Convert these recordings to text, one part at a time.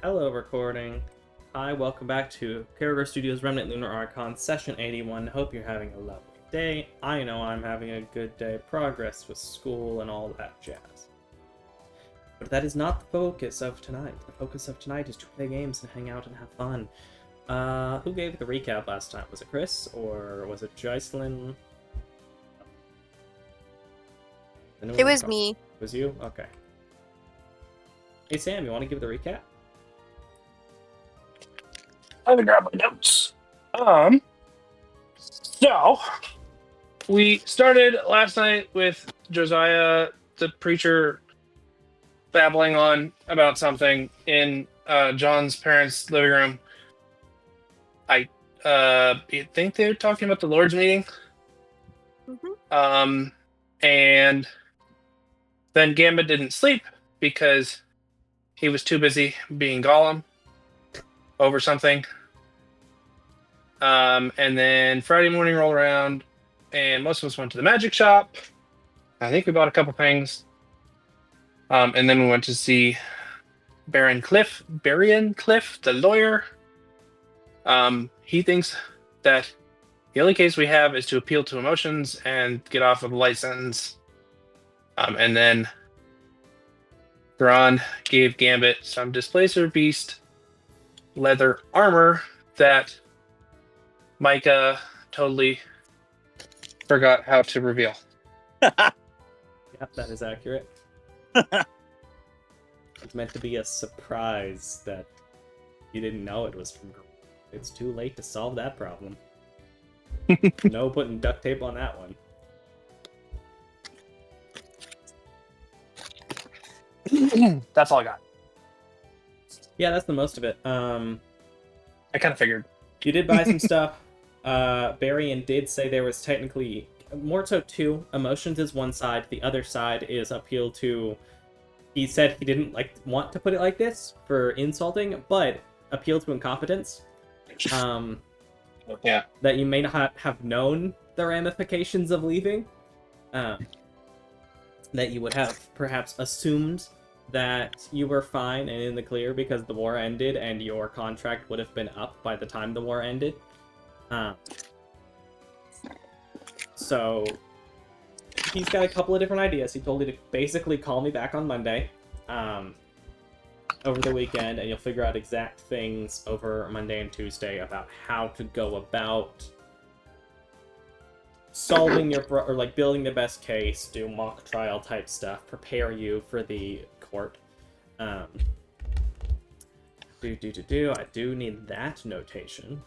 Hello, recording. Hi, welcome back to Carrier Studios Remnant Lunar Archon Session 81. Hope you're having a lovely day. I know I'm having a good day. Progress with school and all that jazz. But that is not the focus of tonight. The focus of tonight is to play games and hang out and have fun. Who gave the recap last time? Was it Chris or was it Joycelyn? It was me. It was you? Okay. Hey Sam, you want to give the recap? Let me grab my notes. So we started last night with Josiah, the preacher, babbling on about something in John's parents' living room. I think they were talking about the Lord's meeting. Mm-hmm. And then Gambit didn't sleep because he was too busy being Gollum over something. And then Friday morning rolled around, and most of us went to the magic shop. I think we bought a couple things. And then we went to see Baron Cliff, the lawyer. He thinks that the only case we have is to appeal to emotions and get off of a light sentence. And then Thrawn gave Gambit some Displacer Beast leather armor that Micah totally forgot how to reveal. Yep, that is accurate. It's meant to be a surprise that you didn't know it was from her. It's too late to solve that problem. No putting duct tape on that one. That's all I got. Yeah, that's the most of it. I kind of figured. You did buy some stuff. Barian did say there was technically more so two. Emotions is one side. The other side is appeal to... He said he didn't want to put it like this for insulting, but appeal to incompetence. Yeah. That you may not have known the ramifications of leaving. That you would have perhaps assumed that you were fine and in the clear because the war ended and your contract would have been up by the time the war ended. So he's got a couple of different ideas. He told me to basically call me back on Monday over the weekend, and you'll figure out exact things over Monday and Tuesday about how to go about solving your building the best case, do mock trial type stuff, prepare you for the court. I do need that notation.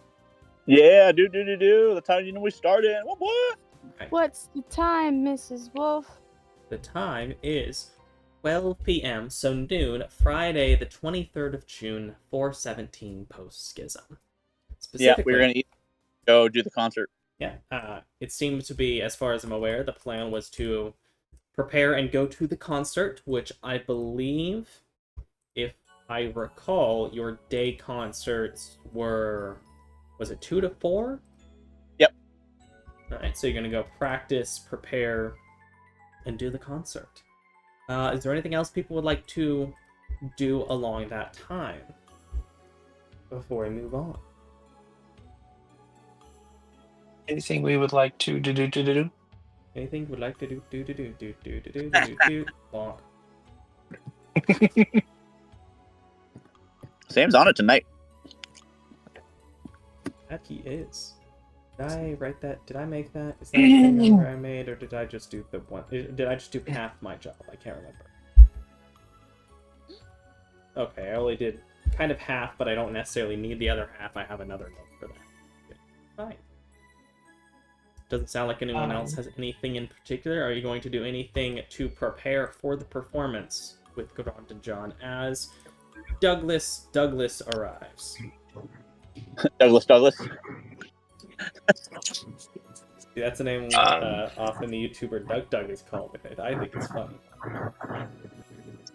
Yeah, do. The time we started. What? Okay. What's the time, Mrs. Wolf? The time is 12 p.m., so noon, Friday, the 23rd of June, 4:17 post-schism. Yeah, we were going to go do the concert. Yeah, it seemed to be, as far as I'm aware, the plan was to prepare and go to the concert, which I believe, if I recall, your day concerts were, was it 2 to 4? Yep. Alright, so you're going to go practice, prepare, and do the concert. Is there anything else people would like to do along that time before we move on? Anything we would like to do? Anything you would like to do? Bonk. Sam's on it tonight. That he is. Did I write that? Did I make that? Is that the number I made, or did I just do the one? Did I just do half my job? I can't remember. Okay, I only did kind of half, but I don't necessarily need the other half. I have another note for that. Good. Fine. Doesn't sound like anyone else has anything in particular. Are you going to do anything to prepare for the performance with Garant and John as Douglas arrives? Douglas. See, that's the name often the YouTuber Doug is called with it. I think it's funny.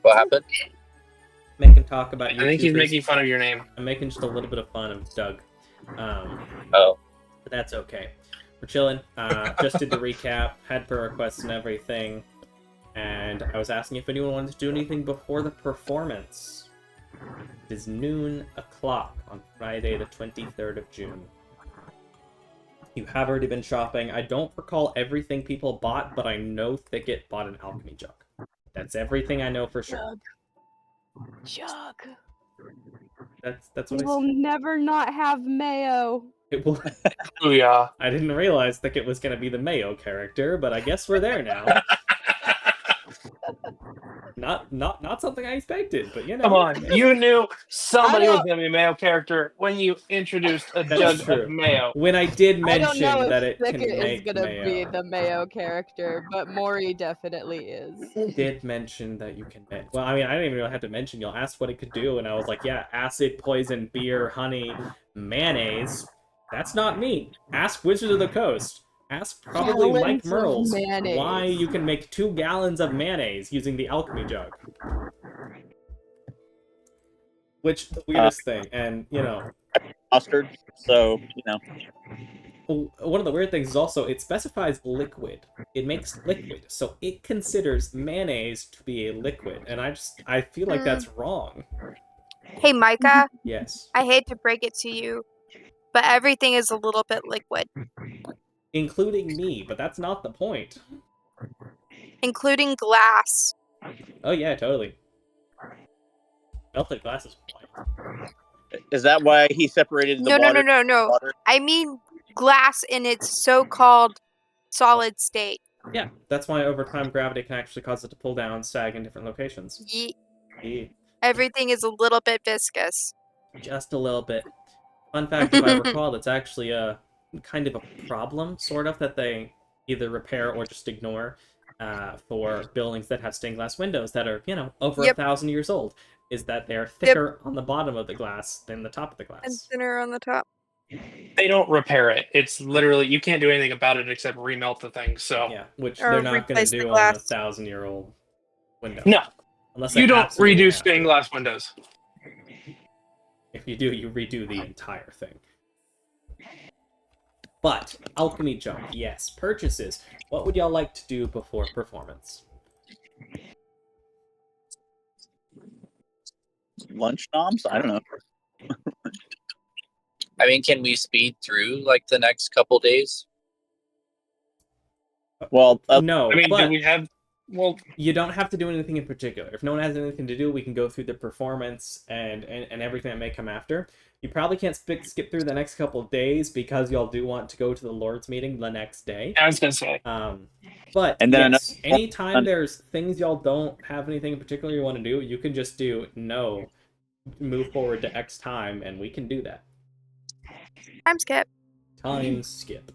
What happened? Make him talk about YouTubers. I think he's making fun of your name. I'm making just a little bit of fun of Doug. Oh. But that's okay. We're chilling. Just did the recap, had per requests and everything. And I was asking if anyone wanted to do anything before the performance. It is noon o'clock on Friday, the 23rd of June. You have already been shopping. I don't recall everything people bought, but I know Thicket bought an alchemy jug. That's everything I know for sure. Jug. That's We what I will said. never not have mayo. It will. Booyah. I didn't realize Thicket was going to be the Mayo character, but I guess we're there now. Not something I expected, but you know. Come on, you knew somebody I was don't- going to be a mayo character when you introduced a That's jug true. of mayo. When I did I don't know mention if that it can Thicket is make gonna mayo, be the mayo character, but Maury definitely is. did mention that you can make. Well, I mean, I didn't even really have to mention. Y'all asked what it could do, and I was like, yeah, acid, poison, beer, honey, mayonnaise. That's not me. Ask Wizard of the Coast. Ask probably Mike Gallons of Merles mayonnaise. why you can make 2 gallons of mayonnaise using the alchemy jug. Which, the weirdest thing, and, you know, Mustard. So, you know. one of the weird things is also it specifies liquid. It makes liquid, so it considers mayonnaise to be a liquid, and I feel like that's wrong. Hey, Micah, Yes, I hate to break it to you, but everything is a little bit liquid, including me, but that's not the point. including glass. Oh yeah, totally. Melted glass is white. Is that why he separated the No, water? no. Water? I mean glass in its so-called solid state. Yeah, that's why over time gravity can actually cause it to pull down, sag in different locations. Yeah, Everything is a little bit viscous. just a little bit. Fun fact, if I recall, it's actually a kind of a problem, sort of, that they either repair or just ignore for buildings that have stained glass windows that are, you know, over 1,000 years old, is that they're thicker on the bottom of the glass than the top of the glass. And thinner on the top. They don't repair it. It's literally, you can't do anything about it except remelt the thing, so. Yeah, which Or they're not going replace to the do on a glass. 1,000-year-old window. No, Unless they you don't absolutely redo have stained to. glass windows. If you do, you redo the entire thing. But, alchemy jug, yes. Purchases. What would y'all like to do before performance? Lunch noms? I don't know. I mean, can we speed through like the next couple days? Well, No, I mean, but do we have... Well, you don't have to do anything in particular. If no one has anything to do, we can go through the performance and everything that may come after. You probably can't skip through the next couple of days because y'all do want to go to the Lord's meeting the next day. I was going to say. But And then yes, anytime there's things y'all don't have anything in particular you want to do, you can just do no, move forward to X time, and we can do that. Time skip. Time skip.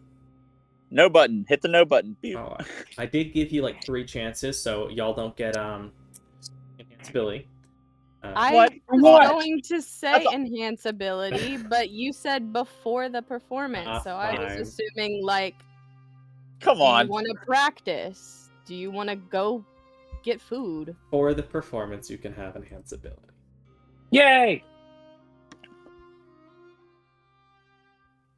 no button. Hit the no button. Beep. Oh, I did give you like 3 chances, so y'all don't get enhanced ability. I What? was What? going to say enhance ability, but you said before the performance, so I was Fine. assuming like, Come do you on. want to practice? Do you want to go get food? For the performance, you can have enhanced ability. Yay!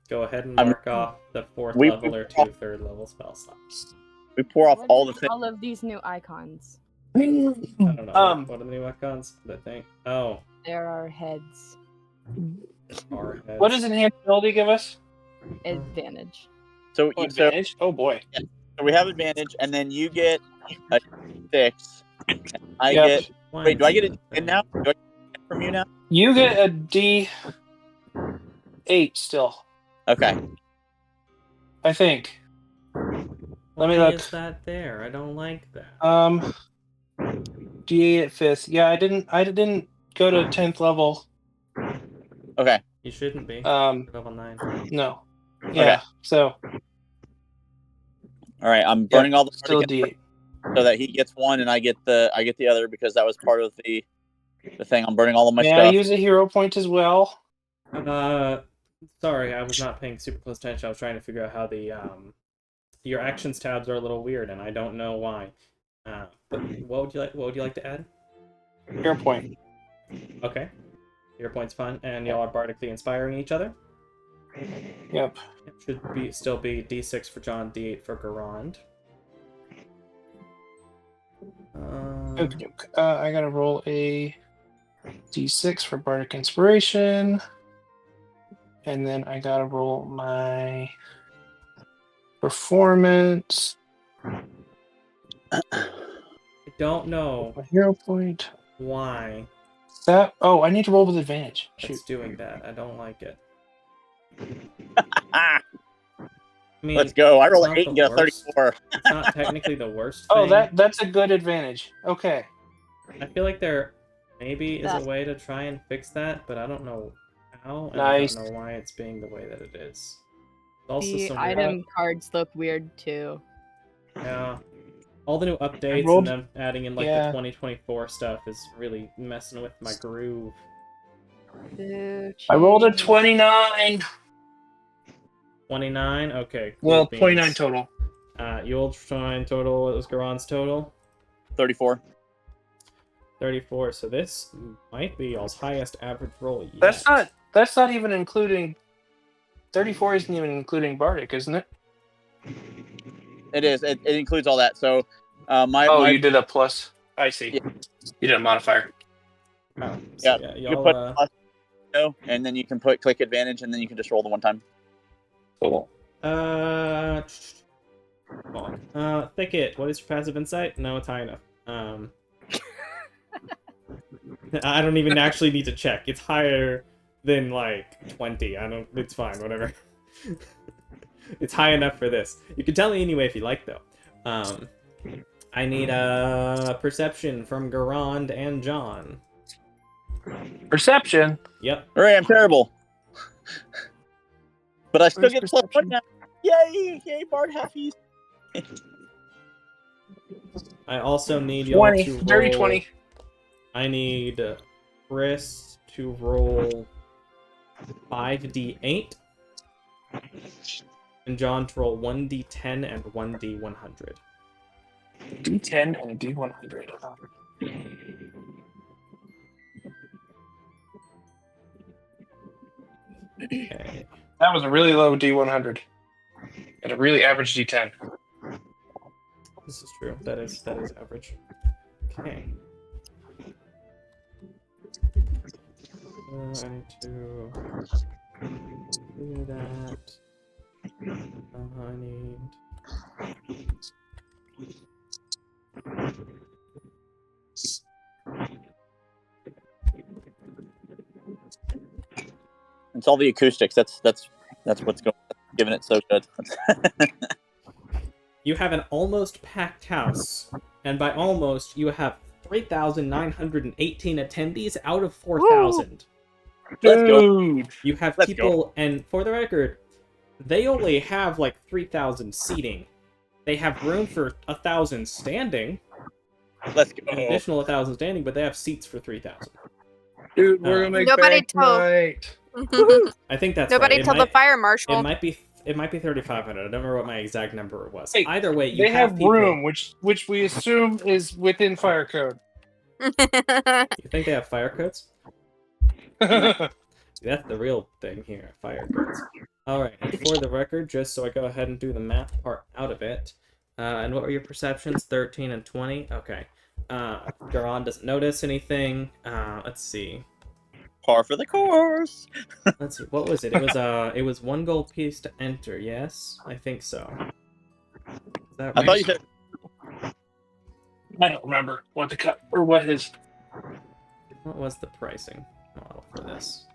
Go ahead and mark off the 4th We- level or 2 3rd level spell slots. We pour off What all are the things. all of these new icons. I don't know. What are the new icons? The thing. Oh, There are heads. our heads. What does enhanced ability give us? Advantage. So, Oh, so advantage? Oh, boy. we have advantage, and then you get a 6. And I Yep. get. Wait, do I get it in now? Do I get it from you now? You get a D8 still, Okay. I think. Why me look. is that there? I don't like that. D8 at 5th. Yeah, I didn't go to 10th level. Okay. You shouldn't be. Um, Level 9. no. Yeah, so. All right. I'm burning all the Still a party D8. so that he gets one and I get the other because that was part of the thing. I'm burning all of my May I stuff. use a hero point as well? Sorry, I was not paying super close attention. I was trying to figure out how the your actions tabs are a little weird, and I don't know why. But what would you like to add? Hero point. Okay, hero point's fun, and y'all are bardically inspiring each other. Yep. It should still be D6 for John, D8 for Garand. I gotta roll a D6 for Bardic Inspiration. And then I gotta roll my performance. I don't know My hero point. why I need to roll with advantage. Shoot. it's doing that. I don't like it. Ah, I mean, let's go. I roll it's an not 8 the and get a worst. 34. It's not technically the worst Oh, thing. that's a good advantage. Okay. I feel like there maybe is a That's- way to try and fix that, but I don't know how, and Nice. I don't know why it's being the way that it is. Also, The some item cards look weird too. yeah, all the new updates rolled- and them adding in like yeah. the 2024 stuff is really messing with my groove. I rolled a 29. 29. Okay. Cool Well, beans. 29 total. You'll try total. What was Garon's total? 34. 34. So this might be y'all's highest average roll yet. That's not even including 34 isn't even including Bardic, isn't it? It is. It includes all that. So, my You did a plus. I see. Yeah. You did a modifier. Oh, so Yeah, yeah, you y'all. put plus, and then you can click advantage, and then you can just roll the one time. Cool. Thicket. What is your passive insight? No, it's high enough. I don't even actually need to check. It's higher than like 20. It's fine. Whatever. It's high enough for this. You can tell me anyway if you like, though. I need a perception from Garand and John. Perception. Yep. Hooray! I'm terrible, but I still Where's get plus perception? 1 now. Yay! Yay! Bard halfies. I also need y'all 20. to roll. Dirty 20. I need Chris to roll 5d8, and John to roll 1d10 and 1d100. D10 and a D100. Okay. That was a really low D100. And a really average D10. This is true. That is average. Okay. I need to do that. I need. It's all the acoustics. That's what's giving it so good. You have an almost packed house, and by almost, you have 3,918 attendees out of 4,000. Let's go. Dude. You have Let's people, and for the record, they only have like 3,000 seating. They have room for 1,000 standing, Let's go. an additional 1,000 standing, but they have seats for 3,000. Dude, we're gonna make Nobody bank told- tonight. I think that's Nobody right. told the fire marshal. It might be 3,500. I don't remember what my exact number was. Hey, Either way, you They have people. room, which we assume is within fire code. You think they have fire codes? That's the real thing here, fire codes. Alright, and for the record, just so I go ahead and do the math part out of it, and what were your perceptions? 13 and 20? Okay. Garon doesn't notice anything. Let's see. Par for the course. Let's see, what was it? It was 1 gold piece to enter, yes? I think so. Is that I right? thought you said I don't remember what the cut or what his. What was the pricing model for this?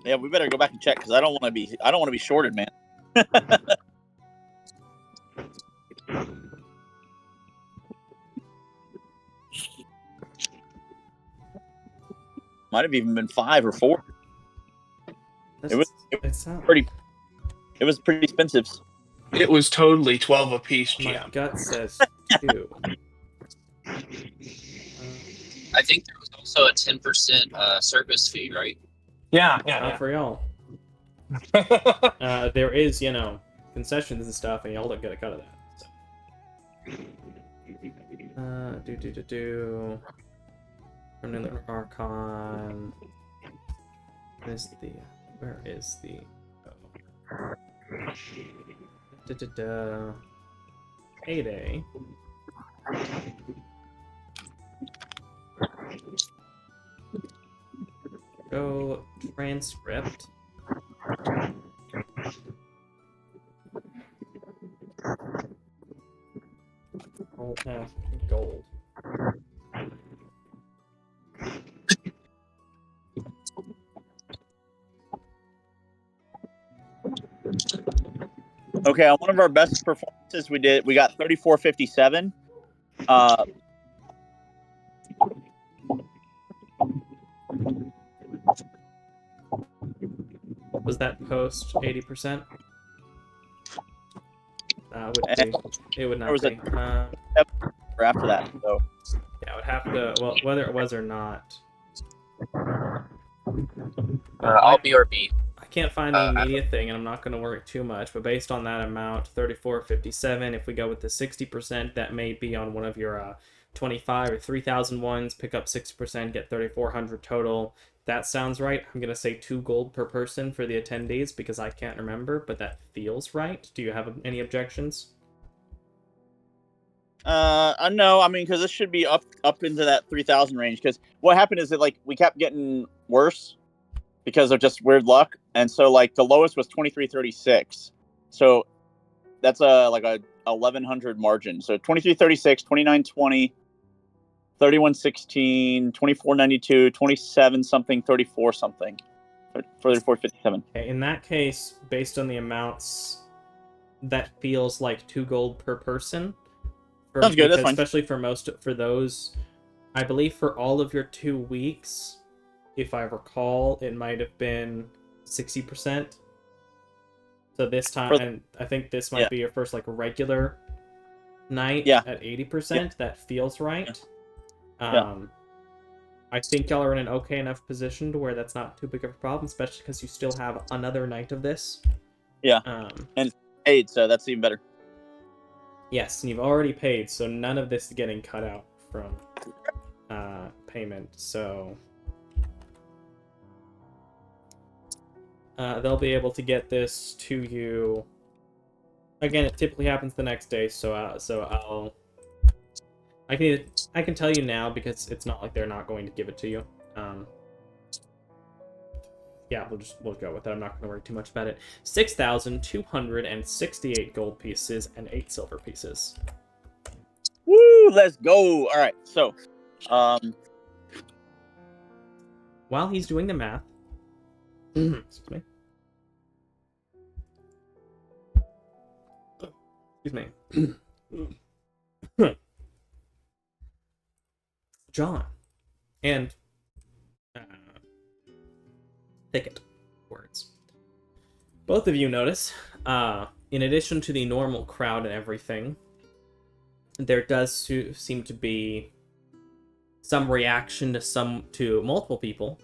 Yeah, we better go back and check because I don't want to be shorted, man. Might have even been 5 or 4. It's not. Pretty. It was pretty expensive. It was totally 12 apiece, My GM. gut says 2. I think there was also a 10% service fee, right? Yeah, Not for y'all. There is, concessions and stuff, and y'all don't get a cut of that. So. Remnant Lunar Archon. Where is the? Payday. Go transcript. Alt F gold. Okay, on one of our best performances we got 3457. Was that post 80%? Would be. It would not was be. Or after that, so Yeah, I would have to. Well, whether it was or not. I'll B or B. I can't find the immediate thing, and I'm not going to worry too much. But based on that amount, 3457. If we go with the 60%, that may be on one of your 25 or 3,000 ones. Pick up 6%, get 3,400 total. That sounds right. I'm going to say 2 gold per person for the attendees because I can't remember, but that feels right. Do you have any objections? no, I mean, because this should be up into that 3,000 range. Because what happened is that like we kept getting worse because of just weird luck, and so like the lowest was 2336. So that's a 1,100 margin. So 2336, 2920, 3116, 2492, 27 something, 34 something, 3457. Okay, in that case, based on the amounts, that feels like 2 gold per person. Sounds good. That's fine. Especially for those, I believe for all of your 2 weeks, if I recall, it might have been 60%. So this time, and I think this might be your first like regular night at 80%. Yeah. That feels right. I think y'all are in an okay enough position to where that's not too big of a problem, especially because you still have another night of this. Yeah. And paid, so that's even better. Yes, and you've already paid, so none of this is getting cut out from payment, so they'll be able to get this to you. Again, it typically happens the next day, so I can tell you now because it's not like they're not going to give it to you. Yeah, we'll go with that. I'm not going to worry too much about it. 6,268 gold pieces and 8 silver pieces. Woo! Let's go. All right. So, while he's doing the math, excuse me. Excuse me. John and Thicket words. Both of you notice, in addition to the normal crowd and everything, there does seem to be some reaction to multiple people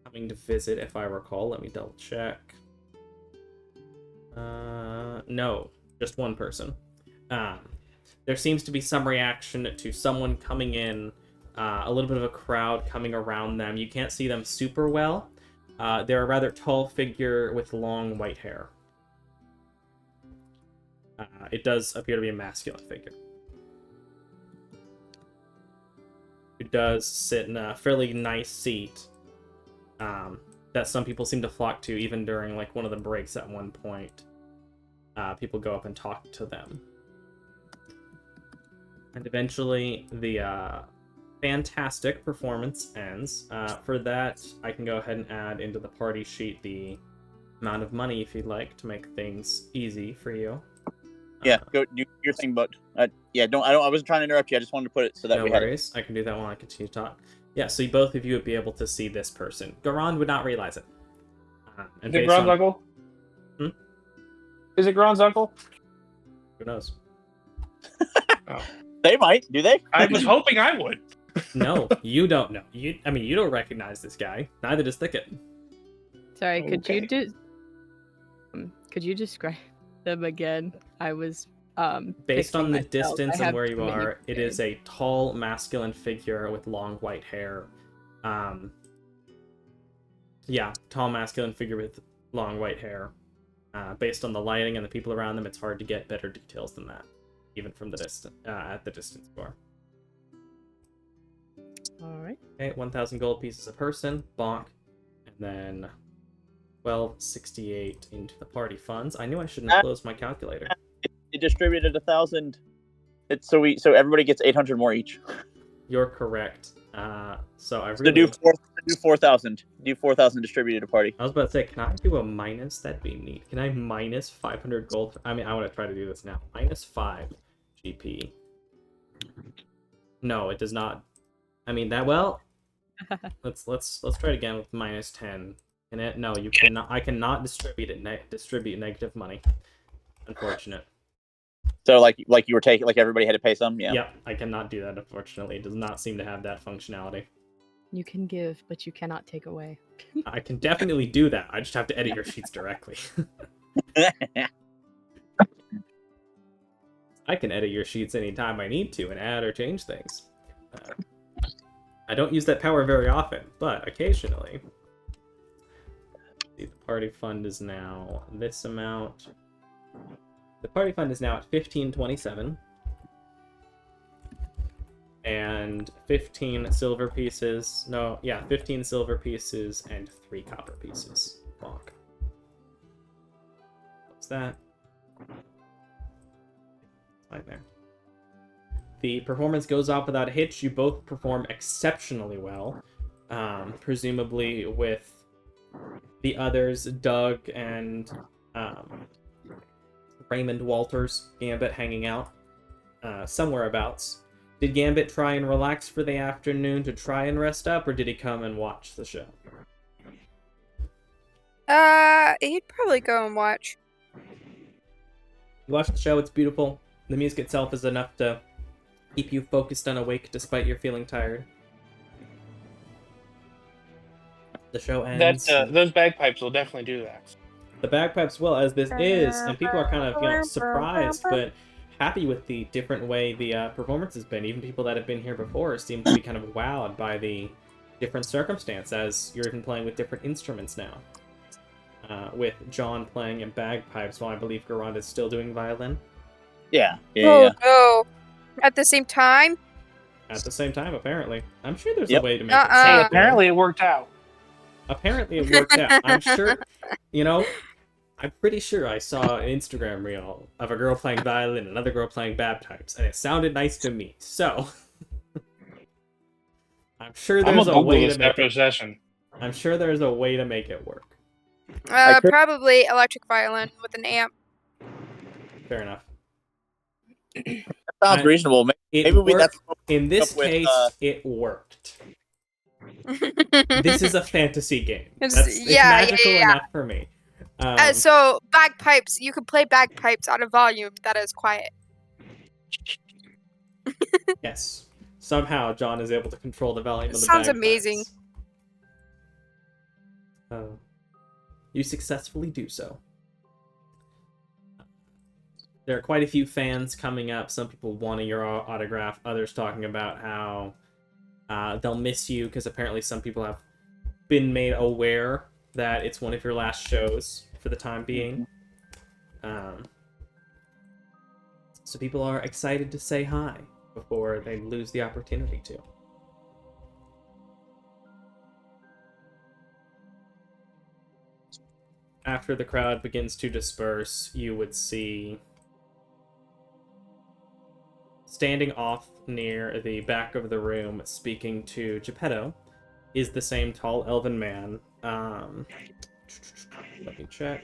coming to visit, if I recall. Let me double check. No, just one person. There seems to be some reaction to someone coming in, a little bit of a crowd coming around them. You can't see them super well. They're a rather tall figure with long white hair. It does appear to be a masculine figure. It does sit in a fairly nice seat that some people seem to flock to, even during like one of the breaks at one point. People go up and talk to them. And eventually, the fantastic performance ends. For that, I can go ahead and add into the party sheet the amount of money if you'd like to make things easy for you. Yeah, go do your thing, but I wasn't trying to interrupt you. I just wanted to put it so that no worries. I can do that while I continue to talk. Yeah, so both of you would be able to see this person. Garon would not realize it. Is it Gron's uncle? Is it Gron's uncle? Who knows? Oh. They might. Do they? I was hoping I would. No, you don't know. You don't recognize this guy. Neither does Thicket. Sorry, could you describe them again? I was based on the myself. distance and where you are, it is a tall, masculine figure with long white hair. Yeah, tall, masculine figure with long white hair. Based on the lighting and the people around them, it's hard to get better details than that. even from the distance at the distance score. All right. Okay, 1,000 gold pieces a person, bonk, and then 1268 into the party funds. I knew I shouldn't have closed my calculator. It distributed 1,000. It's so everybody gets 800 more each. You're correct. So I So really do 4,000. Do 4,000 distributed to party. I was about to say, can I do a minus? That'd be neat. Can I minus 500 gold? I mean, I want to try to do this now. Minus 5 GP. No, it does not. I mean that. Well, let's try it again with minus 10. Can it? No, you cannot. I cannot distribute negative money. Unfortunate. So like you were taking, like everybody had to pay some. Yeah. Yep, I cannot do that. Unfortunately, it does not seem to have that functionality. You can give, but you cannot take away. I can definitely do that. I just have to edit your sheets directly. I can edit your sheets anytime I need to and add or change things. I don't use that power very often, but occasionally. The party fund is now this amount. The party fund is now at 1527. And 15 silver pieces. No, yeah, 15 silver pieces and 3 copper pieces. Bonk. What's that? Right there. The performance goes off without a hitch. You both perform exceptionally well. Presumably with the others, Doug and Raymond Walters, Gambit hanging out somewhere abouts. Did Gambit try and relax for the afternoon to try and rest up, or did he come and watch the show? He'd probably go and watch. You watch the show, it's beautiful. The music itself is enough to keep you focused and awake despite your feeling tired. The show ends. Those bagpipes will definitely do that. The bagpipes will, as this is, and people are kind of, surprised, but happy with the different way the performance has been. Even people that have been here before seem to be kind of wowed by the different circumstance, as you're even playing with different instruments now. With John playing in bagpipes, while I believe Garand is still doing violin. Yeah. No. At the same time? At the same time, apparently. I'm sure there's Yep. a way to make it Hey, sound apparently it worked out. Apparently it worked out. I'm sure, I'm pretty sure I saw an Instagram reel of a girl playing violin and another girl playing bagpipes, and it sounded nice to me. So, I'm sure there's a way to make it. Session. I'm sure there's a way to make it work. Probably electric violin with an amp. Fair enough. That sounds reasonable. Maybe That's in this case. It worked. This is a fantasy game. It's magical enough for me. So bagpipes, you can play bagpipes out of volume that is quiet. Yes. Somehow John is able to control the volume of the Sounds bagpipes. amazing. You successfully do so. There are quite a few fans coming up. Some people wanting your autograph. Others talking about how they'll miss you, because apparently some people have been made aware that it's one of your last shows for the time being. So people are excited to say hi before they lose the opportunity to. After the crowd begins to disperse, you would see, standing off near the back of the room, speaking to Geppetto, is the same tall elven man. Let me check.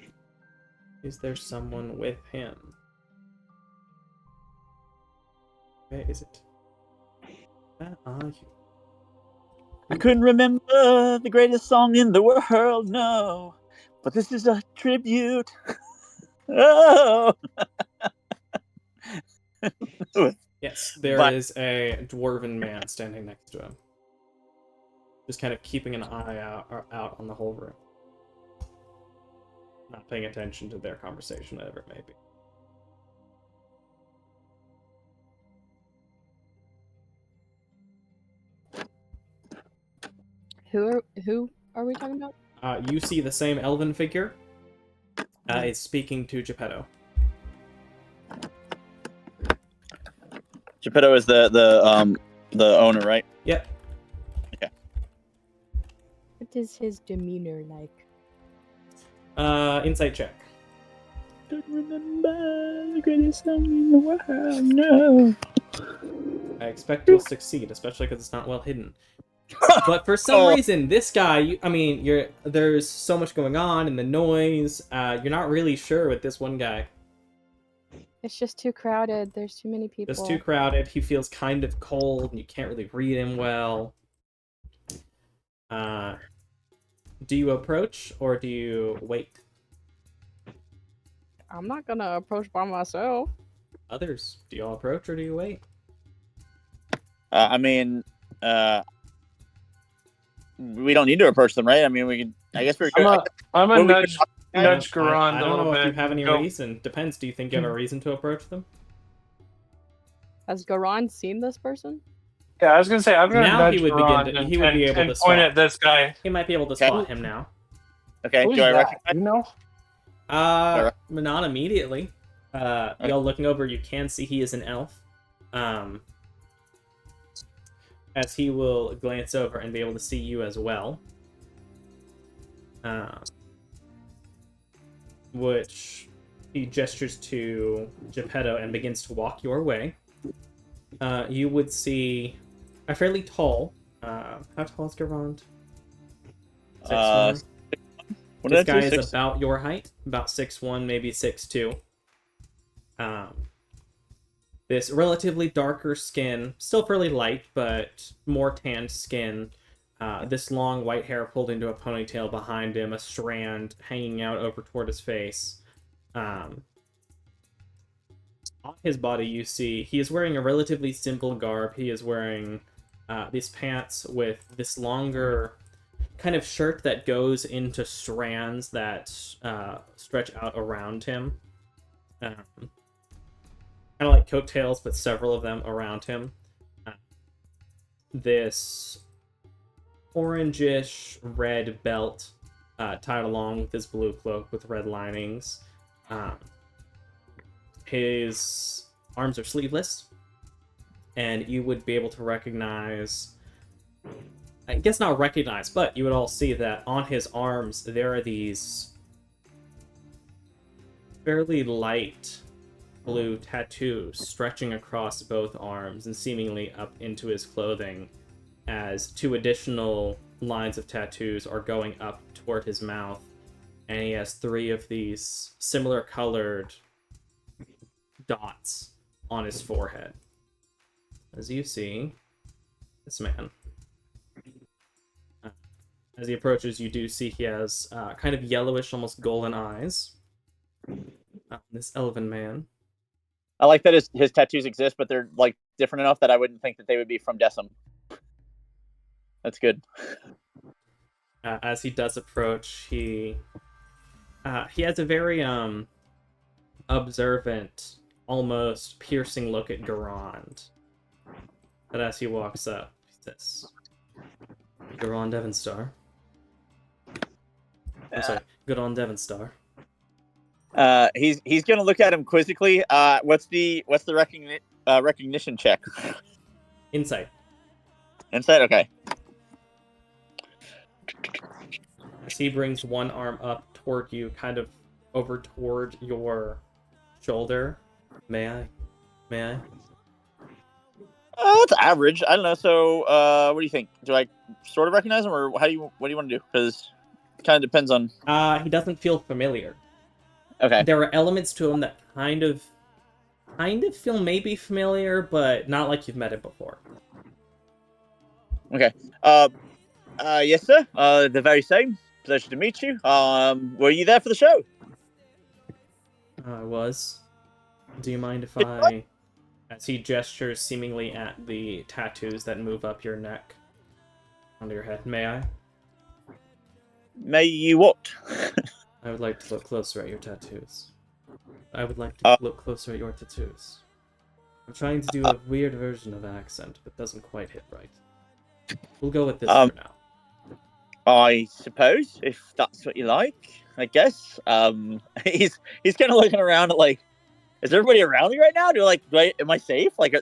Is there someone with him? Where is it? Where are you? I couldn't remember the greatest song in the world, no. But this is a tribute. Oh. Yes, there is a dwarven man standing next to him. Just kind of keeping an eye out on the whole room. Not paying attention to their conversation, whatever it may be. Who are we talking about? You see the same elven figure is speaking to Geppetto. Geppetto is the owner, right? Yep. What is his demeanor like? Insight check. Don't remember the greatest song in the world. No. I expect you'll succeed, especially because it's not well hidden. But for some reason, this guy, there's so much going on and the noise, you're not really sure with this one guy. It's just too crowded. There's too many people. It's too crowded. He feels kind of cold, and you can't really read him well. Do you approach, or do you wait? I'm not gonna approach by myself. Others, do you all approach, or do you wait? I mean, we don't need to approach them, right? I mean, we can. I guess we're. I'm a nudge Garand I a don't little know bit. if you have any Go. reason. Depends. Do you think you have a reason to approach them? Has Garon seen this person? Yeah, I was gonna say I'm gonna Now nudge he would Garand begin to- and, he would be and- able and to point spot. at this guy. He might be able to Okay. spot him now. Okay. Who's Do I that? recognize? You know? Not immediately. Y'all looking over, you can see he is an elf. As he will glance over and be able to see you as well. Which he gestures to Geppetto and begins to walk your way. You would see a fairly tall. How tall is Garand? 6'1"? What This did I guy do? is about your height, about 6'1", maybe 6'2". This relatively darker skin, still fairly light, but more tanned skin. This long white hair pulled into a ponytail behind him, a strand hanging out over toward his face. On his body, you see he is wearing a relatively simple garb. He is wearing these pants with this longer kind of shirt that goes into strands that stretch out around him. Kind of like coattails, but several of them around him. This orangish red belt tied along with his blue cloak with red linings. His arms are sleeveless, and you would be able to recognize... I guess not recognize, but you would all see that on his arms there are these fairly light blue tattoos stretching across both arms and seemingly up into his clothing, as 2 additional lines of tattoos are going up toward his mouth, and he has 3 of these similar colored dots on his forehead. As you see, this man. As he approaches, you do see he has kind of yellowish, almost golden eyes. This elven man. I like that his tattoos exist, but they're like different enough that I wouldn't think that they would be from Decim. That's good. As he does approach, he has a very observant, almost piercing look at Garand. But as he walks up, he says, "Garand Evenstar." I'm sorry, Garand Evenstar. He's gonna look at him quizzically. What's the recognition check? Insight. Insight. Okay. As he brings one arm up toward you, kind of over toward your shoulder. May I? That's average. I don't know. So, what do you think? Do I sort of recognize him, or what do you want to do? Because it kind of depends on. He doesn't feel familiar. Okay. There are elements to him that kind of feel maybe familiar, but not like you've met him before. Okay. Yes, sir. The very same. Pleasure to meet you. Were you there for the show? I was. Do you mind if I... As he gestures seemingly at the tattoos that move up your neck, onto your head. May I? May you what? I would like to look closer at your tattoos. I would like to look closer at your tattoos. I'm trying to do a weird version of accent, but doesn't quite hit right. We'll go with this for now. I suppose, if that's what you like, I guess. He's kind of looking around at like, is everybody around me right now? Am I safe? Like,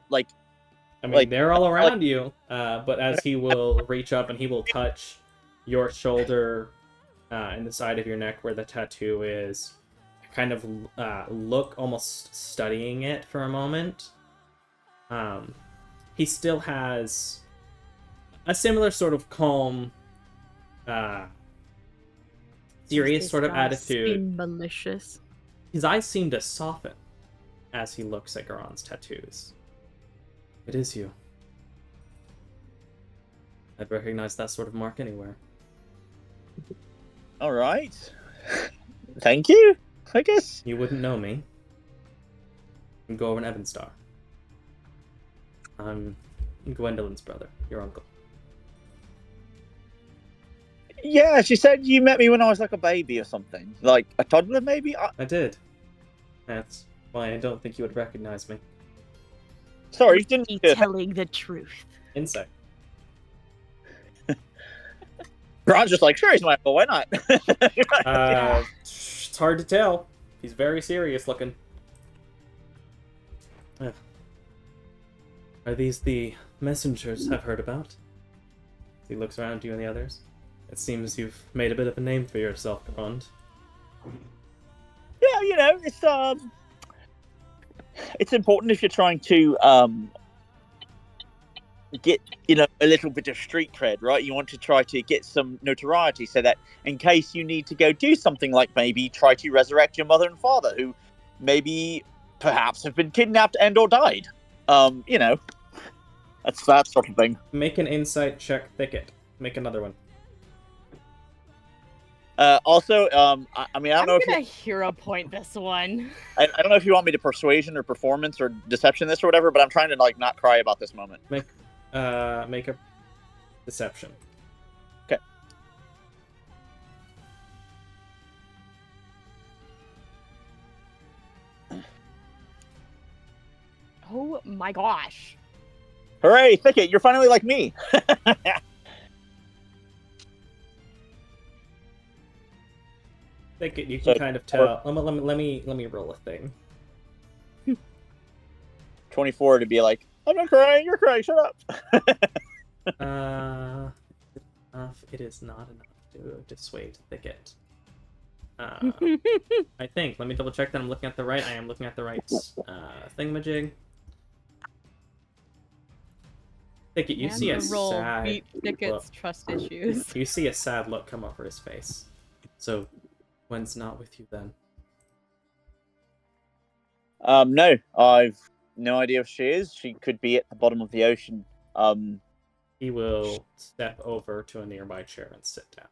I mean, Like, they're all around you, but as he will reach up and he will touch your shoulder and the side of your neck where the tattoo is, kind of look almost studying it for a moment. He still has a similar sort of calm, serious sort of attitude. Malicious. His eyes seem to soften as he looks at Garon's tattoos. It is you. I'd recognize that sort of mark anywhere. all right. Thank you, I guess. You wouldn't know me. I'm Gorwin Evanstar. I'm Gwendolyn's brother, your uncle. Yeah, she said you met me when I was like a baby or something. Like a toddler, maybe? I did. That's why I don't think you would recognize me. Sorry, you didn't. Telling the truth. Insight. Ron's just like, sure, he's my uncle. Why not? It's hard to tell. He's very serious looking. Ugh. Are these the messengers I've heard about? He looks around you and the others. It seems you've made a bit of a name for yourself, Garand. Yeah, you know, it's important if you're trying to get, you know, a little bit of street cred, right? You want to try to get some notoriety so that in case you need to go do something like maybe try to resurrect your mother and father who maybe perhaps have been kidnapped and or died. You know, that's that sort of thing. Make an insight check, Thicket. Make another one. Also, I mean, I don't know if I'm gonna hero point this one. I don't know if you want me to persuasion or performance or deception this or whatever, but I'm trying to like not cry about this moment. Make a deception. Okay. Oh my gosh. Hooray, Thicket, you're finally like me. Thicket, you can kind of tell. Let me roll a thing. 24 to be like, I'm not crying, you're crying, shut up. It is not enough to dissuade Thicket. I think. Let me double check that I'm looking at the right. I am looking at the right thingamajig. Thicket, you see a sad beat Thicket's look. trust issues. You see a sad look come over his face. So, Gwen's not with you then? No, I've no idea if she is. She could be at the bottom of the ocean. He will step over to a nearby chair and sit down.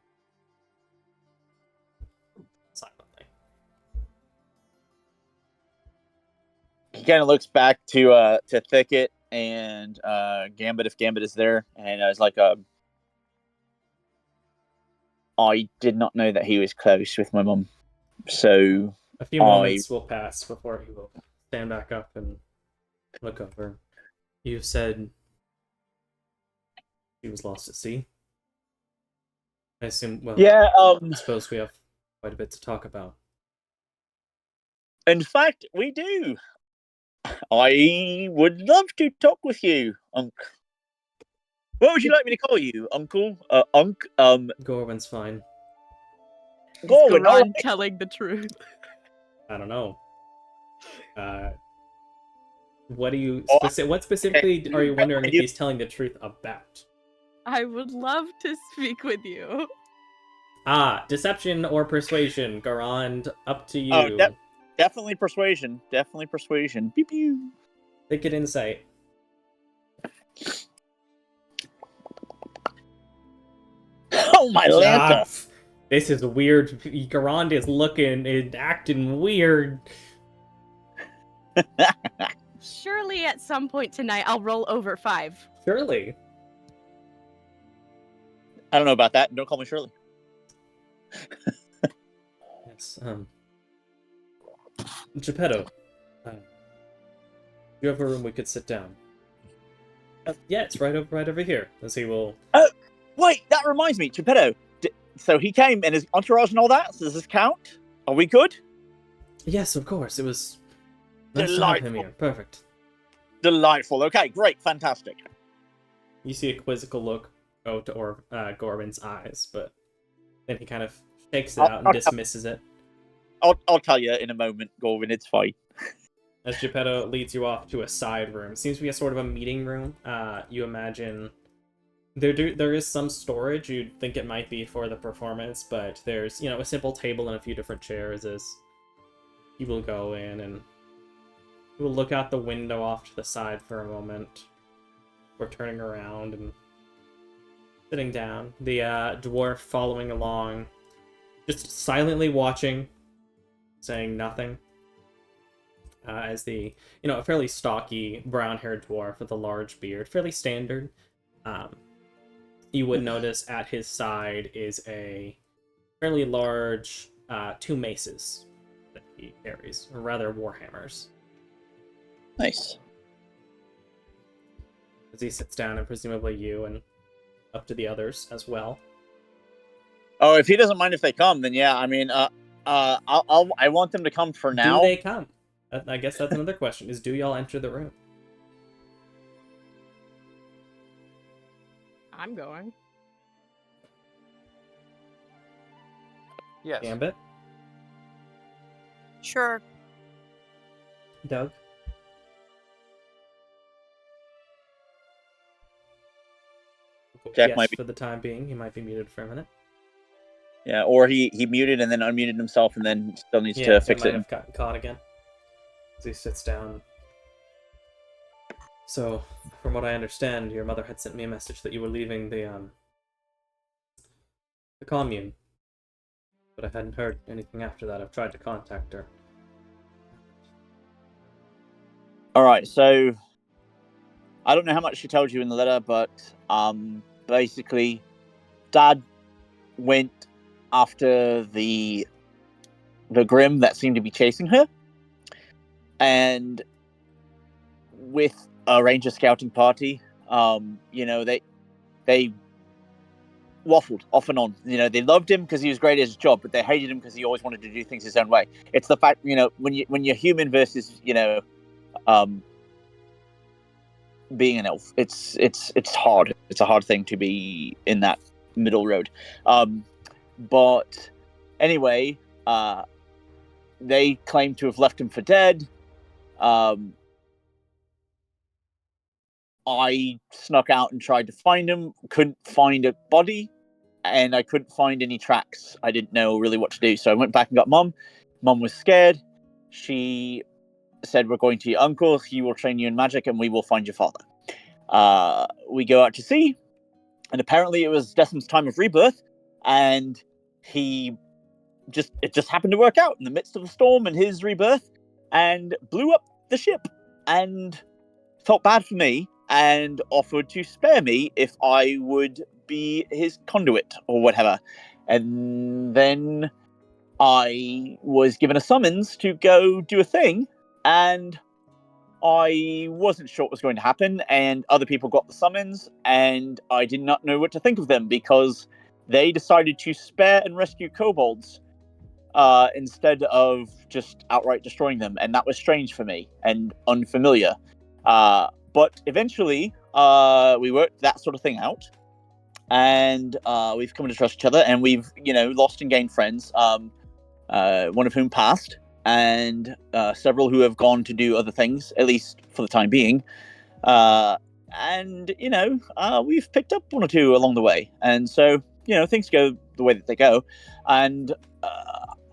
Silently. He kind of looks back to Thicket and Gambit if Gambit is there, and it's like I did not know that he was close with my mum, so a few moments will pass before he will stand back up and look over. You said he was lost at sea. I assume. Well, yeah. I suppose we have quite a bit to talk about. In fact, we do. I would love to talk with you, Unc. What would you like me to call you, Uncle? Unc. Gorwin's fine. Gorwin. Garon telling the truth. I don't know. What do you? What specifically are you wondering if he's telling the truth about? I would love to speak with you. Deception or persuasion, Garand, up to you. Oh, definitely persuasion. Definitely persuasion. Pew pew. Think it insight. Oh my Lanta! This is weird. Garand is looking and acting weird. Surely at some point tonight I'll roll over 5. Surely. I don't know about that. Don't call me Shirley. Yes. Geppetto. You have a room we could sit down. Yeah, it's right over here. As he will. Wait, that reminds me, Geppetto. So he came and his entourage and all that. So does this count? Are we good? Yes, of course. It was nice to have him here. Perfect. Delightful. Okay, great, fantastic. You see a quizzical look go to Gorban's eyes, but then he kind of shakes it out and dismisses it. I'll tell you in a moment, Gorvin. It's fine. As Geppetto leads you off to a side room. Seems to be a sort of a meeting room. You imagine there is some storage. You'd think it might be for the performance, but there's, a simple table and a few different chairs as you will go in and you will look out the window off to the side for a moment. We're turning around and sitting down. The dwarf following along, just silently watching, saying nothing. As the, a fairly stocky, brown-haired dwarf with a large beard, fairly standard. You would notice at his side is a fairly large 2 maces that he carries, or rather warhammers. Nice. As he sits down, and presumably you, and up to the others as well. Oh, if he doesn't mind if they come, then yeah. I mean, I want them to come for now. Do they come? I guess that's another question, is do y'all enter the room? I'm going. Yes. Gambit? Sure. Doug? Jack yes, might be... for the time being. He might be muted for a minute. Yeah, or he muted and then unmuted himself and then still needs to fix might it. Have gotten caught again. As he sits down. So, from what I understand, your mother had sent me a message that you were leaving the commune. But I hadn't heard anything after that. I've tried to contact her. Alright, so I don't know how much she told you in the letter, but basically Dad went after the Grim that seemed to be chasing her, and with a ranger scouting party, they waffled off and on. They loved him because he was great at his job, but they hated him because he always wanted to do things his own way. It's the fact, when you're human versus being an elf, it's hard. It's a hard thing to be in that middle road. But anyway, they claim to have left him for dead. I snuck out and tried to find him, couldn't find a body, and I couldn't find any tracks. I didn't know really what to do, so I went back and got Mum. Mum was scared. She said, we're going to your uncle, he will train you in magic, and we will find your father. We go out to sea, and apparently it was Decim's time of rebirth, and it just happened to work out in the midst of a storm and his rebirth, and blew up the ship, and felt bad for me, and offered to spare me if I would be his conduit or whatever. And then I was given a summons to go do a thing, and I wasn't sure what was going to happen, and other people got the summons, and I did not know what to think of them because they decided to spare and rescue kobolds instead of just outright destroying them, and that was strange for me and unfamiliar. But eventually, we worked that sort of thing out, and we've come to trust each other, and we've, lost and gained friends, one of whom passed, and several who have gone to do other things, at least for the time being. And, we've picked up one or two along the way. And so, things go the way that they go. And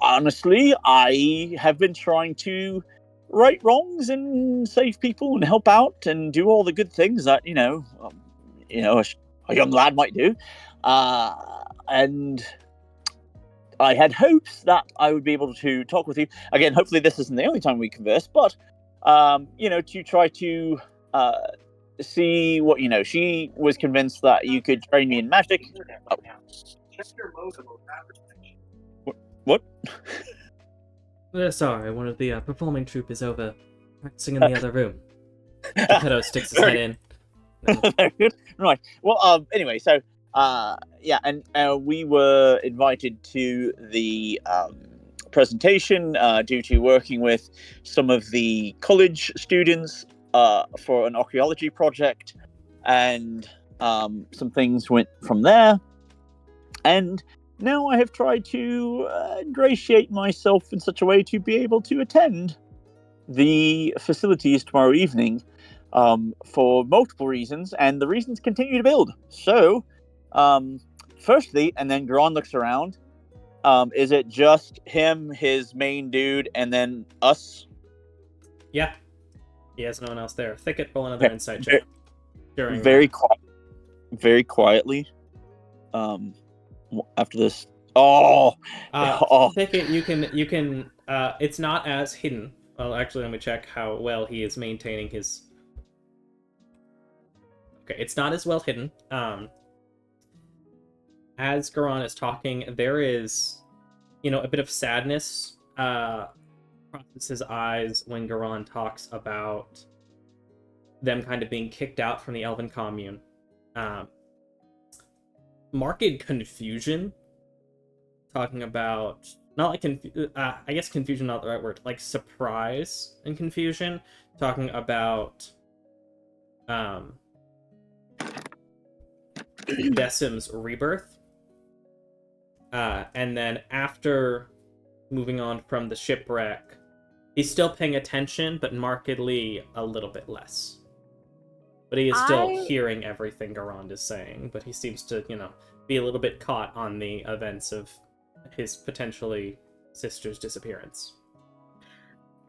honestly, I have been trying to right wrongs and save people and help out and do all the good things that, a young lad might do. And I had hopes that I would be able to talk with you. Again, hopefully this isn't the only time we converse, but, to try to see what, she was convinced that you could train me in magic. Oh. What? Sorry, one of the performing troupe is over practicing in the other room. Geppetto sticks his head in. Right. Well, anyway, so, and we were invited to the presentation due to working with some of the college students for an archaeology project, and some things went from there. And now I have tried to ingratiate myself in such a way to be able to attend the facilities tomorrow evening, for multiple reasons, and the reasons continue to build. So, firstly, and then Gron looks around. Is it just him, his main dude, and then us? Yeah. He has no one else there. Thicket, roll another insight check. During Very quietly. After this. Oh. Thicket, you can. It's not as hidden. Well, actually, let me check how well he is maintaining his. Okay, it's not as well hidden. As Garon is talking, there is, a bit of sadness crosses his eyes when Garon talks about them kind of being kicked out from the Elven commune. Marked confusion, talking about, not like, I guess confusion not the right word, like surprise and confusion, talking about Decim's rebirth. And then after moving on from the shipwreck, he's still paying attention, but markedly a little bit less. But he is still hearing everything Garand is saying, but he seems to, be a little bit caught on the events of his potentially sister's disappearance.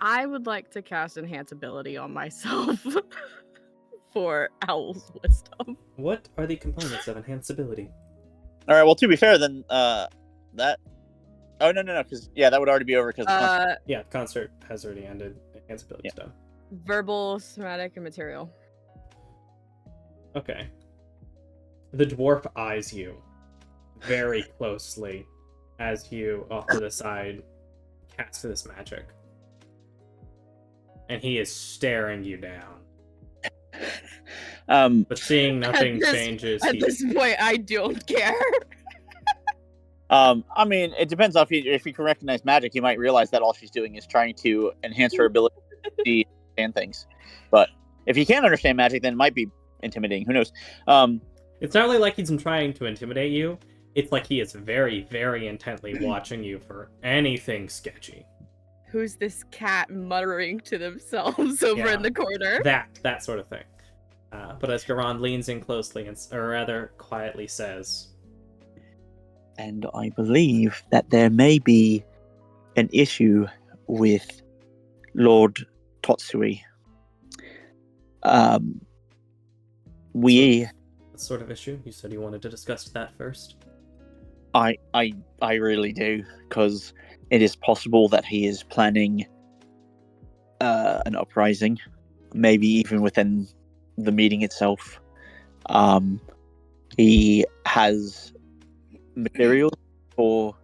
I would like to cast Enhance Ability on myself for Owl's Wisdom. What are the components of Enhance Ability? All right. Well, to be fair, then that. Oh no, because that would already be over because. Yeah, concert has already ended. Enhance Ability's done. Verbal, somatic, and material. Okay. The dwarf eyes you very closely as you, off to the side, cast this magic. And he is staring you down. But seeing nothing changes. At this point, I don't care. I mean, it depends on if you can recognize magic. You might realize that all she's doing is trying to enhance her ability to see and things. But if you can't understand magic, then it might be intimidating. Who knows? It's not really like he's trying to intimidate you. It's like he is very, very intently watching you for anything sketchy. Who's this cat muttering to themselves over in the corner? That sort of thing. But as Garand leans in closely, or rather quietly says, and I believe that there may be an issue with Lord Totsui. What sort of issue? You said you wanted to discuss that first. I really do, because it is possible that he is planning an uprising, maybe even within the meeting itself. He has material for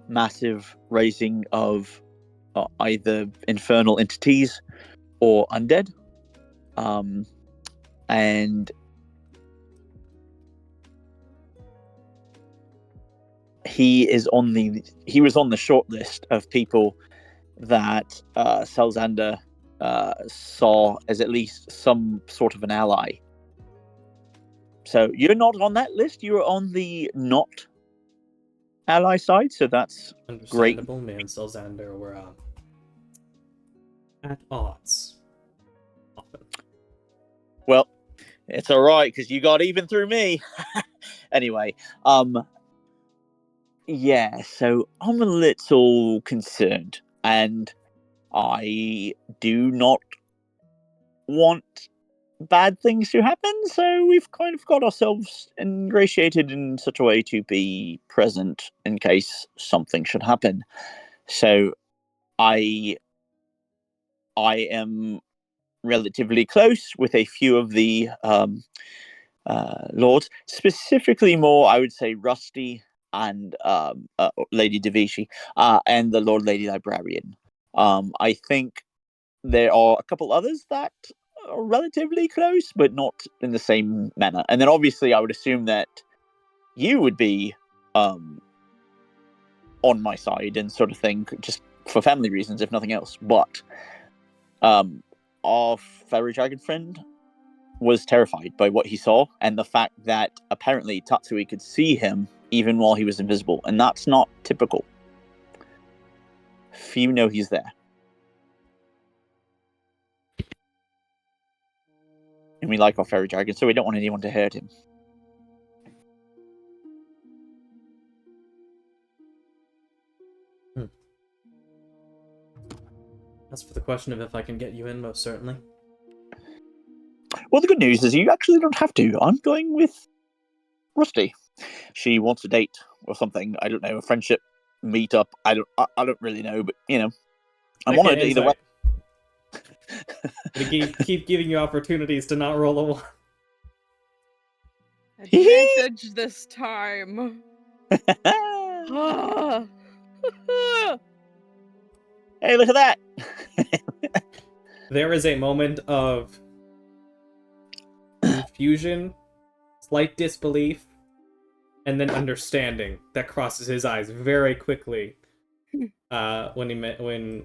massive raising of either infernal entities or undead, and he was on the short list of people that Selzander saw as at least some sort of an ally. So you're not on that list. You're on the not ally side. So that's understandable. Great. Me and Selzander were at odds. Often. Well, it's all right because you got even through me. Anyway, yeah. So I'm a little concerned, and I do not want bad things to happen, so we've kind of got ourselves ingratiated in such a way to be present in case something should happen. So I am relatively close with a few of the lords, specifically more, I would say, Rusty and Lady Devishi, and the Lord Lady Librarian. I think there are a couple others that are relatively close, but not in the same manner. And then obviously I would assume that you would be on my side and sort of thing, just for family reasons, if nothing else. But our fairy dragon friend was terrified by what he saw and the fact that apparently Tatsui could see him even while he was invisible, and that's not typical. Few know he's there. And we like our fairy dragon, so we don't want anyone to hurt him. As for the question of if I can get you in, most certainly. Well, the good news is you actually don't have to. I'm going with Rusty. She wants a date or something. I don't know, a friendship meetup. I don't really know, but you know, I'm on it either way. Keep giving you opportunities to not roll a 1. Advantage this time. Ah. Hey, look at that! There is a moment of confusion, slight disbelief, and then understanding that crosses his eyes very quickly when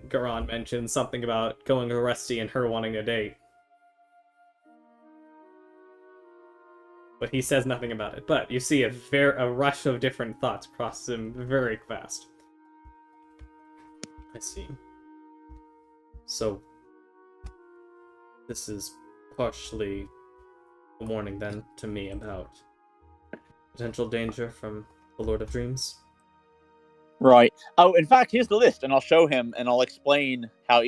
Garan mentions something about going to Rusty and her wanting a date. But he says nothing about it. But you see a rush of different thoughts cross him very fast. I see. So, this is partially a warning then to me about potential danger from the Lord of Dreams. Right. Oh, in fact, here's the list, and I'll show him, and I'll explain how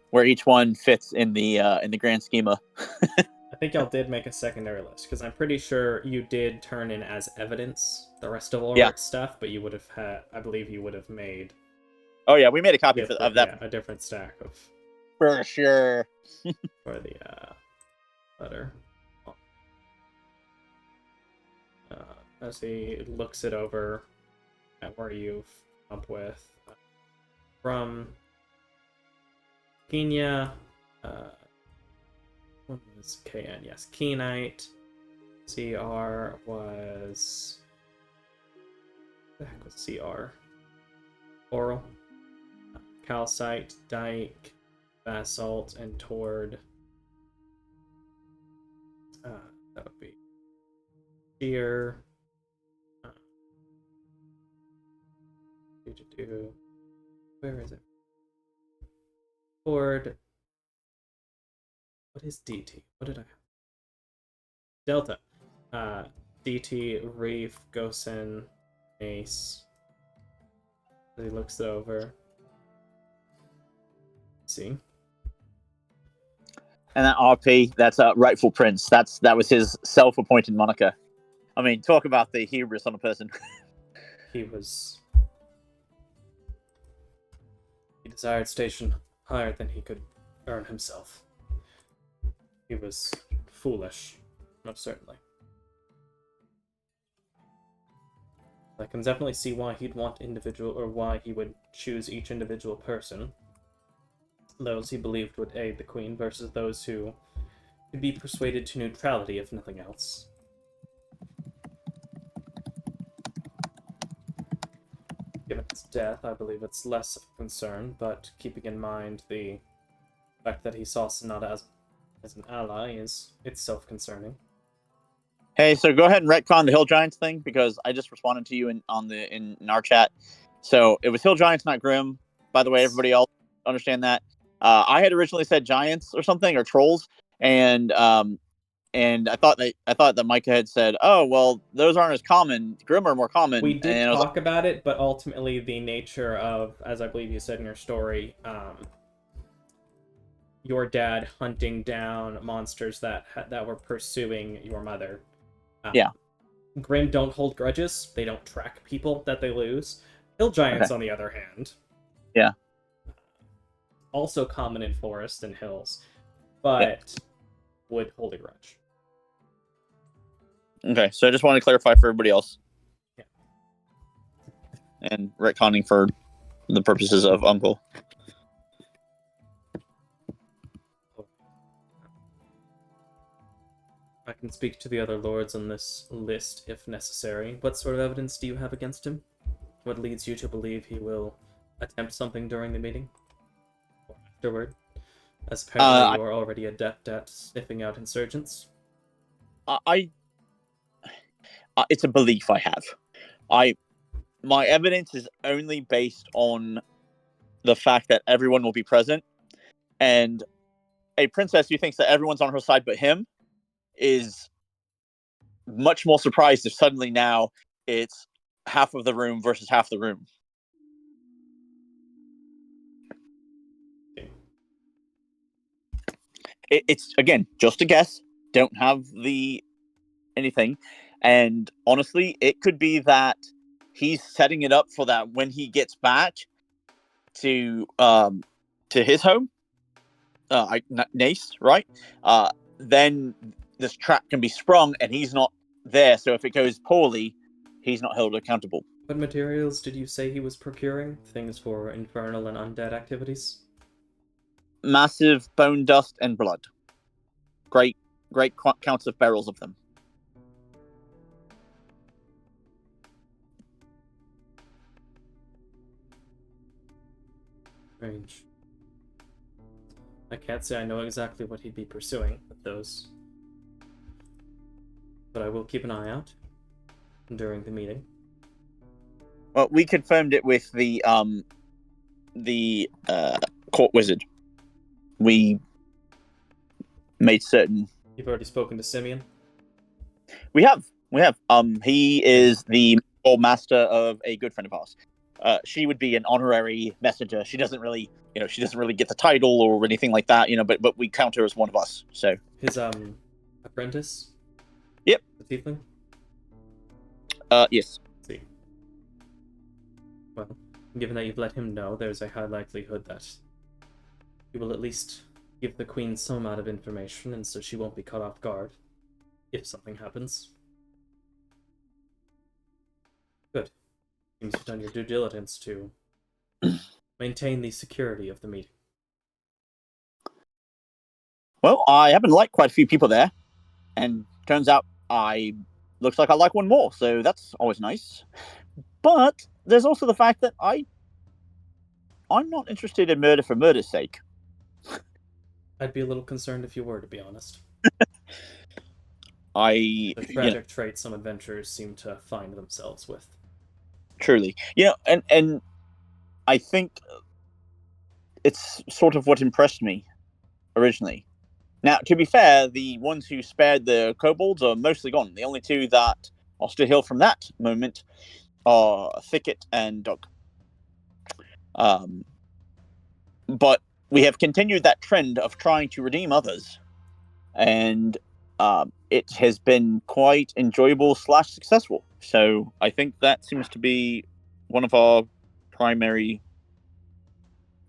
where each one fits in the grand schema. I think y'all did make a secondary list, because I'm pretty sure you did turn in as evidence the rest of Ulrich's stuff, but you would have had, I believe you would have made... Oh yeah, we made a copy of that. Yeah, a different stack of... For sure. For the letter. As he looks it over at where you've come up with from Kenya, what was KN? Yes, Keenite. CR was... What the heck was CR? Oral. Calcite, Dike, Basalt, and Tord. That would be Sheer. Where is it? Tord. What is DT? What did I have? Delta. DT, Reef, Gosen, Ace. He looks it over. See. And that RP, that's a rightful prince. That was his self-appointed moniker. I mean, talk about the hubris on a person. He desired station higher than he could earn himself. He was foolish, most certainly. I can definitely see why he'd want why he would choose each individual person. Those he believed would aid the Queen versus those who could be persuaded to neutrality, if nothing else. Given its death, I believe it's less of a concern, but keeping in mind the fact that he saw Sonata as an ally is itself concerning. Hey, so go ahead and retcon the Hill Giants thing, because I just responded to you in our chat. So it was Hill Giants, not Grim. By the way, everybody else understand that. I had originally said Giants or something, or Trolls, and I thought that Micah had said, "Oh, well, those aren't as common. Grim are more common." We did talk about it, but ultimately the nature of, as I believe you said in your story, your dad hunting down monsters that were pursuing your mother. Yeah. Grim don't hold grudges. They don't track people that they lose. Hill Giants, on the other hand. Yeah. Also common in forest and hills, but would hold a grudge. Okay, so I just want to clarify for everybody else. Yeah. And retconning for the purposes of Uncle. I can speak to the other lords on this list if necessary. What sort of evidence do you have against him? What leads you to believe he will attempt something during the meeting? Or afterward? As apparently you are already adept at sniffing out insurgents. It's a belief I have. My evidence is only based on the fact that everyone will be present, and a princess who thinks that everyone's on her side but him is much more surprised if suddenly now it's half of the room versus half the room. It's again just a guess. Don't have the anything, and honestly, it could be that he's setting it up for that when he gets back to his home, Nace, right? Then this trap can be sprung, and he's not there. So if it goes poorly, he's not held accountable. What materials did you say he was procuring? Things for infernal and undead activities? Massive bone dust and blood. Great counts of barrels of them. Strange. I can't say I know exactly what he'd be pursuing with those. But I will keep an eye out during the meeting. Well, we confirmed it with the court wizard. We made certain. You've already spoken to Simeon? We have. He is the old master of a good friend of ours. She would be an honorary messenger. She doesn't really get the title or anything like that, but we count her as one of us. So his apprentice? Yep. The tiefling? Yes. See. Well, given that you've let him know, there's a high likelihood that you will at least give the queen some amount of information, and so she won't be caught off guard if something happens. Good. Seems you've done your due diligence to maintain the security of the meeting. Well, I happen to like quite a few people there, and turns out looks like I like one more, so that's always nice. But there's also the fact that I'm not interested in murder for murder's sake. I'd be a little concerned if you were, to be honest. The tragic trait some adventurers seem to find themselves with. Truly. And I think it's sort of what impressed me originally. Now, to be fair, the ones who spared the kobolds are mostly gone. The only two that are still healed from that moment are Thicket and Dog. But we have continued that trend of trying to redeem others, and it has been quite enjoyable / successful. So I think that seems to be one of our primary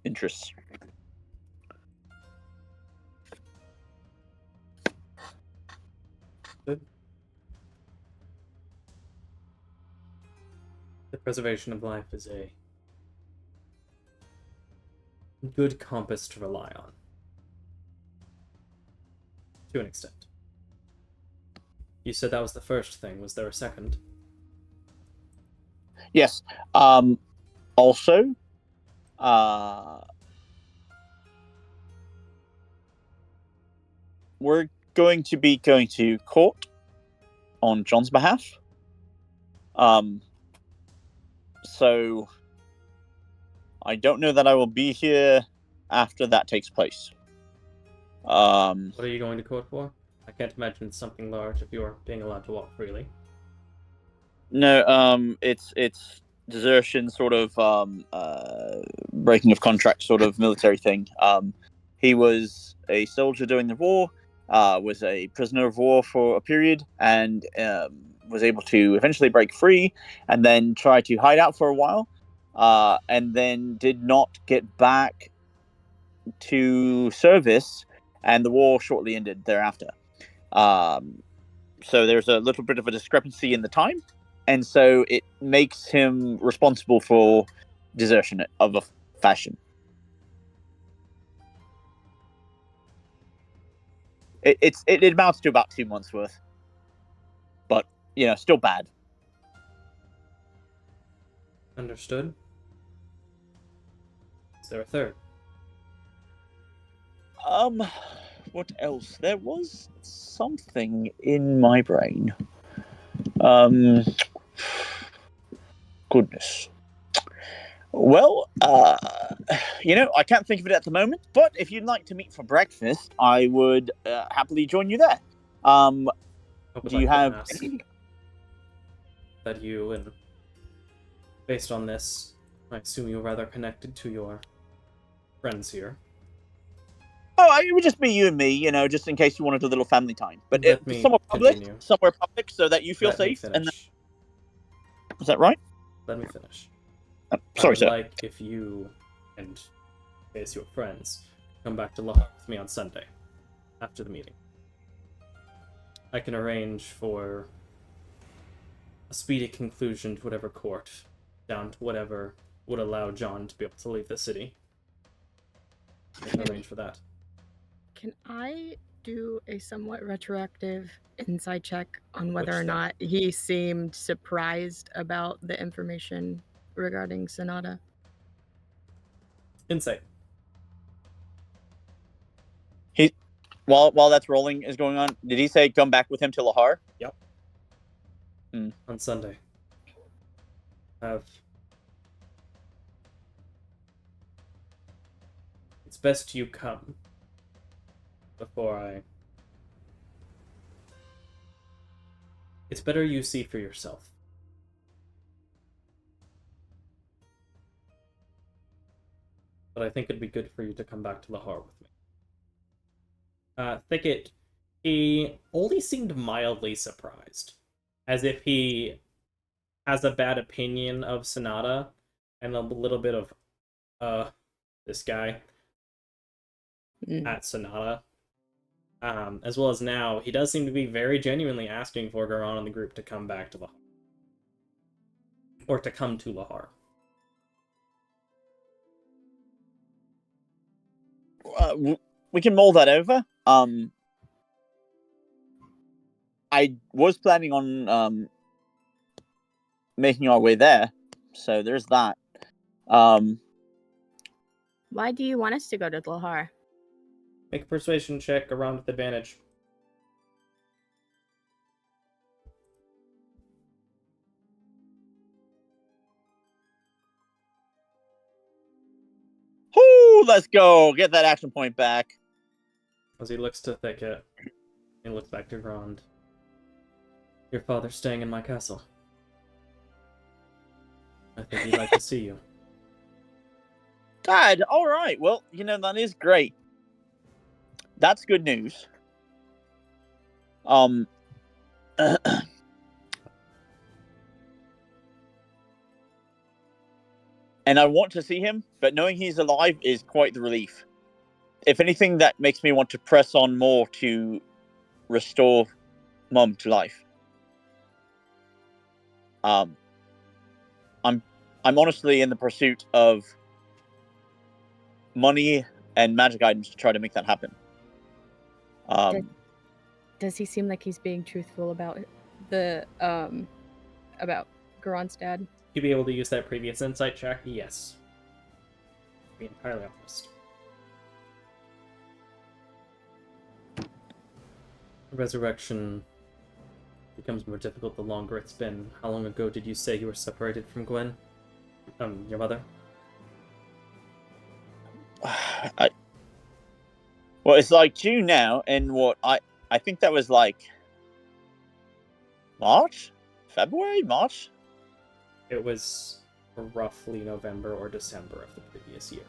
interests. Good. The preservation of life is a good compass to rely on. To an extent. You said that was the first thing. Was there a second? Yes. Also, we're going to court on John's behalf. So I don't know that I will be here after that takes place. What are you going to court for? I can't imagine it's something large if you're being allowed to walk freely. No, it's desertion, sort of breaking of contract, sort of military thing. He was a soldier during the war, was a prisoner of war for a period, and was able to eventually break free, and then try to hide out for a while, and then did not get back to service, and the war shortly ended thereafter. So there's a little bit of a discrepancy in the time, and so it makes him responsible for desertion of a fashion. It amounts to about 2 months worth, but still bad. Understood. Is there a third? What else? There was something in my brain. Goodness. Well, I can't think of it at the moment, but if you'd like to meet for breakfast, I would happily join you there. I would Do you like to have ask any... that you, and based on this, I assume you're rather connected to your friends here. Oh, it would just be you and me, just in case you wanted a little family time. But Let me continue. somewhere public, so that you feel Let me safe. And finish. is that right? Let me finish. I Sorry, would sir. like if you and base your friends come back to Lahore with me on Sunday after the meeting. I can arrange for a speedy conclusion to whatever court, down to whatever would allow John to be able to leave the city. I can arrange for that. Can I do a somewhat retroactive inside check on whether Which or thing? not he seemed surprised about the information regarding Sonata? Insight. While that's rolling is going on, did he say come back with him to Lahar? Yep. Hmm. On Sunday. It's best you come before I... It's better you see for yourself. But I think it'd be good for you to come back to Lahore with me. Thicket, he only seemed mildly surprised, as if he has a bad opinion of Sonata and a little bit of this guy at Sonata. As well as now, he does seem to be very genuinely asking for Garan and the group to come back to Lahar. Or to come to Lahar. We can mull that over. I was planning on making our way there, so there's that. Why do you want us to go to Lahar? Make a persuasion check around with advantage. Whoo, let's go. Get that action point back. As he looks to Thicket, he looks back to Grand. Your father's staying in my castle. I think he'd like to see you. Dad, all right. Well, that is great. That's good news. And I want to see him, but knowing he's alive is quite the relief. If anything, that makes me want to press on more to restore Mum to life. I'm honestly in the pursuit of money and magic items to try to make that happen. Does he seem like he's being truthful about the about Garon's dad? You'd be able to use that previous insight check? Yes. Be entirely honest. Resurrection becomes more difficult the longer it's been. How long ago did you say you were separated from Gwen? Your mother? Well, it's like June now, and I think that was like March. It was roughly November or December of the previous year.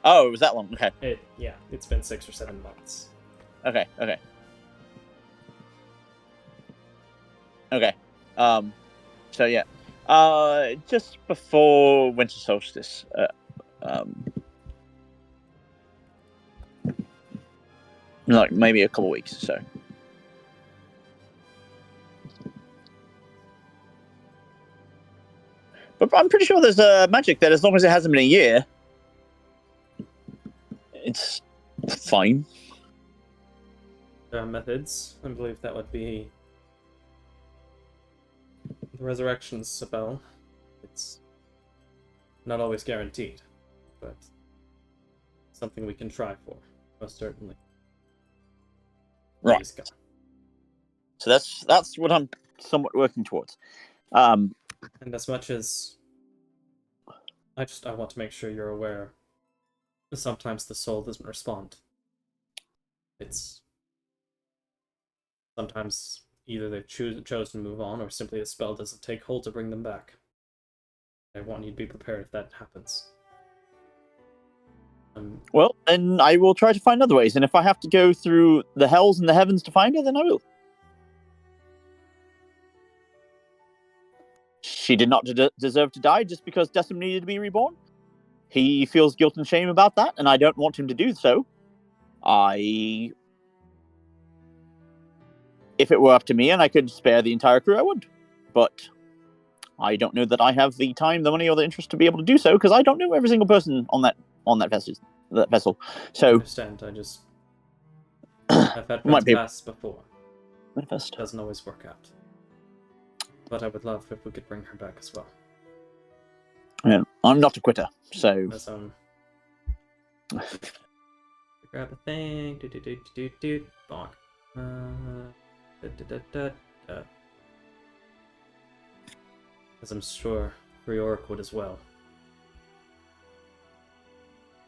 Oh, it was that long. Okay. It's been 6 or 7 months. Okay. So yeah. Just before winter solstice. Like maybe a couple weeks or so. But I'm pretty sure there's a magic that as long as it hasn't been a year, it's fine. There are methods. I believe that would be the resurrection spell. It's not always guaranteed, but something we can try for. Most certainly. Right. He's gone. So that's what I'm somewhat working towards. And as much as I want to make sure you're aware, sometimes the soul doesn't respond. It's sometimes either they've chosen to move on, or simply a spell doesn't take hold to bring them back. I want you to be prepared if that happens. Well, then I will try to find other ways, and if I have to go through the hells and the heavens to find her, then I will. She did not deserve to die just because Decim needed to be reborn. He feels guilt and shame about that, and I don't want him to do so. If it were up to me and I could spare the entire crew, I would. But I don't know that I have the time, the money, or the interest to be able to do so, because I don't know every single person on that vessel. So I understand. I've had friends pass before. Manifest. Doesn't always work out. But I would love if we could bring her back as well. Yeah, I'm not a quitter, so As grab a thing. Bonk. As I'm sure Rioric would as well.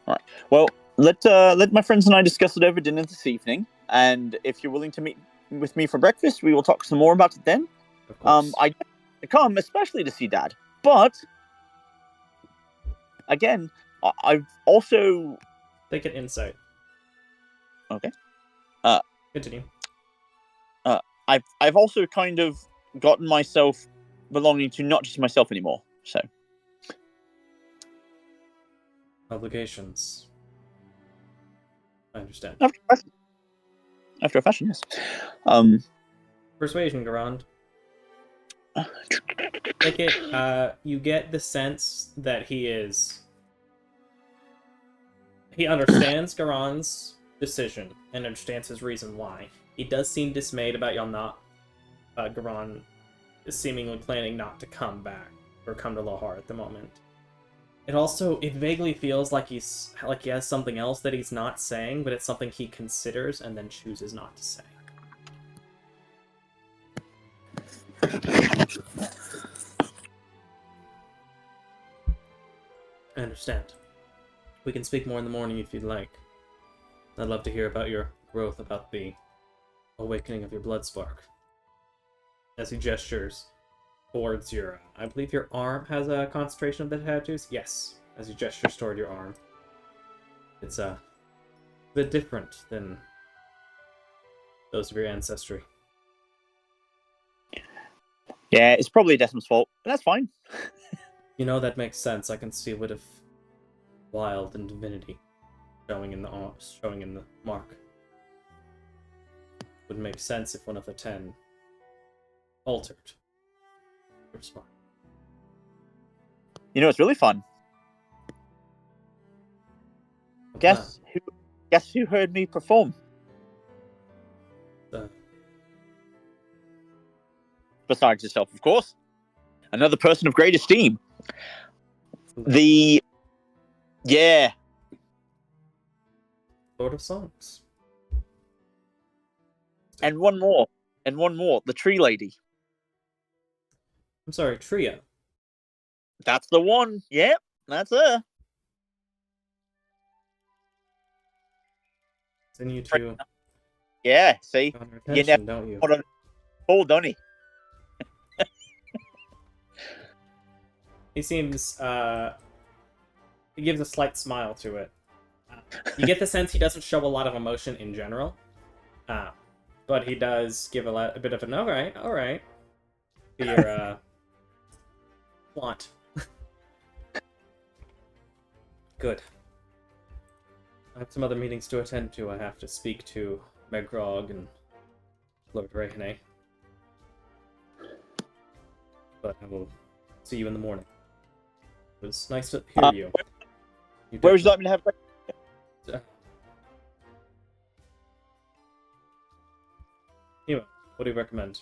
All right. Well, let my friends and I discuss it over dinner this evening, and if you're willing to meet with me for breakfast, we will talk some more about it then. Of course. I come especially to see Dad, but again, I've also Take an insight. okay. Continue. I've also kind of gotten myself belonging to not just myself anymore. So Obligations. I understand. After a fashion, yes. Persuasion, Garand. Take it. You get the sense that he understands Garand's decision and understands his reason why. He does seem dismayed about y'all not, Garand is seemingly planning not to come back or come to Lahar at the moment. It vaguely feels like he has something else that he's not saying, but it's something he considers and then chooses not to say. I understand. We can speak more in the morning if you'd like. I'd love to hear about your growth, about the awakening of your blood spark. As he gestures towards your... I believe your arm has a concentration of the tattoos? Yes. As he gestures toward your arm. It's a bit different than those of your ancestry. Yeah, it's probably Decim's fault, but that's fine. You know, that makes sense. I can see a bit of wild and divinity showing in the mark. Would make sense if one of the 10 altered. You know, it's really fun. Guess who heard me perform? Besides yourself, of course. Another person of great esteem. Lord of Songs. And one more. The tree lady. I'm sorry, Tria. That's the one. Yep, that's her. Continue to... Yeah, see? You never don't you? Hold on, he. He seems, he gives a slight smile to it. You get the sense he doesn't show a lot of emotion in general. But he does give a bit of an alright. To your, want. Good. I have some other meetings to attend to. I have to speak to Megrog and Lord Rehane. But I will see you in the morning. It was nice to hear you. Where would you like me to have breakfast? Anyway, what do you recommend?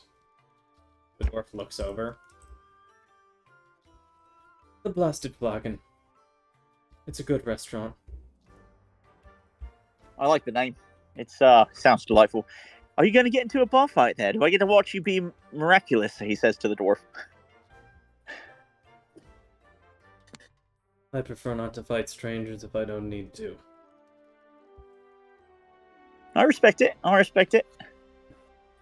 The dwarf looks over. The Blasted Flagon. It's a good restaurant. I like the name. It's sounds delightful. Are you going to get into a bar fight there? Do I get to watch you be miraculous? He says to the dwarf. I prefer not to fight strangers if I don't need to. I respect it. I respect it.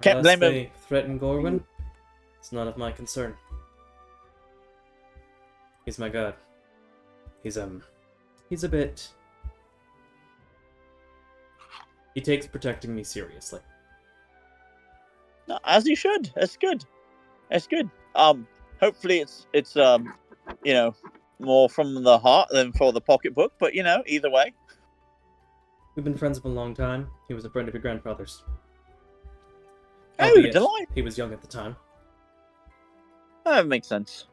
Can't Unless blame him. they threaten Gorwyn, it's none of my concern. He's my god. He's a bit... He takes protecting me seriously. No, as you should. That's good. That's good. Hopefully it's you know, more from the heart than for the pocketbook. But you know, either way. We've been friends for a long time. He was a friend of your grandfather's. Oh, Albeit, delight. he was young at the time. That makes sense.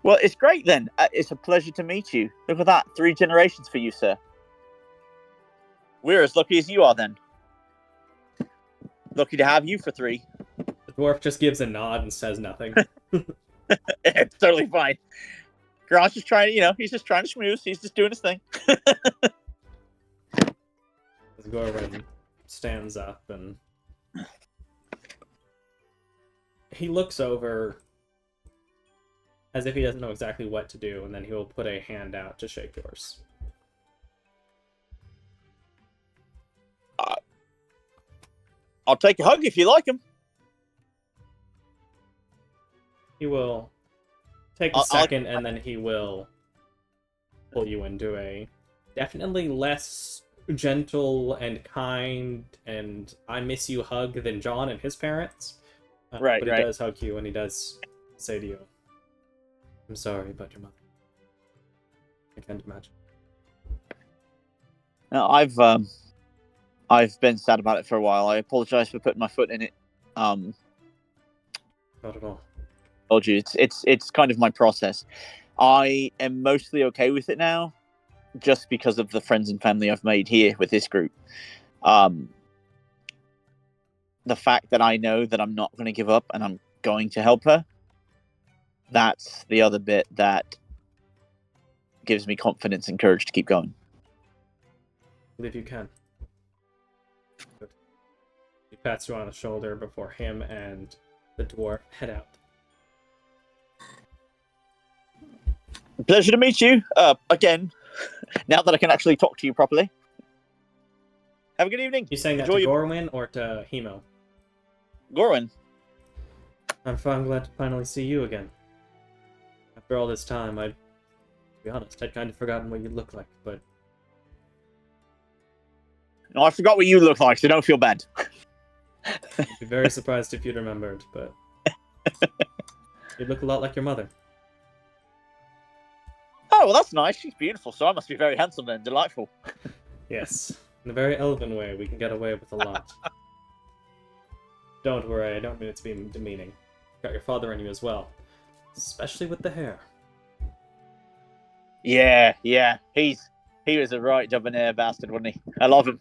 Well, it's great then. It's a pleasure to meet you. Look at that. 3 generations for you, sir. We're as lucky as you are then. Lucky to have you for 3. The dwarf just gives a nod and says nothing. It's totally fine. Grant's just trying to, you know, he's just trying to schmooze. He's just doing his thing. As Gorwyn stands up and he looks over as if he doesn't know exactly what to do, and then he will put a hand out to shake yours. I'll take a hug if you like him. He will take a second, and then he will pull you into a definitely less gentle and kind and I miss you hug than John and his parents. Right, but he right. does hug you, and he does say to you, "I'm sorry about your mother. I can't imagine." No, I've been sad about it for a while. I apologize for putting my foot in it. Not at all. Told you, it's kind of my process. I am mostly okay with it now, just because of the friends and family I've made here with this group. The fact that I know that I'm not going to give up and I'm going to help her, that's the other bit that gives me confidence and courage to keep going. I believe you can. Good. He pats you on the shoulder before him and the dwarf head out. Pleasure to meet you again. Now that I can actually talk to you properly. Have a good evening. You saying that Enjoy to your- Gorwyn or to Hemo? Gorwyn. I'm glad to finally see you again. After all this time, to be honest, I'd kind of forgotten what you look like, but No, I forgot what you look like, so don't feel bad. I'd be very surprised if you'd remembered, but you look a lot like your mother. Oh, well, that's nice. She's beautiful, so I must be very handsome and delightful. Yes, in a very elven way, we can get away with a lot. Don't worry, I don't mean it to be demeaning. Got your father in you as well, especially with the hair. Yeah. He was a right debonair bastard, wasn't he? I love him.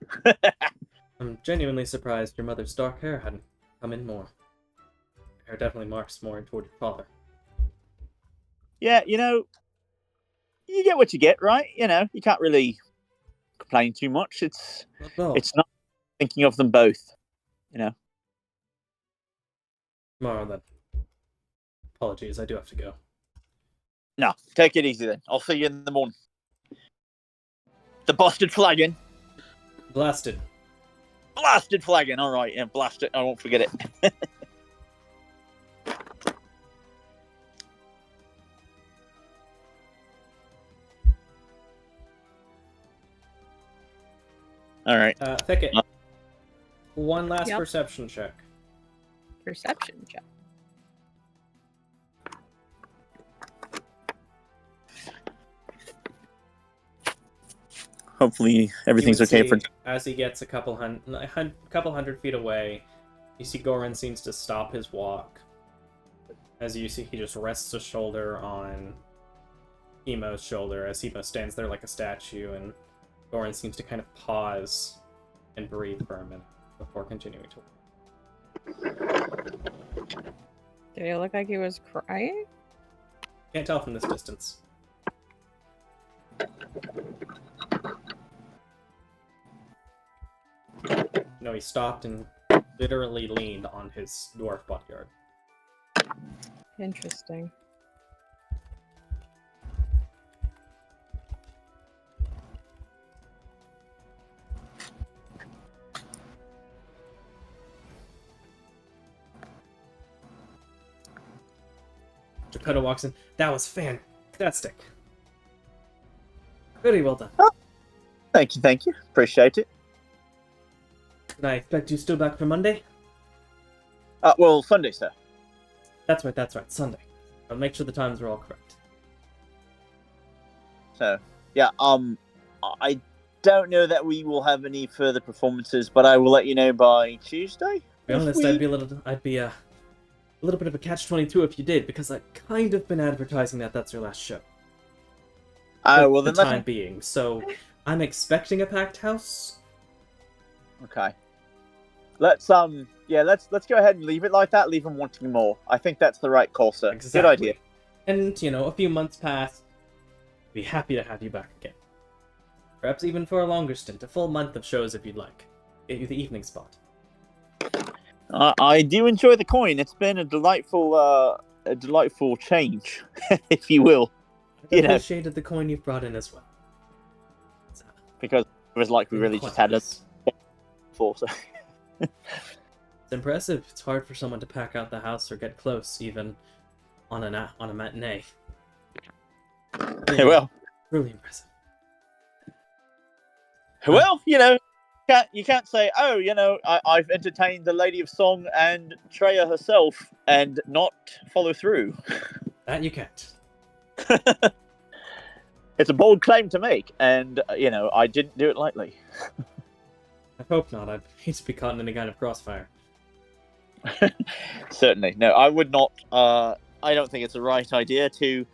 I'm genuinely surprised your mother's dark hair hadn't come in more. Her hair definitely marks more toward your father. Yeah, you know, you get what you get, right? You know, you can't really complain too much. It's No. it's not thinking of them both, you know. Tomorrow then. Apologies, I do have to go. No, take it easy then. I'll see you in the morning. The busted flagon. Blasted. Blasted flagon. All right, yeah, blast it. I won't forget it. All right. Thicket. One last Yep. perception check. Perception check. Hopefully everything's You would okay for. see, as he gets a couple hundred feet away, you see Goran seems to stop his walk. As you see, he just rests a shoulder on Emo's shoulder as Emo stands there like a statue, and Goran seems to kind of pause and breathe for a minute before continuing to walk. Did he look like he was crying? Can't tell from this distance. No, he stopped and literally leaned on his dwarf bodyguard. Interesting. Dakota walks in. That was fantastic. Very well done. Thank you. Appreciate it. Can I expect you still back for Monday? Well, Sunday, sir. That's right. Sunday. I'll make sure the times are all correct. So, yeah, I don't know that we will have any further performances, but I will let you know by Tuesday. To be honest, I'd be a little bit of a catch-22 if you did, because I've kind of been advertising that that's your last show. Oh, For well, the then time being. So, I'm expecting a packed house. Okay. Let's go ahead and leave it like that. Leave them wanting more. I think that's the right call, sir. Exactly. Good idea. And, a few months pass. I'd be happy to have you back again. Perhaps even for a longer stint, a full month of shows if you'd like. Get you the evening spot. I do enjoy the coin. It's been a delightful change, if you will. I appreciated the coin you've brought in as well. Because it was like we really just had a force. It's impressive. It's hard for someone to pack out the house or get close, even on a matinee. Really, well, really impressive. Well, you can't say, I've entertained the Lady of Song and Treya herself and not follow through. That you can't. It's a bold claim to make, and I didn't do it lightly. I hope not. I'd hate to be caught in any kind of crossfire. Certainly. No, I would not. I don't think it's the right idea to,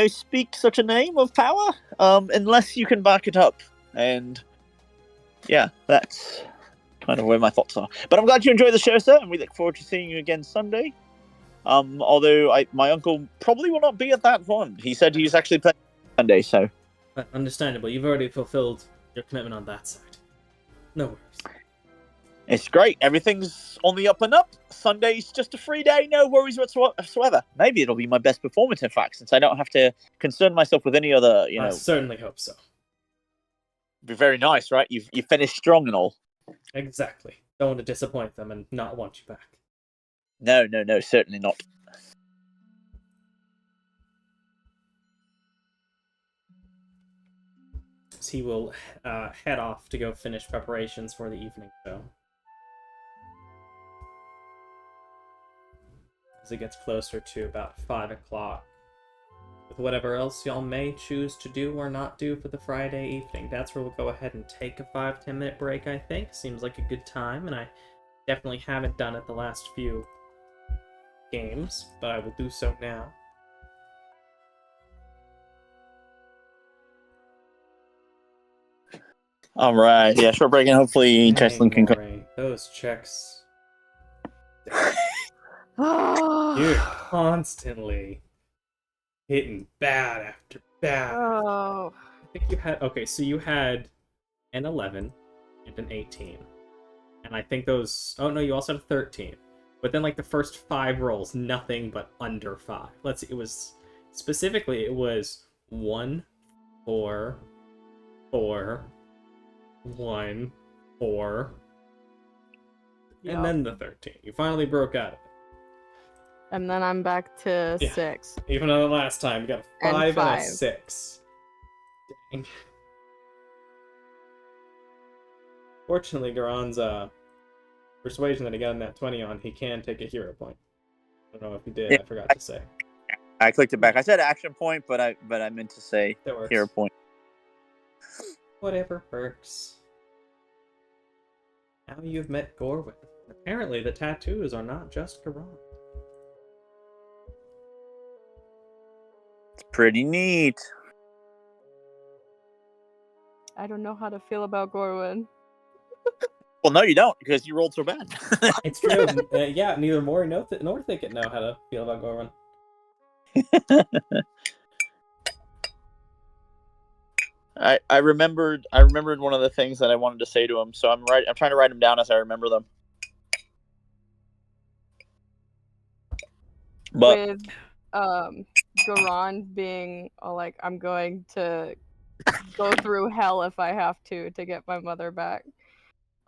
speak such a name of power, unless you can back it up. And, yeah, that's kind of where my thoughts are. But I'm glad you enjoyed the show, sir, and we look forward to seeing you again Sunday. Although my uncle probably will not be at that one. He said he's actually playing Sunday, so. But understandable. You've already fulfilled your commitment on that side. No worries. It's great. Everything's on the up and up. Sunday's just a free day. No worries whatsoever. Maybe it'll be my best performance, in fact, since I don't have to concern myself with any other, I certainly hope so. Be very nice, right? You finished strong and all. Exactly. Don't want to disappoint them and not want you back. No, certainly not. So he will head off to go finish preparations for the evening show. As it gets closer to about 5 o'clock. With whatever else y'all may choose to do or not do for the Friday evening. That's where we'll go ahead and take a 5-10 minute break, I think. Seems like a good time, and I definitely haven't done it the last few games, but I will do so now. All right. Yeah, short break, and hopefully Cheslin can come. Those checks. You're constantly hitting bad after bad. Oh. I think you had... Okay, so you had an 11 and an 18. And I think those... Oh, no, you also had a 13. But then, like, the first 5 rolls, nothing but under 5. Let's see, it was... Specifically, it was 1, 4, 4, 1, 4, and then the 13. You finally broke out of it. And then I'm back to 6. Even though the last time, you got a 5 and a 6. Dang. Fortunately, Garon's persuasion that he got in that 20 on, he can take a hero point. I don't know if he did, I forgot to say. I clicked it back. I said action point, but I meant to say hero point. Whatever works. Now you've met Gorwyn. Apparently the tattoos are not just Garon. It's pretty neat. I don't know how to feel about Gorwyn. Well, no, you don't, because you rolled so bad. It's true. Yeah, neither Mori nor Thicket know how to feel about Gorwyn. I remembered one of the things that I wanted to say to him, so I'm trying to write them down as I remember them. But With Garon being like, I'm going to go through hell if I have to get my mother back.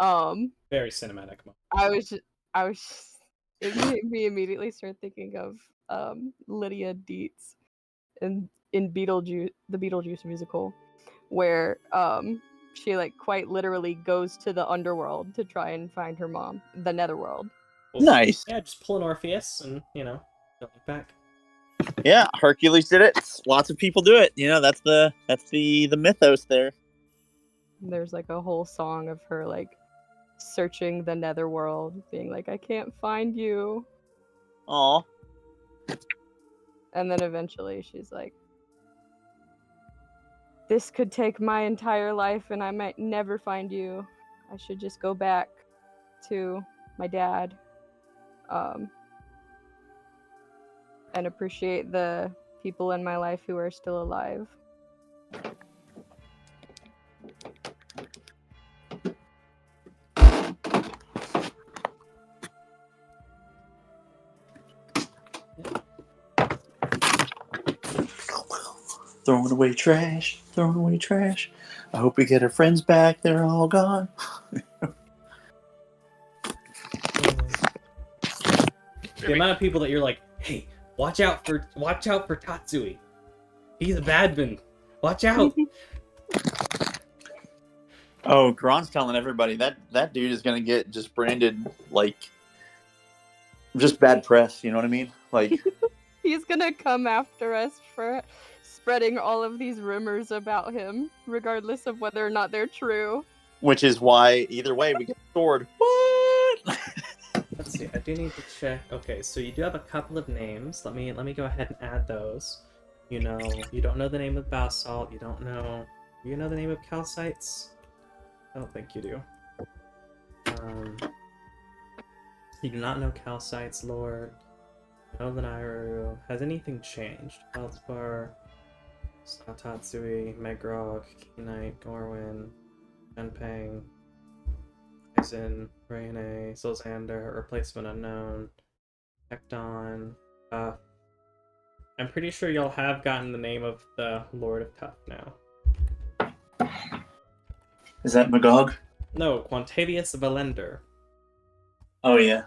Very cinematic moment. I was it made me immediately start thinking of Lydia Dietz in Beetlejuice, the Beetlejuice musical, where she like quite literally goes to the underworld to try and find her mom, the netherworld. Well, nice. Yeah, just pull an Orpheus and, don't look back. Yeah, Hercules did it. Lots of people do it. That's the mythos there. There's like a whole song of her like searching the netherworld, being like, I can't find you. Aw. And then eventually she's like, this could take my entire life and I might never find you. I should just go back to my dad and appreciate the people in my life who are still alive. Throwing away trash. I hope we get our friends back. They're all gone. The amount of people that you're like, hey, watch out for Tatsui. He's a badman. Watch out. Oh, Gron's telling everybody that dude is gonna get just branded like just bad press. You know what I mean? Like He's gonna come after us for spreading all of these rumors about him, regardless of whether or not they're true. which is why either way we get the sword. What? Let's see. I do need to check. Okay, so you do have a couple of names. Let me go ahead and add those. You don't know the name of Basalt. You don't know. Do you know the name of Calcites? I don't think you do. You do not know Calcites, Lord. You know the Nairu. Has anything changed? Feldspar, Tatsui, Megrog, Knight, Gorwyn, Genpeng, Aizen, Rayne, Silzander, Replacement Unknown, Tecton, Tuff. I'm pretty sure y'all have gotten the name of the Lord of Tuff now. Is that Magog? No, Quantavius Valender. Oh yeah.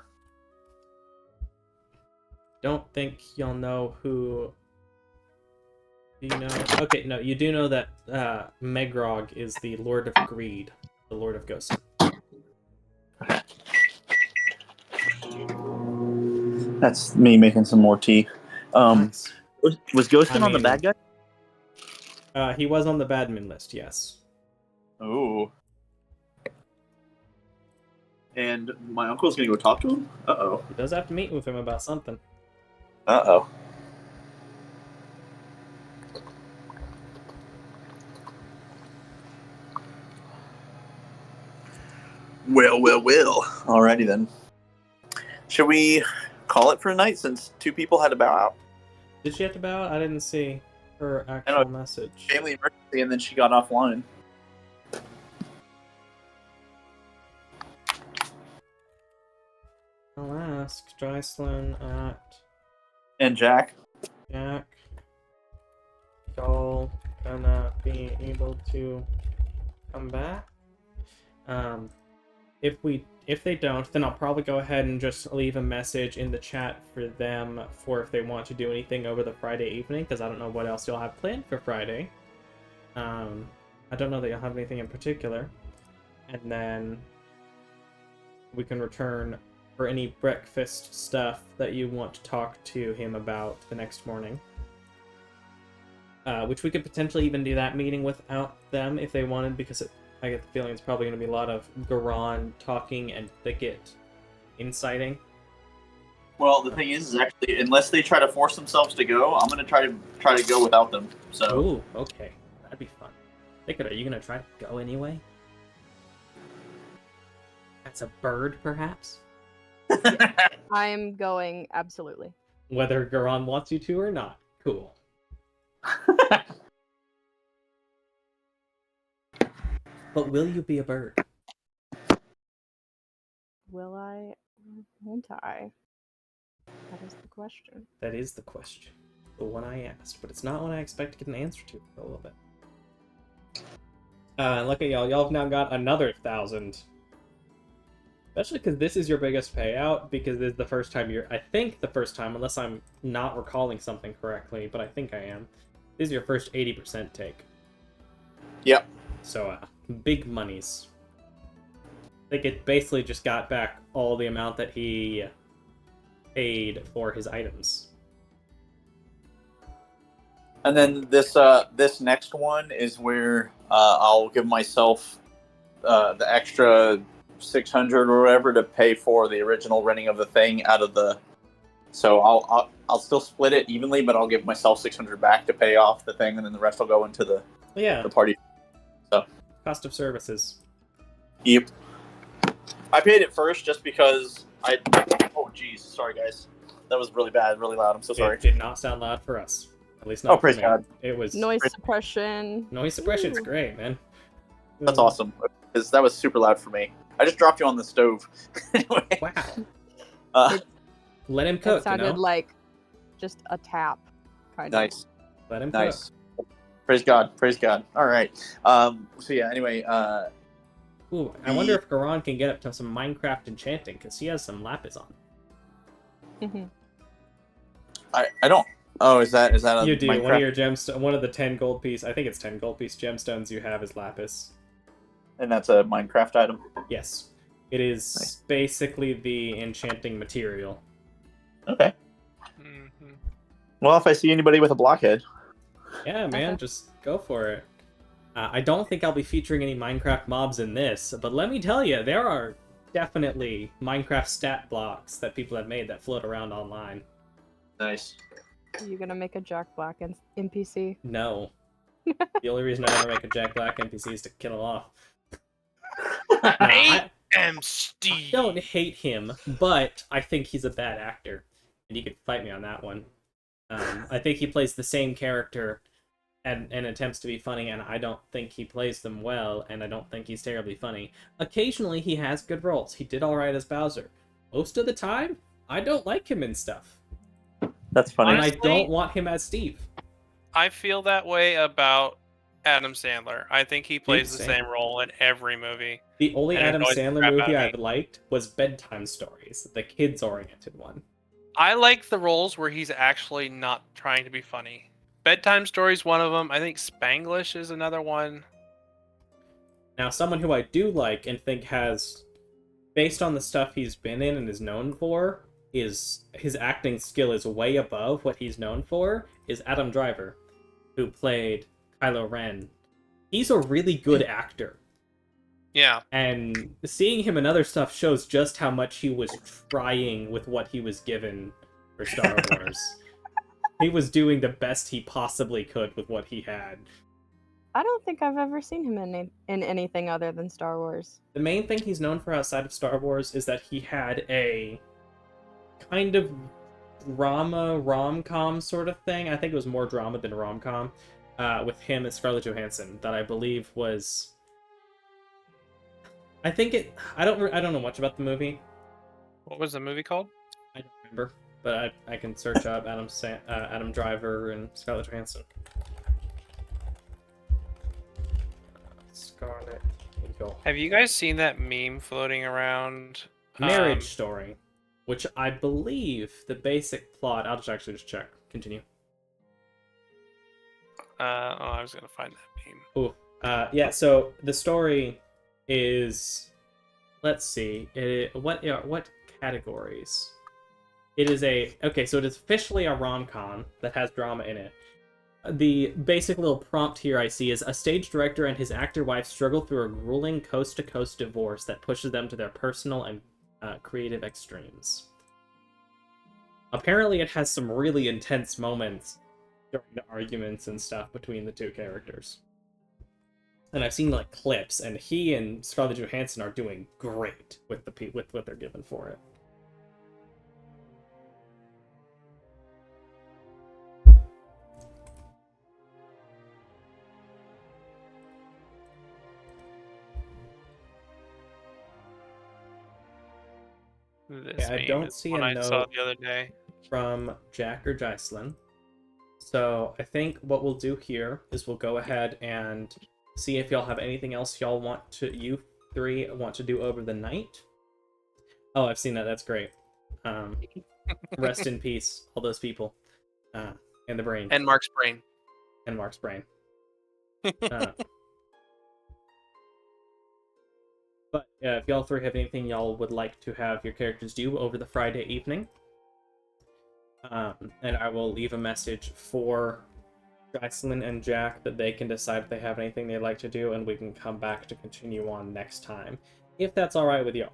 Don't think y'all know who... Do you know? Okay, no, you do know that Megrog is the Lord of Greed, the Lord of Ghost. That's me making some more tea. Nice. Was Ghostin on the bad guy? He was on the badman list, yes. Ooh. And my uncle's gonna go talk to him? Uh-oh. He does have to meet with him about something. Uh-oh. Well. Alrighty then. Should we call it for a night since two people had to bow out? Did she have to bow out? I didn't see her actual message. Family emergency, and then she got offline. I'll ask Jocelyn at And Jack. Jack. Y'all gonna be able to come back? If they don't, then I'll probably go ahead and just leave a message in the chat for them for if they want to do anything over the Friday evening, because I don't know what else you'll have planned for Friday. I don't know that you'll have anything in particular. And then we can return for any breakfast stuff that you want to talk to him about the next morning. Which we could potentially even do that meeting without them if they wanted, because I get the feeling it's probably going to be a lot of Garon talking and Thicket inciting. Well, the thing is actually, unless they try to force themselves to go, I'm gonna try to go without them. So. Ooh, okay, that'd be fun. Thicket, are you gonna try to go anyway? That's a bird, perhaps. I'm going, absolutely. Whether Garon wants you to or not. Cool. But will you be a bird? Will I? Won't I? That is the question. That is the question. The one I asked, but it's not one I expect to get an answer to for a little bit. Look at y'all. Y'all have now got another 1,000. Especially because this is your biggest payout, because this is the first time I think the first time, unless I'm not recalling something correctly, but I think I am. This is your first 80% take. Yep. So, big monies. I think it basically just got back all the amount that he paid for his items. And then this next one is where I'll give myself the extra 600 or whatever to pay for the original renting of the thing out of the. So I'll still split it evenly, but I'll give myself 600 back to pay off the thing, and then the rest will go into the party. So Cost of services. Yep. I paid it first just because I. Oh geez, sorry guys, that was really bad, really loud. I'm so sorry. It did not sound loud for us. At least not for praise me. God. It was Noise suppression. Noise suppression's Ooh. great, man. That's awesome, because that was super loud for me. I just dropped you on the stove. Anyway. Wow. Let him cook. It sounded like just a tap, kind of. Nice. Let him Nice. cook. Praise God. Praise God. All right. So yeah. Anyway. Ooh, I wonder if Garon can get up to some Minecraft enchanting, because he has some lapis on. I don't. Oh, is that a You do. Minecraft? One of your gemstones, one of the 10 gold piece. I think it's 10 gold piece gemstones you have is lapis. And that's a Minecraft item. Yes, it is Nice. basically the enchanting material. Okay. Mm-hmm. Well, if I see anybody with a blockhead. Yeah, man, just go for it. I don't think I'll be featuring any Minecraft mobs in this, but let me tell you, there are definitely Minecraft stat blocks that people have made that float around online. Nice. Are you gonna make a Jack Black NPC? No. The only reason I ever make a Jack Black NPC is to kill him off. I am I Steve. don't hate him, but I think he's a bad actor. And you could fight me on that one. I think he plays the same character and attempts to be funny, and I don't think he plays them well, and I don't think he's terribly funny. Occasionally, he has good roles. He did alright as Bowser. Most of the time, I don't like him in stuff. That's funny. And I Honestly, don't want him as Steve. I feel that way about Adam Sandler. I think he plays the Same. same role in every movie. The only And it Adam annoys the Sandler crap out movie of me. I've liked was Bedtime Stories, the kids-oriented one. I like the roles where he's actually not trying to be funny. Bedtime Stories, one of them. I think Spanglish is another one. Now, someone who I do like and think has, based on the stuff he's been in and is known for, is his acting skill is way above what he's known for, is Adam Driver, who played Kylo Ren. He's a really good actor. Yeah. And seeing him in other stuff shows just how much he was trying with what he was given for Star Wars. He was doing the best he possibly could with what he had. I don't think I've ever seen him in anything other than Star Wars. The main thing he's known for outside of Star Wars is that he had a kind of drama rom-com sort of thing. I think it was more drama than rom-com with him and Scarlett Johansson that I believe was. I don't know much about the movie. What was the movie called? I don't remember, but I can search up Adam Driver and Scarlett Johansson. Scarlett. Go. Have you guys seen that meme floating around? Marriage Story, which I believe the basic plot. I'll just check. Continue. I was gonna find that meme. Ooh. Yeah. So the story is. Let's see. What categories? It is so it is officially a rom-com that has drama in it. The basic little prompt here I see is a stage director and his actor wife struggle through a grueling coast-to-coast divorce that pushes them to their personal and creative extremes. Apparently it has some really intense moments during the arguments and stuff between the two characters. And I've seen like clips, and he and Scarlett Johansson are doing great with what they're given for it. This I meme don't is see one a I saw note the other day. from Jack or Jaislyn. So I think what we'll do here is we'll go ahead and see if y'all have anything else you three want to do over the night. Oh, I've seen that. That's great. Rest in peace, all those people. And the brain. And Mark's brain. And Mark's brain. But if y'all three have anything y'all would like to have your characters do over the Friday evening, and I will leave a message for Jocelyn and Jack that they can decide if they have anything they'd like to do, and we can come back to continue on next time, if that's all right with y'all.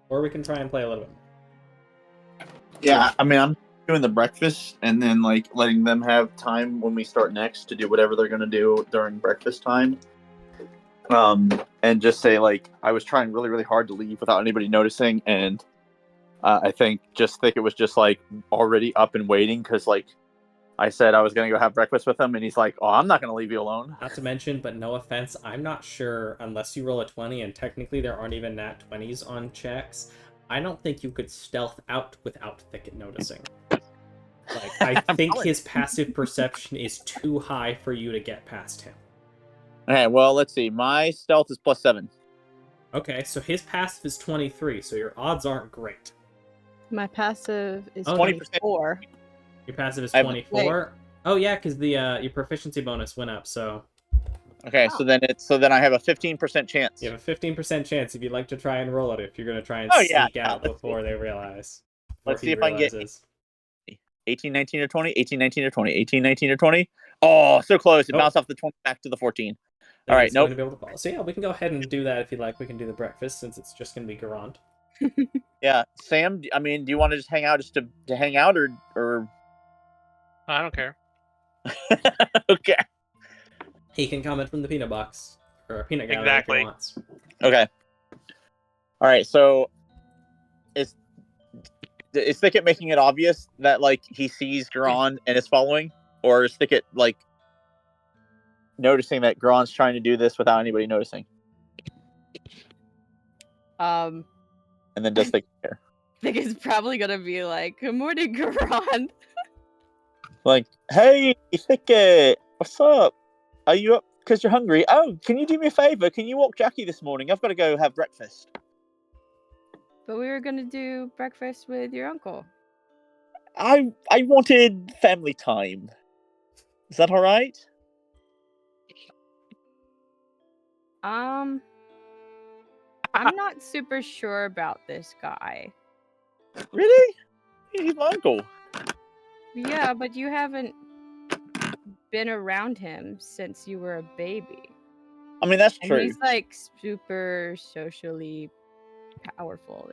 Or we can try and play a little bit more. Yeah, I mean, I'm doing the breakfast and then like letting them have time when we start next to do whatever they're gonna do during breakfast time. And just say like I was trying really, really hard to leave without anybody noticing, and I think it was just like already up and waiting because like I said I was gonna go have breakfast with him, and he's like, "Oh, I'm not gonna leave you alone." Not to mention, but no offense, I'm not sure, unless you roll a 20, and technically there aren't even nat 20s on checks, I don't think you could stealth out without Thicket noticing. Like, I think his passive perception is too high for you to get past him. Okay, well, let's see. My stealth is +7. Okay, so his passive is 23, so your odds aren't great. My passive is 20%. 24. Your passive is I have- 24? Oh yeah, because the your proficiency bonus went up, so... Okay, so then I have a 15% chance. You have a 15% chance if you'd like to try and roll it, if you're going to try and Oh, yeah, sneak out let's before they realize. Let's Before see he if I can get realizes. 18, 19, or 20. 18, 19, or 20. 18, 19, or 20. Oh, so close. It Oh. bounced off the 20 back to the 14. Then All right, he's nope. going to be able to follow. So yeah, we can go ahead and do that if you'd like. We can do the breakfast since it's just going to be Garand. Yeah, Sam. I mean, do you want to just hang out, just to hang out, or? I don't care. Okay. He can comment from the peanut box or peanut gallery if Exactly. he wants. Okay. All right. So, is Thicket making it obvious that like he sees Garand and is following, or is Thicket like noticing that Garand's trying to do this without anybody noticing, Um, and then does Thicket care? I think it's probably gonna be like, "Good morning, Garon." Like, hey, Thicket, what's up? Are you up because you're hungry? Oh, can you do me a favor? Can you walk Jackie this morning? I've got to go have breakfast. But we were gonna do breakfast with your uncle. I wanted family time. Is that all right? I'm not super sure about this guy. Really? He's my uncle. Yeah, but you haven't been around him since you were a baby. I mean, that's And true. he's like super socially powerful.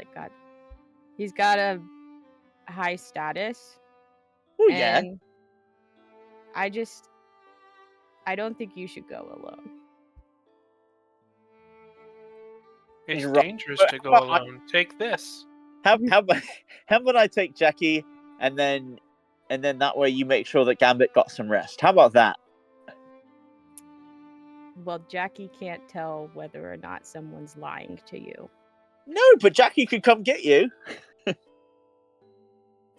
He's got a high status. Oh yeah. And I don't think you should go alone. It's You're right. dangerous But to go how about alone. Take this. How about I take Jackie and then that way you make sure that Gambit got some rest. How about that? Well, Jackie can't tell whether or not someone's lying to you. No, but Jackie could come get you.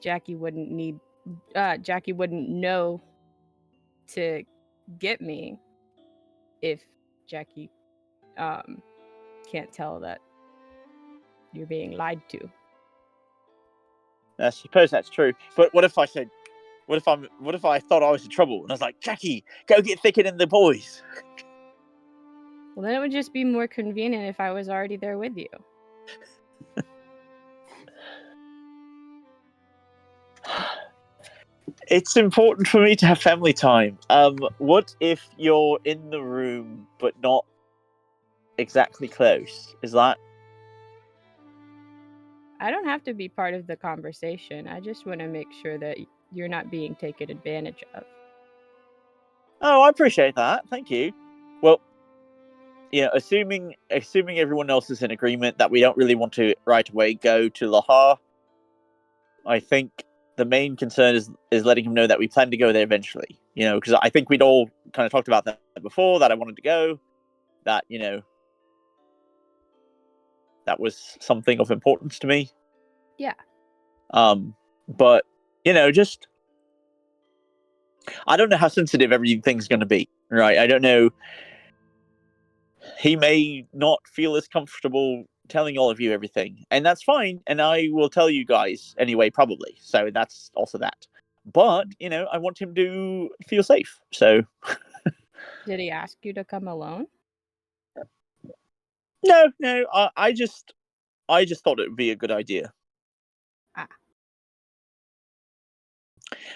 Jackie wouldn't know to get me if Jackie can't tell that you're being lied to. I suppose that's true. But what if I thought I was in trouble and I was like, Jackie, go get Thicket and the boys. Well, then it would just be more convenient if I was already there with you. It's important for me to have family time. What if you're in the room but not exactly close? Is that? I don't have to be part of the conversation. I just want to make sure that you're not being taken advantage of. Oh, I appreciate that. Thank you. Well, assuming everyone else is in agreement that we don't really want to right away go to Lahar, I think the main concern is letting him know that we plan to go there eventually. Because I think we'd all kind of talked about that before, that I wanted to go, that that was something of importance to me. Yeah. But you know, just I don't know how sensitive everything's going to be, right? I don't know. He may not feel as comfortable telling all of you everything, and that's fine. And I will tell you guys anyway, probably. So that's also that. But you know, I want him to feel safe. So Did he ask you to come alone? no, I just thought it would be a good idea.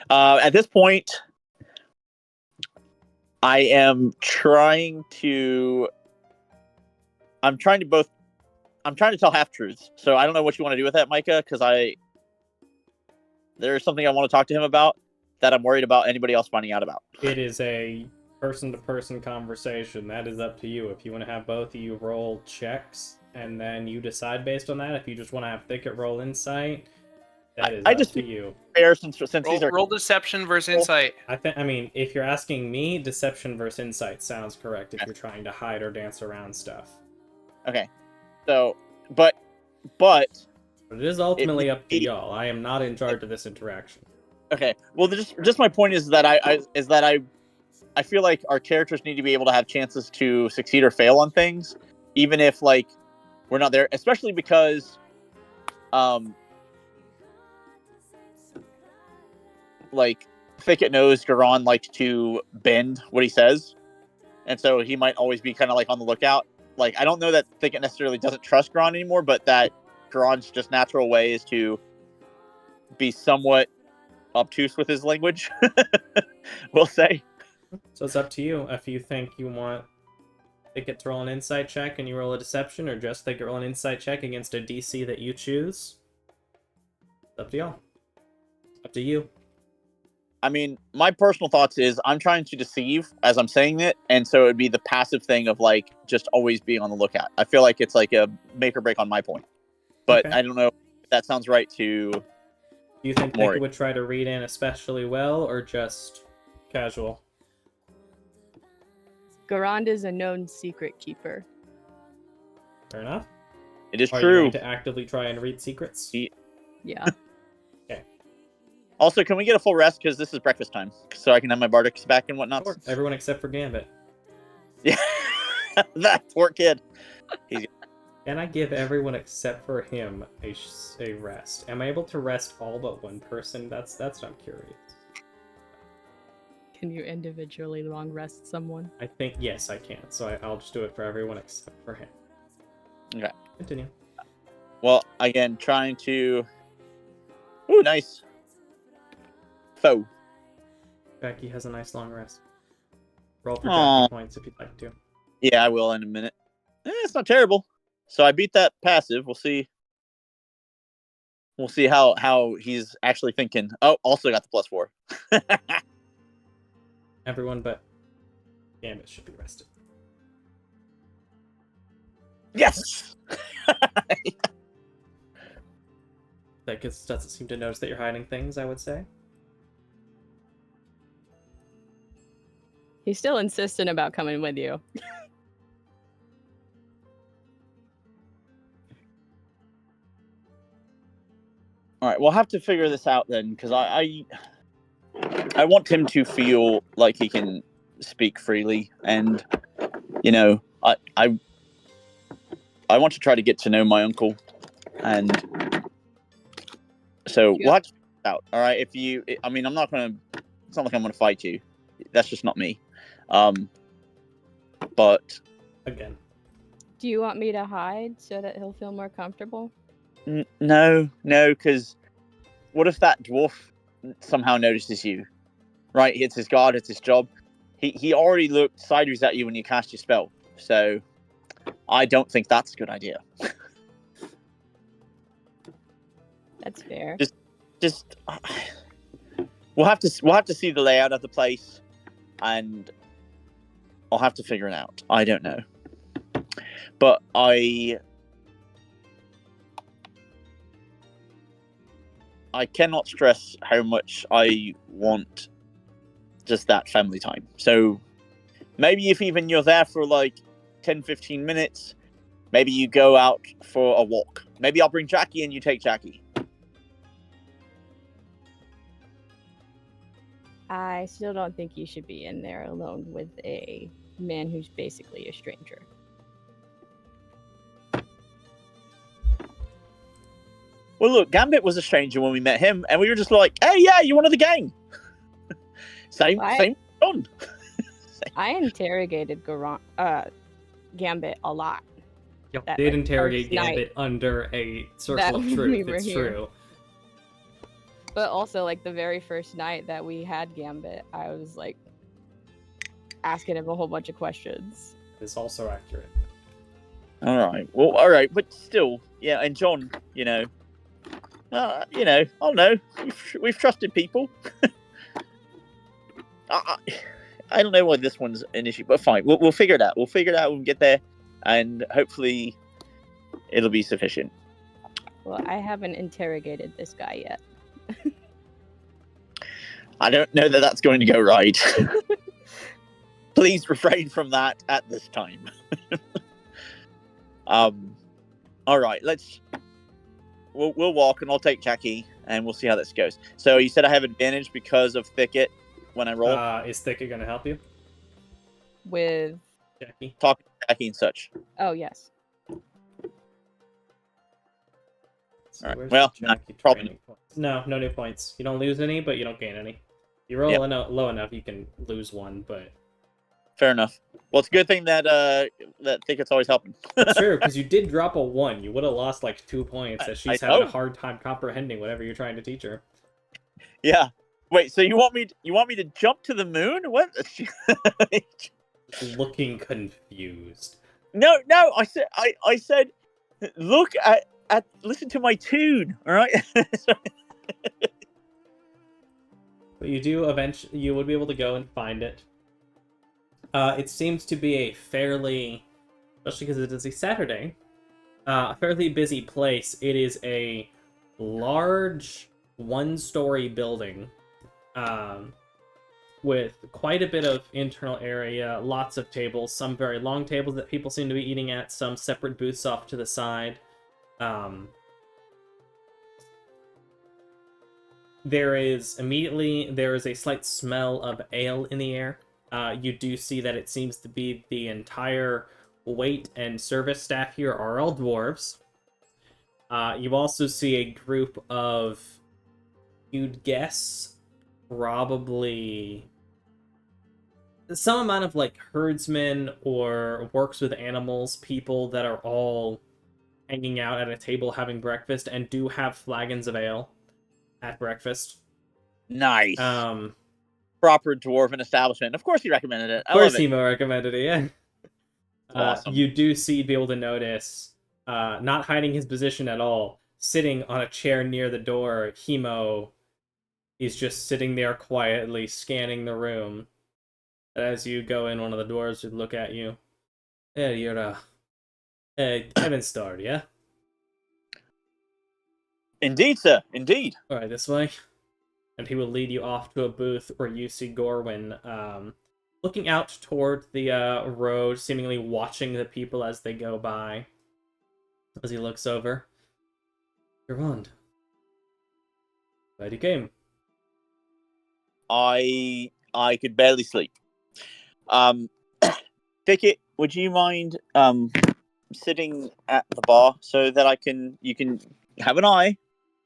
At this point, I am trying to. I'm trying to tell half truths. So I don't know what you want to do with that, Micah, because there's something I want to talk to him about that I'm worried about anybody else finding out about. It is a person-to-person conversation. That is up to you. If you want to have both of you roll checks, and then you decide based on that. If you just want to have Thicket roll insight, that is up to you. Fair, since these are Roll deception versus insight. I mean, if you're asking me, deception versus insight sounds correct if you're trying to hide or dance around stuff. okay. So, but But it is ultimately up to y'all. I am not in charge of this interaction. okay. Well, just my point is that I feel like our characters need to be able to have chances to succeed or fail on things, even if like we're not there. Especially because, like Thicket knows Garon likes to bend what he says, and so he might always be kind of like on the lookout. Like I don't know that Thicket necessarily doesn't trust Garon anymore, but that Garon's just natural way is to be somewhat obtuse with his language. We'll say. So it's up to you if you think you want Thicket to roll an insight check and you roll a deception, or just Thicket roll an insight check against a DC that you choose. It's up to y'all. Up to you. I mean, my personal thoughts is I'm trying to deceive as I'm saying it, and so it'd be the passive thing of like just always being on the lookout. I feel like it's like a make or break on my point, but Okay. I don't know if that sounds right to. Do you think Maury. Thicket would try to read in especially well, or just casual? Garand is a known secret keeper. Fair enough. It is Are you true. going to actively try and read secrets? Yeah. Also, can we get a full rest because this is breakfast time, so I can have my bardics back and whatnot? Sure. Everyone except for Gambit. Yeah, that poor kid. Can I give everyone except for him a rest? Am I able to rest all but one person? That's what I'm curious. Can you individually long rest someone? I think yes, I can. So I'll just do it for everyone except for him. Okay. Continue. Well, again, trying to. Ooh, nice. Foe. Becky has a nice long rest. Roll for Aw. Jackie points if you'd like to. Yeah, I will in a minute. It's not terrible. So I beat that passive. We'll see. We'll see how he's actually thinking. Oh, also got the +4. Everyone but Gambit should be rested. Yes. That doesn't seem to notice that you're hiding things, I would say. He's still insistent about coming with you. All right, we'll have to figure this out then, because I want him to feel like he can speak freely, and you know, I want to try to get to know my uncle, and so we'll have to figure it out. All right, I mean, I'm not gonna. It's not like I'm gonna fight you. That's just not me. But Again. Do you want me to hide so that he'll feel more comfortable? no, because what if that dwarf somehow notices you? Right, it's his guard, it's his job. He already looked sideways at you when you cast your spell, so I don't think that's a good idea. That's fair. Just we'll have to see the layout of the place, and I'll have to figure it out. I don't know, but I cannot stress how much I want just that family time. So maybe if even you're there for like 10-15 minutes, maybe you go out for a walk. Maybe I'll bring Jackie and you take Jackie. I still don't think you should be in there alone with a man who's basically a stranger. Well, look, Gambit was a stranger when we met him, and we were just like, "Hey, yeah, you're one of the gang." Same. John. I interrogated Gambit a lot. You That, did like, interrogate first night Gambit under a that circle of we truth. were It's here. true. But also, like, the very first night that we had Gambit, I was, like, asking him a whole bunch of questions. It's also accurate. All right. Well, all right, but still, yeah. And John, I don't know. We've trusted people. I don't know why this one's an issue, but fine. We'll figure it out. We'll figure it out when we get there, and hopefully, it'll be sufficient. Well, I haven't interrogated this guy yet. I don't know that that's going to go right. Please refrain from that at this time. All right, we'll walk, and I'll take Jackie, and we'll see how this goes. So you said I have advantage because of Thicket when I roll. Is Thicket going to help you, With... Jackie? Talking to Jackie and such. Oh, yes. So All right. where's Well, the Jackie probably- training points? No new points. You don't lose any, but you don't gain any. You roll low enough, you can lose one, but Fair enough. Well, it's a good thing that that Thicket's always helping. it's true because you did drop a 1. You would have lost like 2 points, as she's I having a know. hard time comprehending whatever you're trying to teach her. Yeah. Wait. So you want me to jump to the moon? What? Looking confused. No. I said, look at listen to my tune. All right. But you do eventually, you would be able to go and find it. It seems to be a fairly, especially because it is a Saturday, a fairly busy place. It is a large one-story building with quite a bit of internal area, lots of tables, some very long tables that people seem to be eating at, some separate booths off to the side. There is a slight smell of ale in the air. You do see that it seems to be the entire wait and service staff here are all dwarves. You also see a group of, you'd guess, probably some amount of like herdsmen or works with animals people that are all hanging out at a table having breakfast and do have flagons of ale at breakfast. Nice. Proper dwarven establishment. Of course, he recommended it. Of course, Hemo recommended it. Yeah. Awesome. You do be able to notice, not hiding his position at all, sitting on a chair near the door. Hemo is just sitting there quietly, scanning the room. As you go in, one of the dwarves would look at you. Hey, you're Kevin Starr, yeah? Indeed, sir. Indeed. All right, this way. And he will lead you off to a booth where you see Gorwyn looking out toward the road, seemingly watching the people as they go by. As he looks over. Gervond. Glad you came. I could barely sleep. Thicket, would you mind sitting at the bar so that you can have an eye,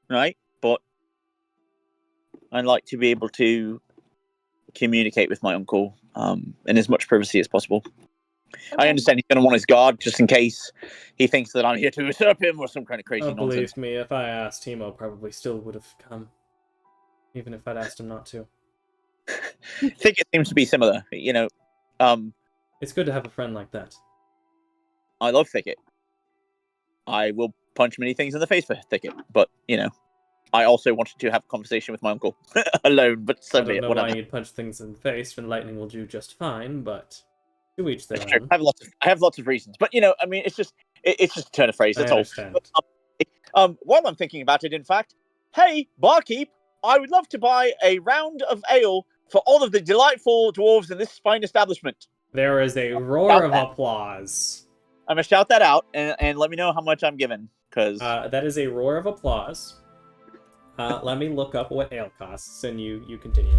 right? But I'd like to be able to communicate with my uncle in as much privacy as possible. I understand he's going to want his guard just in case he thinks that I'm here to usurp him or some kind of crazy nonsense. Believe me, if I asked, Hemo probably still would have come. Even if I'd asked him not to. Thicket seems to be similar, It's good to have a friend like that. I love Thicket. I will punch many things in the face for Thicket, but, I also wanted to have a conversation with my uncle alone, but so I don't know whatever. why you'd punch things in the face when lightning will do just fine, but to each their That's true. own. I have lots of reasons, but it's just a turn of phrase. That's all. Understand. But, while I'm thinking about it, in fact, hey, barkeep, I would love to buy a round of ale for all of the delightful dwarves in this fine establishment. There is a roar of applause. I'm gonna shout that out and let me know how much I'm given, because that is a roar of applause. Let me look up what ale costs, and you continue.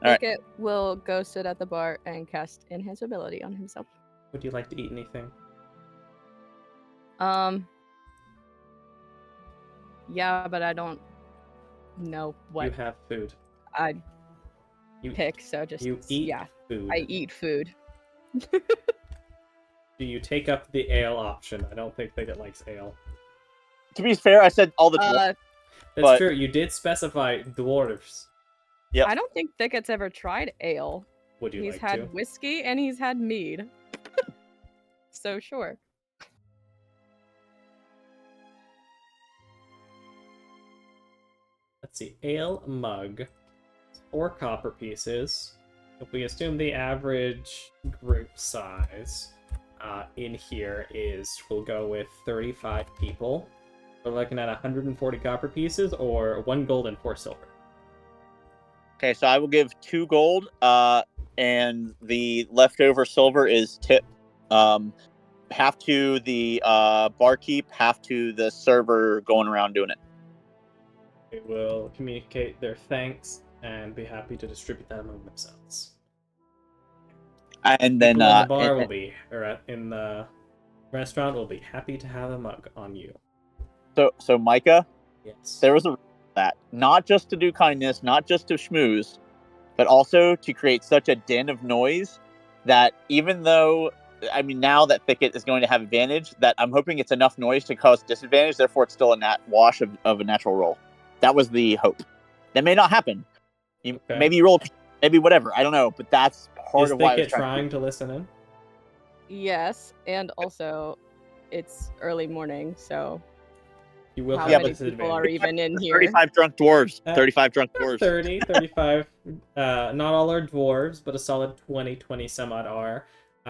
All right. Thicket will go sit at the bar and cast Enhance Ability on himself. Would you like to eat anything? Yeah, but I don't know what You have food. I'd You pick, so just you eat yeah. food. I eat food. Do you take up the ale option? I don't think Thicket likes ale. To be fair, I said all the dwarves. That's But- true. You did specify dwarves. Yep. I don't think Thicket's ever tried ale. Would you He's like had to? whiskey and he's had mead. So sure. Let's see. Ale mug. 4 copper pieces. If we assume the average group size in here is, we'll go with 35 people. We're looking at 140 copper pieces, or 1 gold and 4 silver. Okay, so I will give 2 gold, and the leftover silver is tip. Half to the barkeep, half to the server going around doing it. They will communicate their thanks and be happy to distribute that among themselves. And then People in the bar will be, or in the restaurant will be happy to have a mug on you. so Micah, Yes. there was a that not just to do kindness, not just to schmooze, but also to create such a din of noise that even though, I mean, now that Thicket is going to have advantage, that I'm hoping it's enough noise to cause disadvantage, therefore it's still a nat wash of a natural roll. That was the hope. That may not happen. Okay. Maybe you roll, maybe whatever, I don't know, but that's part Is of why I was Thicket trying to listen in? Yes, and it's early morning, so You will how have Yeah, many this people are advantage. even in here? 35 drunk dwarves. 35 drunk dwarves. 30, 35. Not all are dwarves, but a solid 20 some odd are.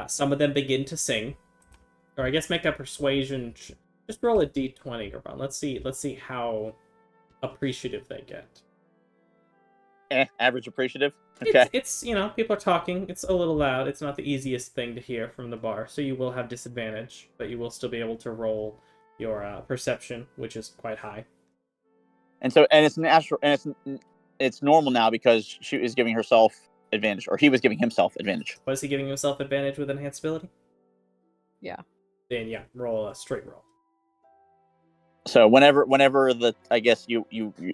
Some of them begin to sing. Or I guess make a persuasion. Just roll a d20, Garbon. Let's see how appreciative they get. Average appreciative. Okay. It's people are talking. It's a little loud. It's not the easiest thing to hear from the bar, so you will have disadvantage, but you will still be able to roll your perception, which is quite high. And it's natural, and it's normal now because she is giving herself advantage, or he was giving himself advantage. Was he giving himself advantage with enhanced ability? Yeah. Then yeah, roll a straight roll. So whenever the, I guess you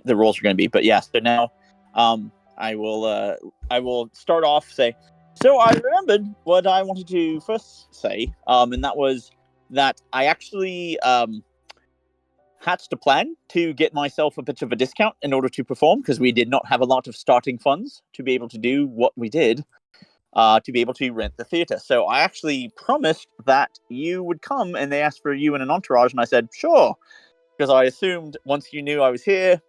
the rules are going to be, but yeah. So now, I will start off say. So I remembered what I wanted to first say, and that was that I actually hatched a plan to get myself a bit of a discount in order to perform, because we did not have a lot of starting funds to be able to do what we did, to be able to rent the theater. So I actually promised that you would come, and they asked for you and an entourage, and I said sure, because I assumed once you knew I was here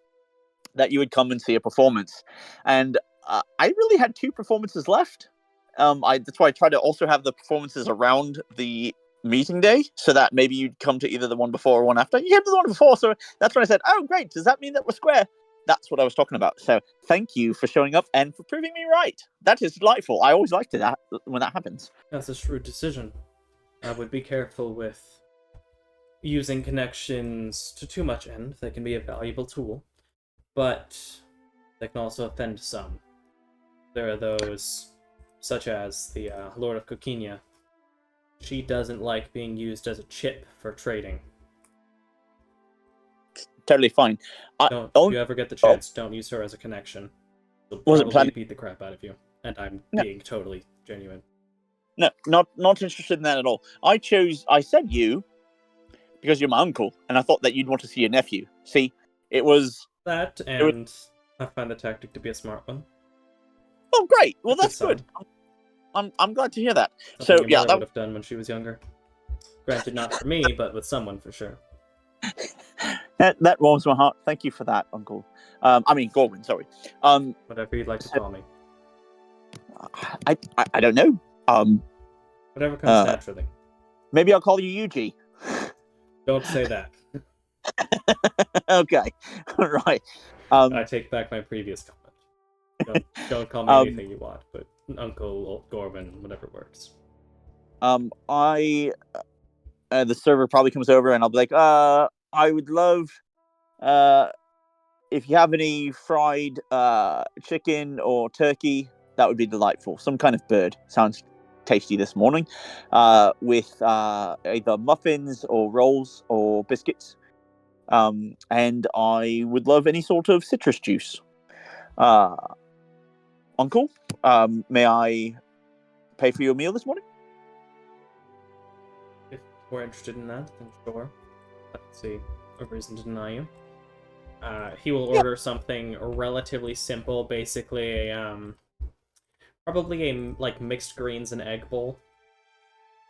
that you would come and see a performance. And I really had 2 performances left. That's why I tried to also have the performances around the meeting day, so that maybe you'd come to either the one before or one after. You came to the one before, so that's when I said, oh great, does that mean that we're square? That's what I was talking about. So thank you for showing up and for proving me right. That is delightful. I always like that when that happens. That's a shrewd decision. I would be careful with using connections to too much end. They can be a valuable tool, but they can also offend some. There are those, such as the Lord of Coquinia. She doesn't like being used as a chip for trading. Totally fine. If you ever get the chance, don't use her as a connection. She'll Wasn't probably planning- beat the crap out of you. And I'm No. being totally genuine. No, not interested in that at all. I said you because you're my uncle, and I thought that you'd want to see your nephew. See, it was That, and I find the tactic to be a smart one. oh great. Well, Good that's son. good. I'm glad to hear that. Something So your yeah, mother that would have done when she was younger. Granted, not for me, but with someone for sure. that warms my heart. Thank you for that, Uncle. I mean Gorwin. Sorry. Whatever you'd like to call me. I don't know. Whatever comes Uh, naturally. Maybe I'll call you Yuji. Don't say that. Okay. All right. I take back my previous comment. Don't call me anything you want, but Uncle or Gorman, whatever works. The server probably comes over, and I'll be like, I would love, if you have any fried chicken or turkey, That would be delightful. Some kind of bird sounds tasty this morning, with either muffins or rolls or biscuits. And I would love any sort of citrus juice. Uncle, may I pay for your meal this morning? If we're interested in that, then sure. Let's see a reason to deny you. He will order something relatively simple, basically a probably a like mixed greens and egg bowl.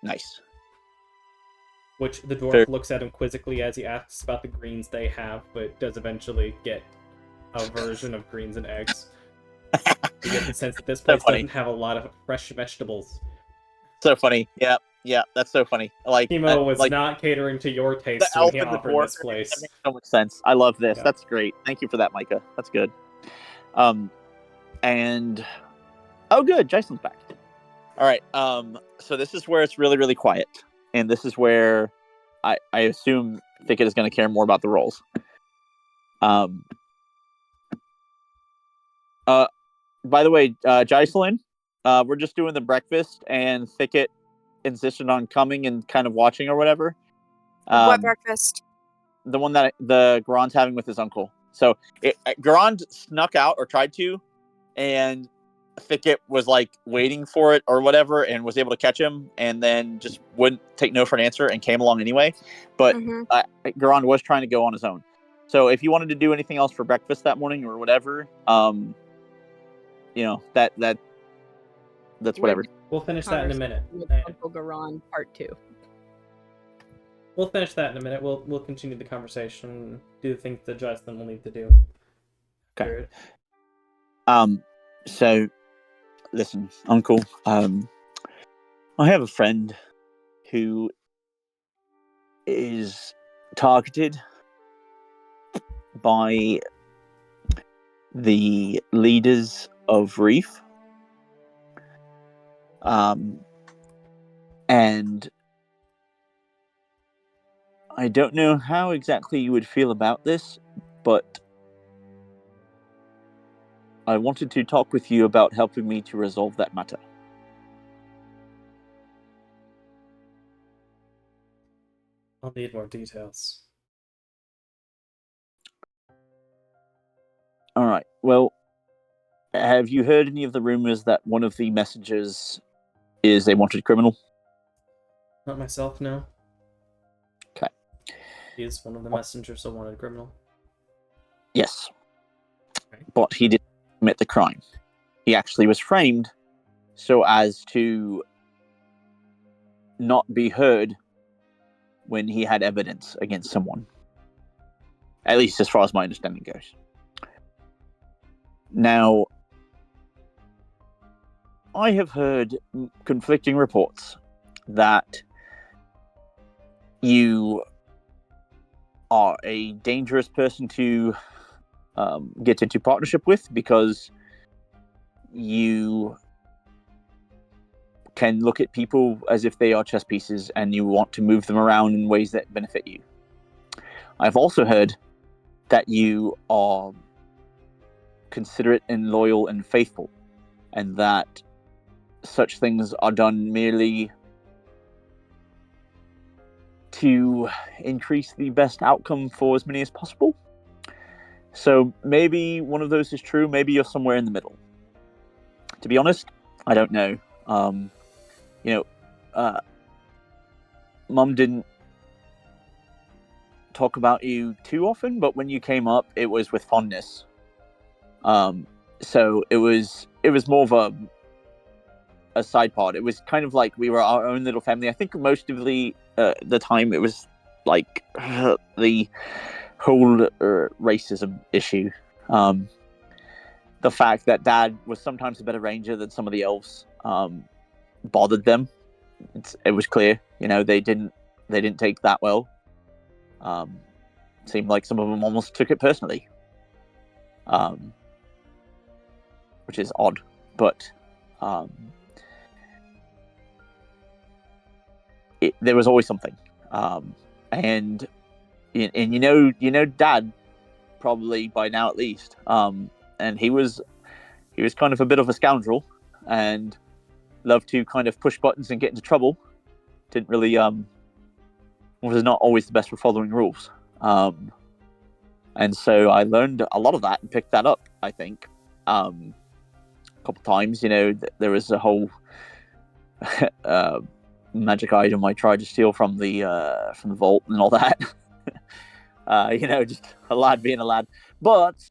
Nice. Which the dwarf Fair. looks at him quizzically as he asks about the greens they have, but does eventually get a version of greens and eggs. You get the sense that this place funny. doesn't have a lot of fresh vegetables. So funny. Yeah, that's so funny. Like Chemo was like not catering to your the taste when elf he and the offered dwarf. this place. That makes so much sense. I love this. Yeah. That's great. Thank you for that, Micah. That's good. And oh, good. Jason's back. All right. So this is where it's really, really quiet, and this is where I assume Thicket is going to care more about the rolls. By the way, Jocelyn, we're just doing the breakfast, and Thicket insisted on coming and kind of watching or whatever. What breakfast? The one that the Garand's having with his uncle. So Garand snuck out or tried to, and Thicket was like waiting for it or whatever, and was able to catch him, and then just wouldn't take no for an answer and came along anyway. But Garand was trying to go on his own. So if you wanted to do anything else for breakfast that morning or whatever, that's whatever. We'll finish that in a minute. With Uncle Garand Part 2. We'll finish that in a minute. We'll continue the conversation. Do the things that Justin will need to do. Okay. So, listen, Uncle. I have a friend who is targeted by the leaders of Reef. And I don't know how exactly you would feel about this, but I wanted to talk with you about helping me to resolve that matter. I'll need more details. All right. Well, have you heard any of the rumors that one of the messengers is a wanted criminal? Not myself, no. Okay. He is one of the messengers of wanted criminal. Yes. Okay. But he didn't commit the crime. He actually was framed so as to not be heard when he had evidence against someone. At least as far as my understanding goes. Now, I have heard conflicting reports that you are a dangerous person to get into partnership with because you can look at people as if they are chess pieces and you want to move them around in ways that benefit you. I've also heard that you are considerate and loyal and faithful, and that such things are done merely to increase the best outcome for as many as possible. So maybe one of those is true, maybe you're somewhere in the middle. To be honest, I don't know. Mum didn't talk about you too often, but when you came up, it was with fondness. So it was more of a side part. It was kind of like we were our own little family. I think most of the time it was like the whole racism issue. The fact that Dad was sometimes a better ranger than some of the elves bothered them. It was clear, they didn't take that well. Seemed like some of them almost took it personally, which is odd, but there was always something, and Dad probably by now at least, and he was kind of a bit of a scoundrel, and loved to kind of push buttons and get into trouble. Didn't really was not always the best for following rules. And so I learned a lot of that and picked that up, I think. A couple times, there was a whole magic item I tried to steal from the vault and all that. Just a lad being a lad. But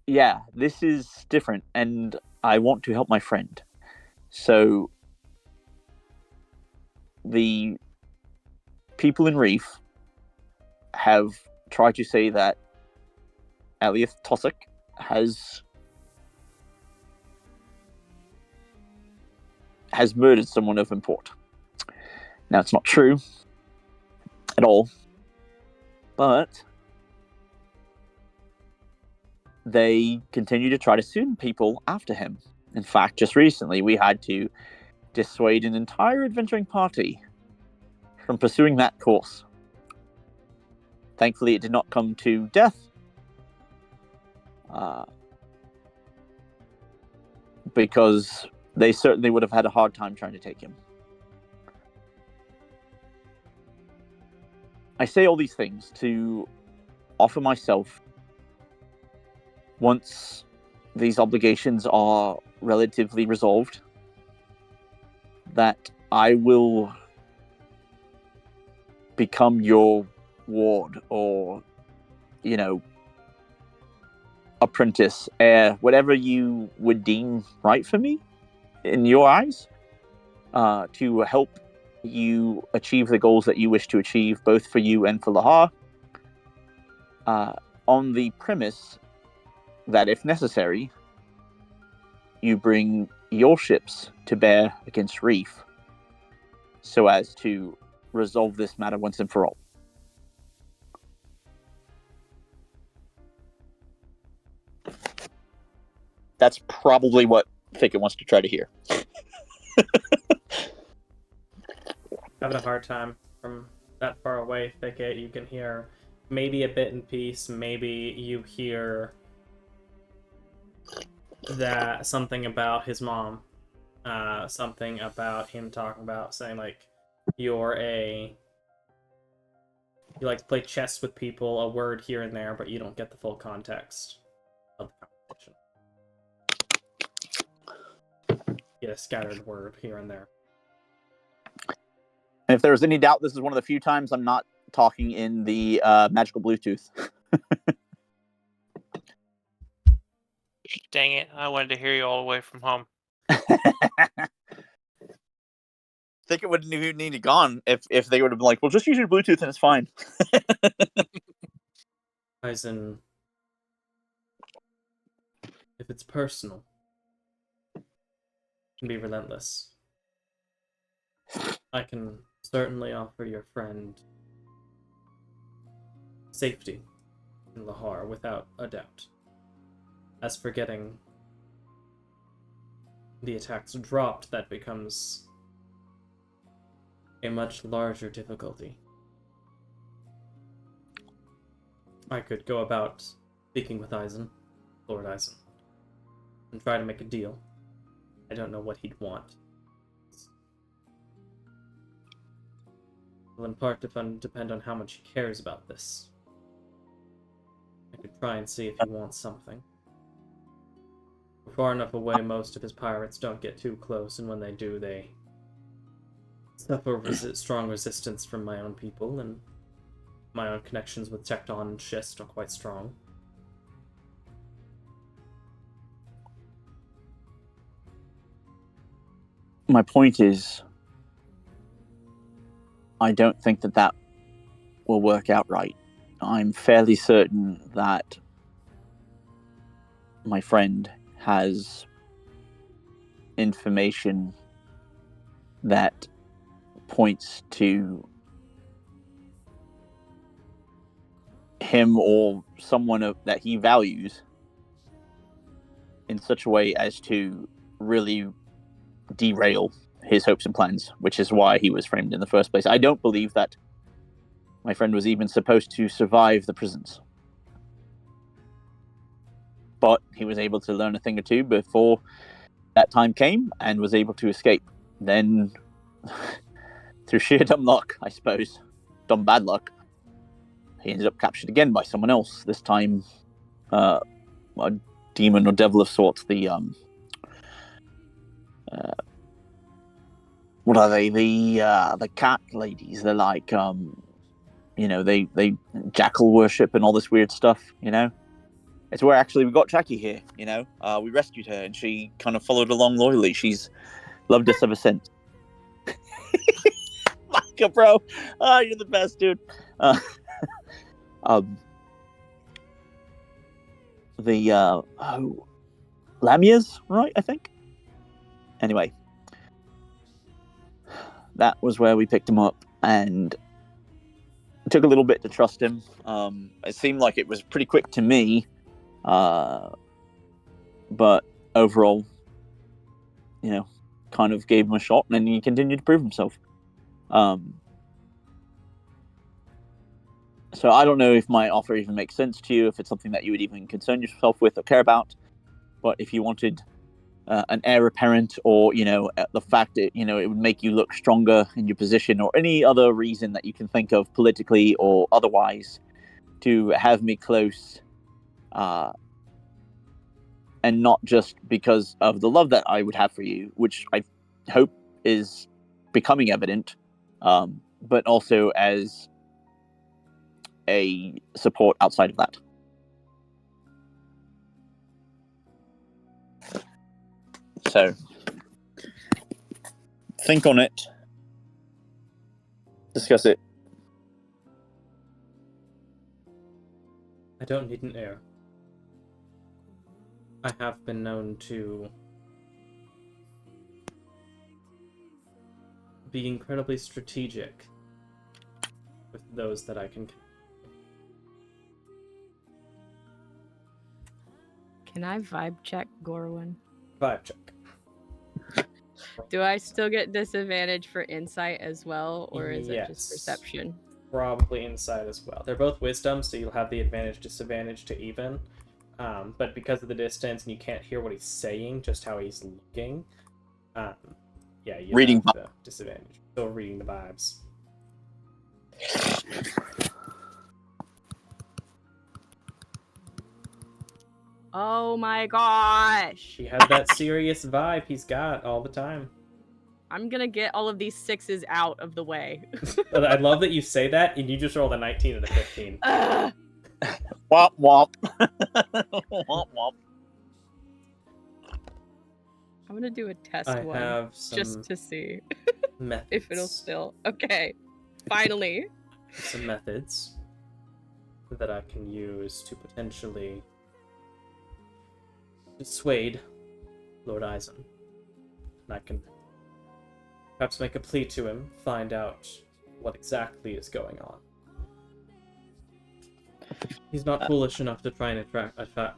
yeah, this is different, and I want to help my friend. So the people in Reef have tried to say that Eliath Tossic has murdered someone of import. Now, it's not true at all, but they continue to try to sue people after him. In fact, just recently, we had to dissuade an entire adventuring party from pursuing that course. Thankfully, it did not come to death. Because they certainly would have had a hard time trying to take him. I say all these things to offer myself, once these obligations are relatively resolved, that I will become your ward or, apprentice, heir, whatever you would deem right for me in your eyes, to help you achieve the goals that you wish to achieve, both for you and for Lahar, on the premise that if necessary, you bring your ships to bear against Reef so as to resolve this matter once and for all. That's probably what Thicket wants to try to hear. Having a hard time from that far away, Thicket. You can hear maybe a bit in peace. Maybe you hear that something about his mom, something about him talking about saying like you like to play chess with people, a word here and there, but you don't get the full context of the conversation. Get a scattered word here and there. And if there was any doubt, this is one of the few times I'm not talking in the magical Bluetooth. Dang it! I wanted to hear you all the way from home. Think it wouldn't even need to gone if they would have been like, well, just use your Bluetooth and it's fine. Eisen, if it's personal, it can be relentless. I can certainly offer your friend safety in Lahar without a doubt. As for getting the attacks dropped, that becomes a much larger difficulty. I could go about speaking with Eisen, Lord Eisen, and try to make a deal. I don't know what he'd want. Will in part depend on how much he cares about this. I could try and see if he wants something. We're far enough away, most of his pirates don't get too close, and when they do, they suffer strong resistance from my own people, and my own connections with Tecton and Schist are quite strong. My point is, I don't think that will work out right. I'm fairly certain that my friend has information that points to him or someone that he values in such a way as to really derail his hopes and plans, which is why he was framed in the first place. I don't believe that my friend was even supposed to survive the prisons. but he was able to learn a thing or two before that time came and was able to escape. Then, through sheer dumb luck, I suppose, dumb bad luck, he ended up captured again by someone else. This time, a demon or devil of sorts. The what are they? The cat ladies. They're like they jackal worship and all this weird stuff. It's where actually we got Jackie here. We rescued her and she kind of followed along loyally. She's loved us ever since. Micah, bro, you're the best, dude. The Lamias, right? I think. Anyway, that was where we picked him up, and it took a little bit to trust him. It seemed like it was pretty quick to me, but overall, kind of gave him a shot, and then he continued to prove himself. So I don't know if my offer even makes sense to you, if it's something that you would even concern yourself with or care about. But if you wanted an heir apparent, or the fact that it would make you look stronger in your position, or any other reason that you can think of politically or otherwise, to have me close, and not just because of the love that I would have for you, which I hope is becoming evident, but also as a support outside of that. So, think on it. Discuss it. I don't need an heir. I have been known to be incredibly strategic with those that I can. Can I vibe check Gorwin? Vibe check. Do I still get disadvantage for insight as well, or is it just Yes. perception? Probably insight as well. They're both wisdom, so you'll have the advantage disadvantage to even. But because of the distance and you can't hear what he's saying, just how he's looking, you Reading have the disadvantage. Still reading the vibes. Oh my gosh! He has that serious vibe he's got all the time. I'm gonna get all of these 6s out of the way. I love that you say that, and you just rolled a 19 and a 15. Ugh. Womp womp. Womp womp. I'm gonna do a test I one have some just to see methods. if it'll still. Okay, finally. Some methods that I can use to potentially dissuade Lord Eisen. And I can perhaps make a plea to him, find out what exactly is going on. He's not foolish enough to try and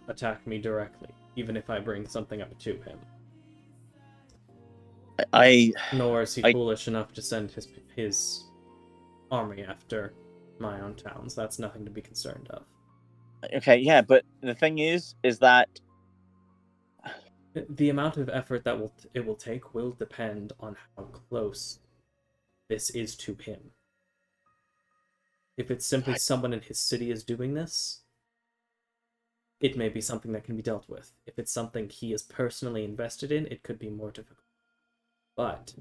attack me directly, even if I bring something up to him. Nor is he foolish enough to send his army after my own towns. That's nothing to be concerned of. Okay, yeah, but the thing is that the amount of effort that it will take will depend on how close this is to him. If it's simply someone in his city is doing this, it may be something that can be dealt with. If it's something he is personally invested in, it could be more difficult. But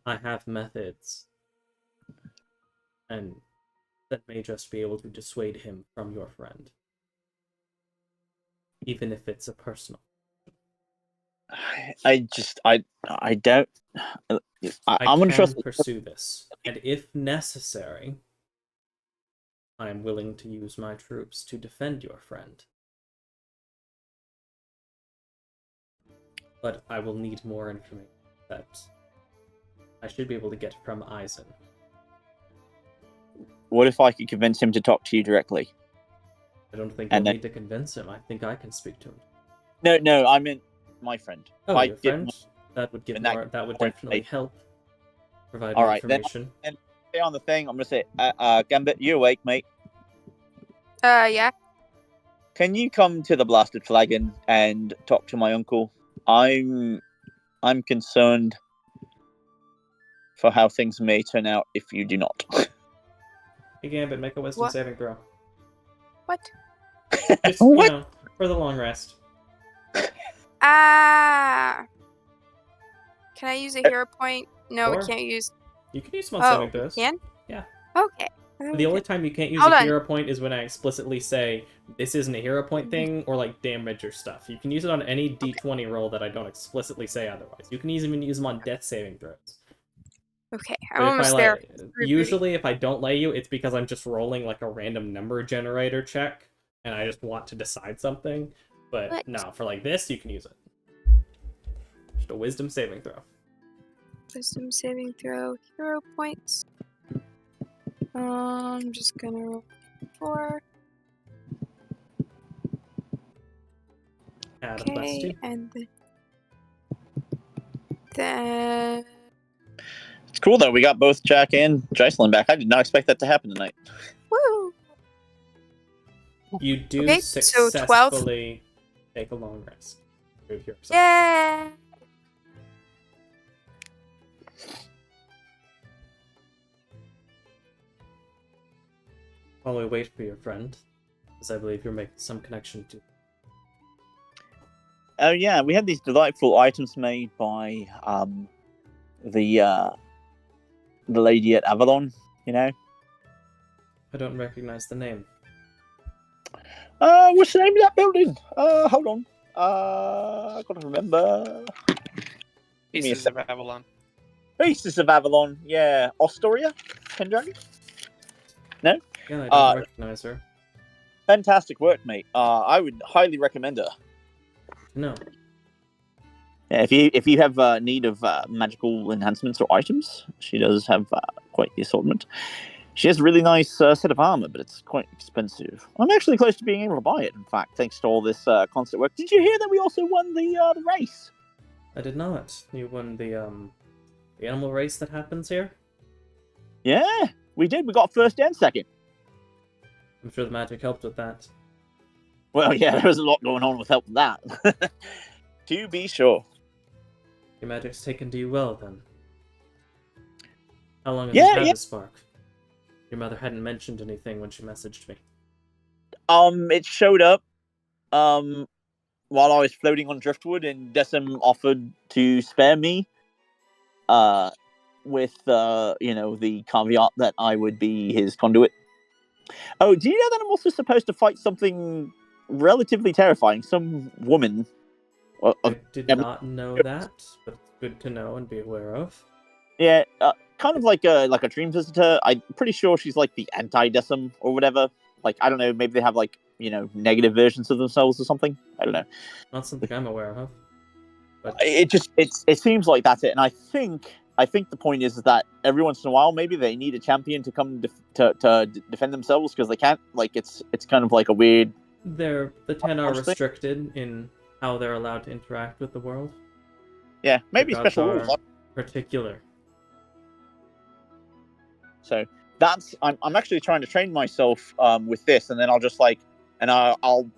I have methods, and that may just be able to dissuade him from your friend. Even if it's a personal. I don't. I'm gonna trust. Pursue this, and if necessary, I am willing to use my troops to defend your friend. But I will need more information that I should be able to get from Eisen. What if I could convince him to talk to you directly? I don't think you'll need to convince him. I think I can speak to him. No, I meant my friend. Oh, your friend? That would give more. That would definitely help. Provide more information. Then stay on the thing. I'm gonna say, Gambit, you awake, mate? Yeah. Can you come to the Blasted Flagon and talk to my uncle? I'm concerned for how things may turn out if you do not. Hey, Gambit, make a wisdom What? saving throw. What? Just, What? for the long rest. Ah. Can I use a hero point? No, we Sure. can't use. You can use small Oh, saving we throws. can? Yeah. Okay. The only time you can't use Hold a on. hero point is when I explicitly say this isn't a hero point thing or like damage or stuff. You can use it on any d20 roll that I don't explicitly say otherwise. You can even use them on death saving throws. Okay, But I'm if I almost there. usually if I don't let you, it's because I'm just rolling like a random number generator check and I just want to decide something. But What? no, for like this, you can use it. Just a wisdom saving throw. Wisdom saving throw, hero points. I'm just gonna roll 4. Add a Okay, +2. and then It's cool though. We got both Jack and Jocelyn back. I did not expect that to happen tonight. woo. You do Okay, so 12. successfully take a long rest. Move yourself. Yeah. While we wait for your friend, because I believe you're making some connection to. Oh yeah, we had these delightful items made by the lady at Avalon. You know. I don't recognize the name. What's the name of that building? Hold on. I gotta remember. Give me a Pieces of Avalon. Pieces of Avalon. Yeah, Ostoria, Pendragon. No. Yeah, I don't recognize her. Fantastic work, mate. I would highly recommend her. No. Yeah, if you have need of magical enhancements or items, she does have quite the assortment. She has a really nice set of armor, but it's quite expensive. I'm actually close to being able to buy it. In fact, thanks to all this concert work. Did you hear that we also won the race? I did not. You won the animal race that happens here? Yeah, we did. We got first and second. I'm sure the magic helped with that. Well, yeah, there was a lot going on with help with that. To be sure. Your magic's taken to you well, then. How long have Yeah, you had yeah. the spark? Your mother hadn't mentioned anything when she messaged me. It showed up while I was floating on driftwood, and Decim offered to spare me. With the caveat that I would be his conduit. Oh, do you know that I'm also supposed to fight something relatively terrifying? Some woman. I did not know that, but it's good to know and be aware of. Yeah, kind of like a dream visitor. I'm pretty sure she's like the anti-Decim or whatever. Like, I don't know, maybe they have like, negative versions of themselves or something. I don't know. Not something I'm aware of. But It seems like that's it, and I think the point is that every once in a while maybe they need a champion to come to defend themselves because they can't. Like, it's kind of like a weird. the 10 are Honestly? restricted in how they're allowed to interact with the world. Yeah, maybe The gods special rules. are particular. So I'm actually trying to train myself with this, and then I'll just I'll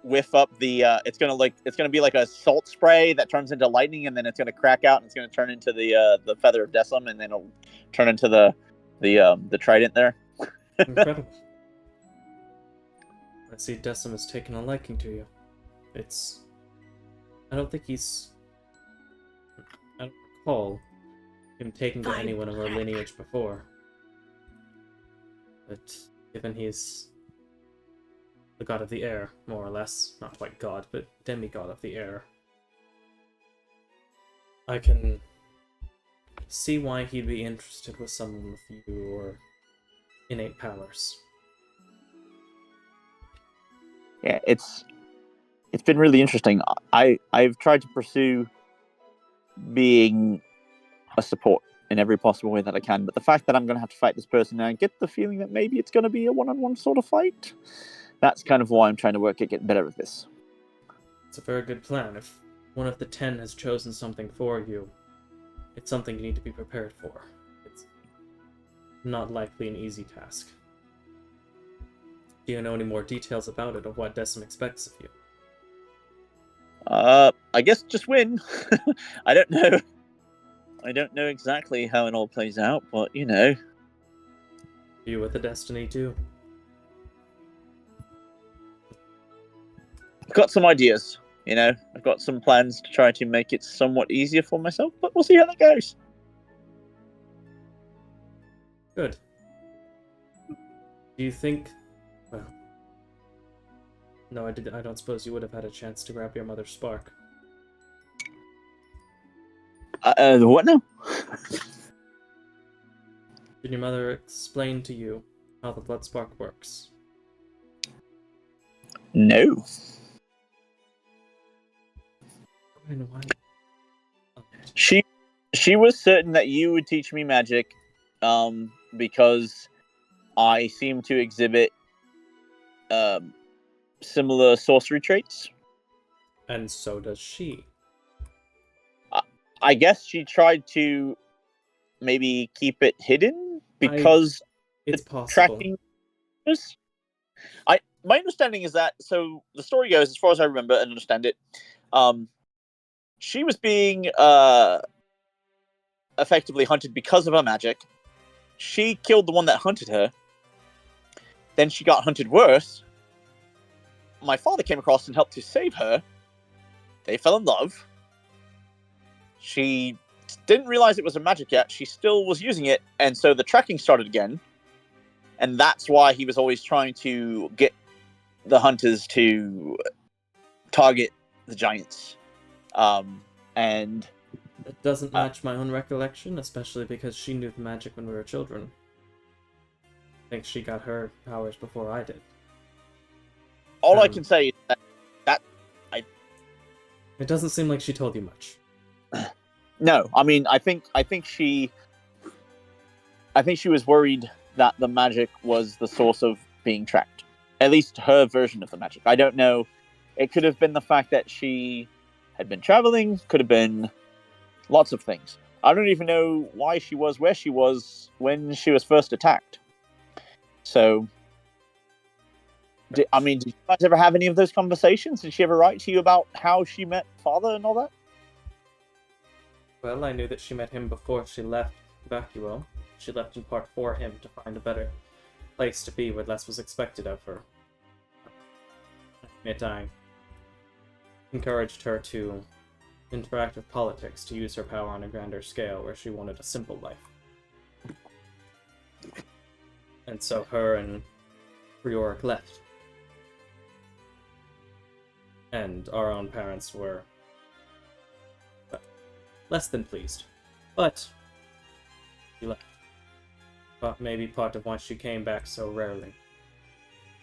whiff up the it's gonna be like a salt spray that turns into lightning, and then it's gonna crack out, and it's gonna turn into the feather of Decim, and then it'll turn into the trident there. Incredible. I see Decim has taken a liking to you. I don't recall him taking to anyone of our lineage before. But given he's the god of the air, more or less, not quite god, but demigod of the air, I can see why he'd be interested with someone with your innate powers. Yeah, it's been really interesting. I've tried to pursue being a support in every possible way that I can, but the fact that I'm going to have to fight this person, and I get the feeling that maybe it's going to be a one-on-one sort of fight, that's kind of why I'm trying to work at getting better at this. It's a very good plan. If one of the 10 has chosen something for you, it's something you need to be prepared for. It's not likely an easy task. Do you know any more details about it, or what Decim expects of you? I guess just win. I don't know. I don't know exactly how it all plays out, but you know. You with the Destiny too? I've got some ideas, you know. I've got some plans to try to make it somewhat easier for myself, but we'll see how that goes. Good. Do you think... Well... No, I don't suppose you would have had a chance to grab your mother's spark. What now? Did your mother explain to you how the blood spark works? No. And why? She was certain that you would teach me magic, because I seem to exhibit similar sorcery traits. And so does she. I guess she tried to maybe keep it hidden because It's the possible. tracking. My understanding is that, so the story goes, as far as I remember and understand it, she was being effectively hunted because of her magic. She killed the one that hunted her. Then she got hunted worse. My father came across and helped to save her. They fell in love. She didn't realize it was a magic yet. She still was using it, and so the tracking started again. And that's why he was always trying to get the hunters to target the giants. And It doesn't match my own recollection, especially because she knew the magic when we were children. I think she got her powers before I did. all I can say is that It doesn't seem like she told you much. no, I mean, I think she was worried that the magic was the source of being tracked. At least her version of the magic. I don't know. It could have been the fact that she had been traveling. Could have been lots of things. I don't even know why she was where she was when she was first attacked. So, did you guys ever have any of those conversations? Did she ever write to you about how she met father and all that? Well, I knew that she met him before she left Vacuo. She left in part for him to find a better place to be where less was expected of her. Yet I encouraged her to interact with politics, to use her power on a grander scale where she wanted a simple life. And so her and Rioric left. And our own parents were less than pleased. But she left. But maybe part of why she came back so rarely.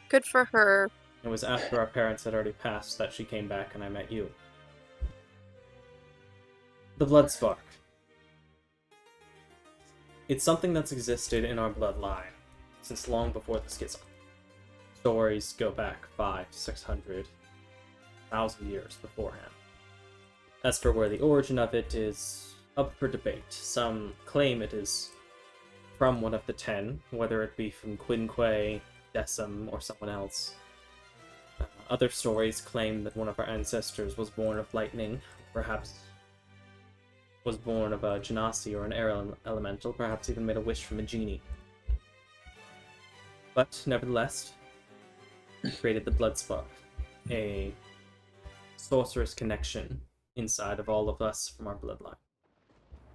Good for her. It was after our parents had already passed that she came back and I met you. The blood spark. It's something that's existed in our bloodline since long before the schism. Stories go back 500-600,000 years beforehand. As for where the origin of it is up for debate. Some claim it is from one of the 10, whether it be from Quinque, Decim, or someone else. Other stories claim that one of our ancestors was born of lightning, perhaps was born of a genasi or an air elemental, perhaps even made a wish from a genie. But, nevertheless, created the blood spark, a sorcerous connection inside of all of us from our bloodline.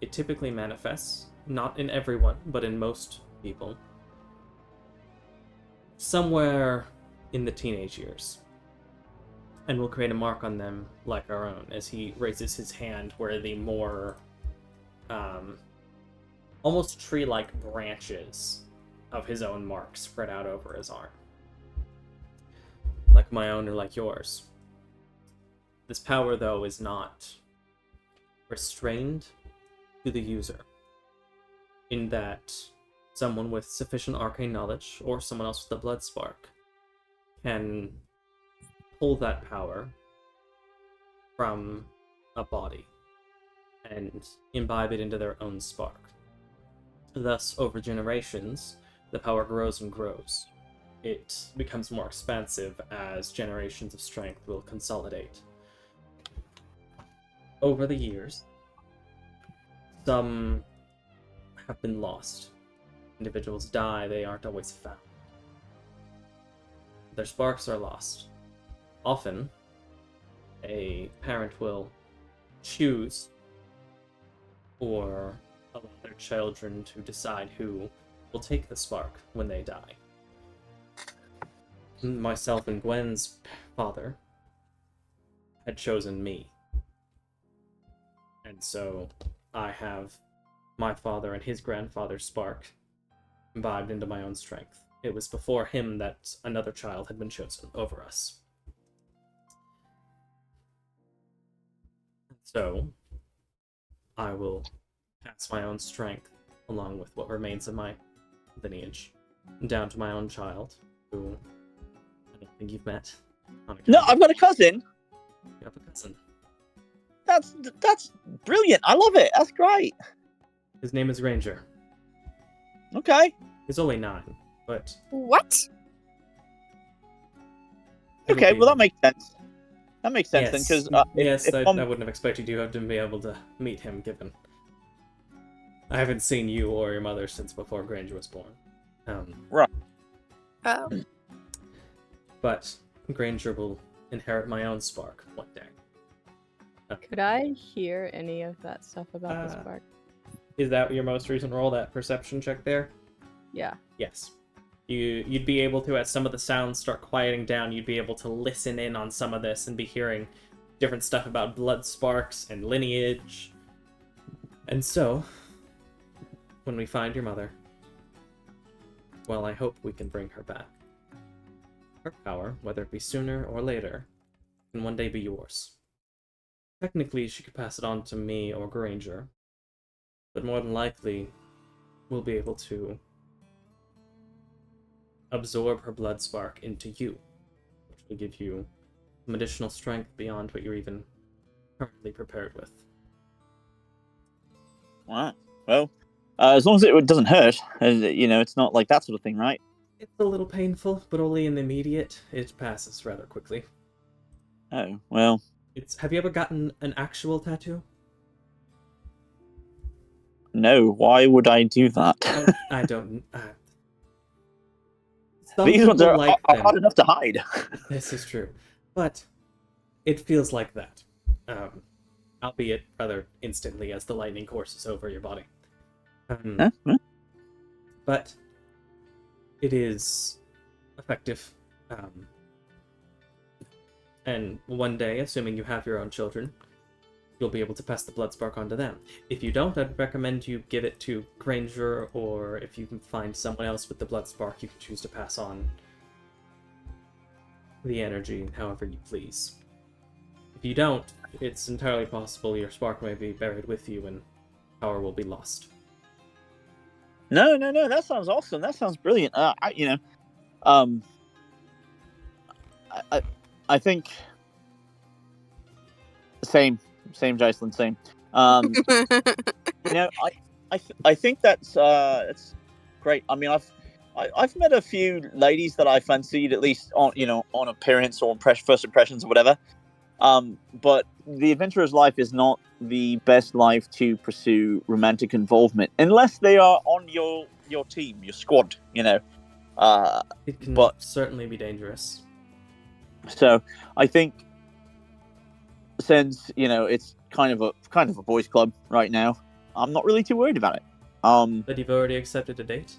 It typically manifests, not in everyone, but in most people, somewhere in the teenage years, and will create a mark on them like our own, as he raises his hand where the more almost tree-like branches of his own mark spread out over his arm. Like my own or like yours. This power, though, is not restrained to the user, in that someone with sufficient arcane knowledge, or someone else with a blood spark, can pull that power from a body and imbibe it into their own spark. Thus, over generations, the power grows and grows. it becomes more expansive as generations of strength will consolidate. Over the years, some have been lost. Individuals die, they aren't always found. Their sparks are lost. Often, a parent will choose or allow their children to decide who will take the spark when they die. Myself and Gwen's father had chosen me. And so I have my father and his grandfather's spark imbibed into my own strength. It was before him that another child had been chosen over us. So I will pass my own strength, along with what remains of my lineage, down to my own child, who I don't think you've met. No, I've got a cousin. You have a cousin. That's brilliant. I love it. That's great. His name is Ranger. Okay. He's only 9, but... What? Okay, well that makes sense. That makes sense Yes. then, because I wouldn't have expected you to be able to meet him, given I haven't seen you or your mother since before Granger was born. Right. Oh. But Granger will inherit my own spark one day. Could I hear any of that stuff about the spark? Is that your most recent roll, that perception check there? Yeah. Yes. You'd be able to, as some of the sounds start quieting down, you'd be able to listen in on some of this and be hearing different stuff about blood sparks and lineage. And so, when we find your mother, well, I hope we can bring her back. Her power, whether it be sooner or later, can one day be yours. Technically, she could pass it on to me or Granger, but more than likely, we'll be able to absorb her blood spark into you, which will give you some additional strength beyond what you're even currently prepared with. Wow. Well, as long as it doesn't hurt, it's not like that sort of thing, right? It's a little painful, but only in the immediate. It passes rather quickly. Oh, well. Have you ever gotten an actual tattoo? No, why would I do that? I don't. These ones are like hard enough to hide. This is true, but it feels like that, albeit rather instantly as the lightning courses over your body. But it is effective. And one day, assuming you have your own children, you'll be able to pass the blood spark on to them. If you don't, I'd recommend you give it to Granger, or if you can find someone else with the blood spark, you can choose to pass on the energy however you please. If you don't, it's entirely possible your spark may be buried with you and power will be lost. No, that sounds awesome. That sounds brilliant. I think same, Jocelyn, same. I think that's great. I mean, I've met a few ladies that I fancied, at least on appearance or first impressions or whatever. But the adventurer's life is not the best life to pursue romantic involvement unless they are on your team, your squad. It can certainly be dangerous. So I think since it's kind of a boys' club right now, I'm not really too worried about it. But you've already accepted a date?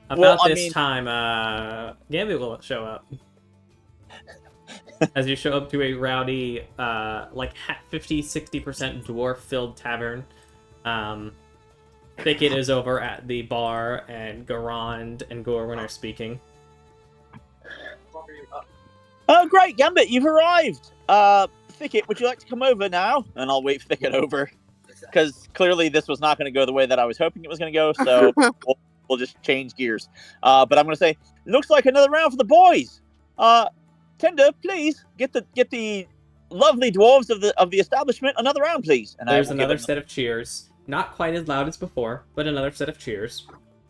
Time, Gambit will show up. As you show up to a rowdy, 50-60% dwarf-filled tavern. Thicket is over at the bar, and Garand and Gorwin are speaking. Oh, great, Gambit, you've arrived! Thicket, would you like to come over now? And I'll wait Thicket over. Because clearly this was not going to go the way that I was hoping it was going to go, so we'll just change gears. But I'm going to say, looks like another round for the boys! Tender, please, get the lovely dwarves of the establishment another round, please. And there's another set of cheers. Not quite as loud as before, but another set of cheers.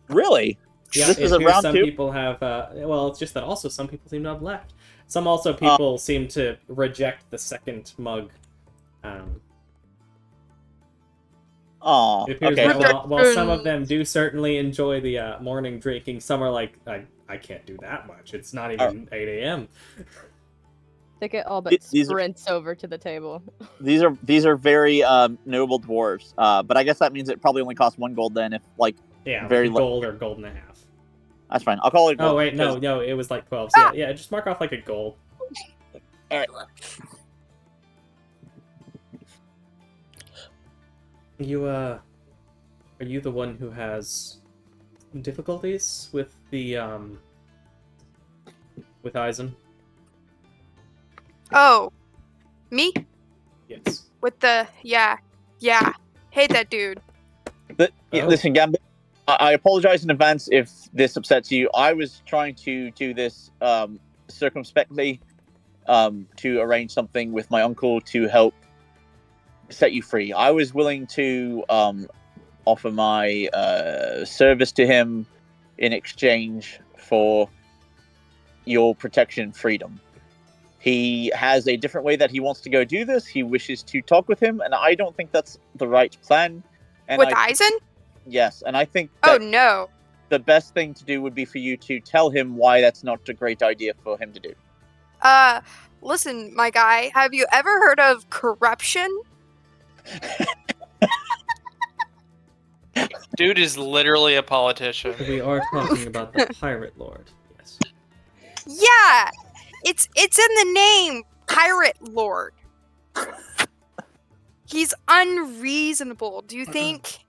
Really? Yeah, This it is a appears round some 2. people have. Well, it's just that also some people seem to have left. Some also people seem to reject the second mug. Oh, It appears okay. that while some of them do certainly enjoy the morning drinking, some are like, I can't do that much. It's not even 8 a.m. Thicket all but These are- sprints over to the table. These are very noble dwarves. But I guess that means it probably only costs 1 gold then. If like Yeah, very like a gold or gold and a half. that's fine. I'll call it a gold. Oh wait, no, it was like 12. So yeah, just mark off like a gold. All right. You are you the one who has difficulties with the with Eisen? Oh, me Yes. with the yeah. Hate that dude. Listen, Gambit. I apologize in advance if this upsets you. I was trying to do this circumspectly, to arrange something with my uncle to help set you free. I was willing to offer my service to him in exchange for your protection and freedom. He has a different way that he wants to go do this. He wishes to talk with him, and I don't think that's the right plan. And With Eisen? Yes, and I think Oh that no. the best thing to do would be for you to tell him why that's not a great idea for him to do. Listen, my guy, have you ever heard of corruption? Dude is literally a politician. We are talking about the Pirate Lord. Yes. Yeah, it's in the name, Pirate Lord. He's unreasonable. Do you think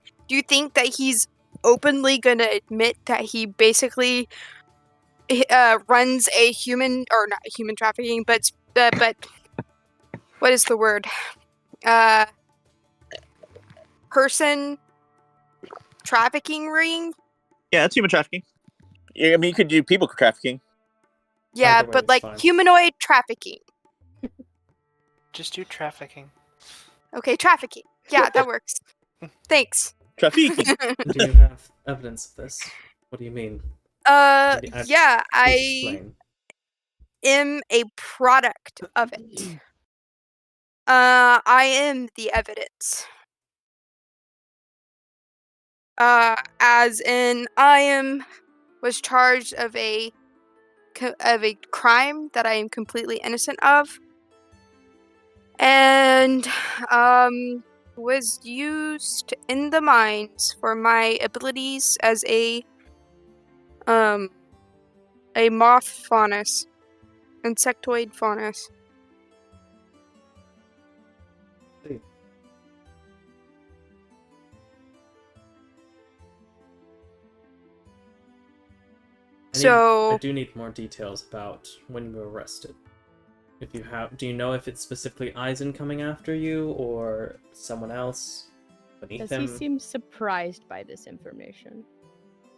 that he's openly gonna admit that he basically runs a human or not human trafficking, but what is the word? Person trafficking ring? Yeah, that's human trafficking. I mean, you could do people trafficking. Yeah, Either way but is like fine. humanoid trafficking. Just do trafficking. Okay, trafficking. Yeah, that works. Thanks. Trafficking. Do you have evidence of this? What do you mean? Yeah, Please I explain. am a product of it. I am the evidence. As in, was charged of a crime that I am completely innocent of, and was used in the mines for my abilities as a moth faunus, insectoid faunus. I do need more details about when you were arrested. If you have, do you know if it's specifically Eisen coming after you or someone else beneath Does him? he seem surprised by this information?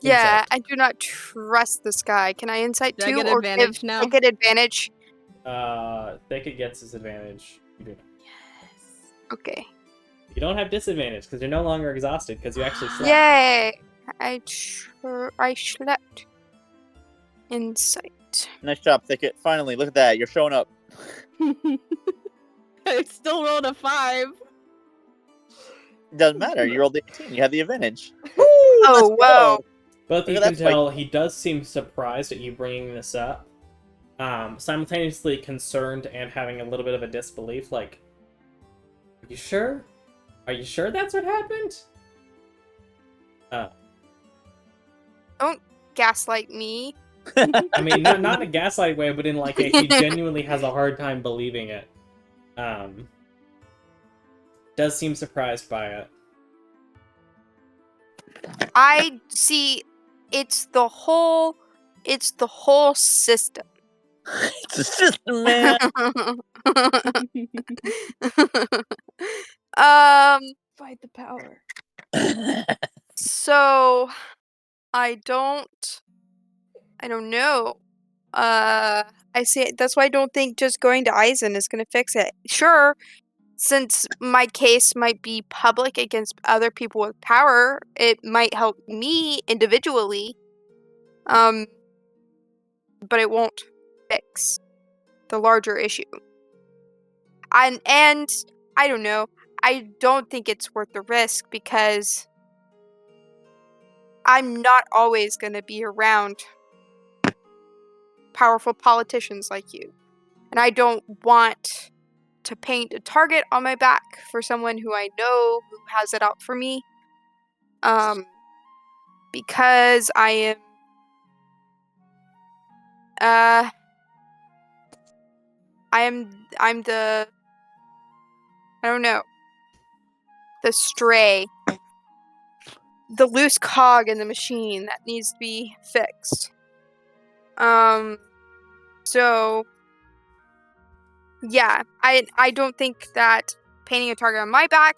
Yeah, Insight. I do not trust this guy. Can I insight Do I too, get or advantage give now? Thicket advantage? Thicket gets his advantage. You do not. Yes. Okay. You don't have disadvantage because you're no longer exhausted because you actually slept. Yay! I slept. Insight. Nice job, Thicket. Finally, look at that. You're showing up. I still rolled a 5. Doesn't matter. You rolled 18. You have the advantage. Oh, whoa. Both of you Look can at that tell he does seem surprised at you bringing this up. Simultaneously concerned and having a little bit of a disbelief, like, are you sure? Are you sure that's what happened? Don't gaslight me. I mean, not in a gaslight way, but in like he genuinely has a hard time believing it. Does seem surprised by it. I see. It's the whole system. It's a system, man. Fight the power. So I don't know. I see. That's why I don't think just going to Eisen is gonna fix it. Sure, since my case might be public against other people with power, it might help me individually. But it won't fix the larger issue. And I don't know. I don't think it's worth the risk because I'm not always going to be around powerful politicians like you. And I don't want to paint a target on my back for someone who I know who has it out for me. Because I'm the, I don't know, the stray, the loose cog in the machine that needs to be fixed. So yeah, I don't think that painting a target on my back,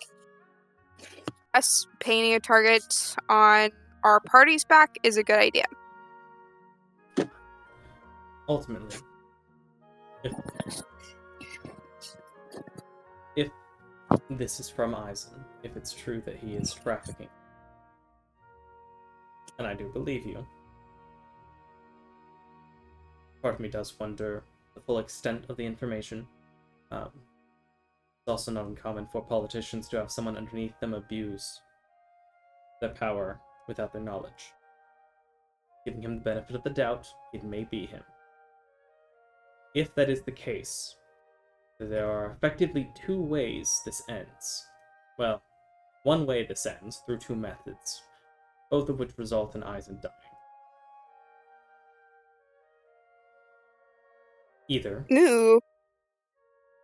us painting a target on our party's back is a good idea. Ultimately, if this is from Eisen, if it's true that he is trafficking, and I do believe you, part of me does wonder the full extent of the information. It's also not uncommon for politicians to have someone underneath them abuse their power without their knowledge. Giving him the benefit of the doubt, it may be him. If that is the case, there are effectively two ways this ends. Well, one way this ends through two methods, both of which result in Eisen dying. Either, Ooh.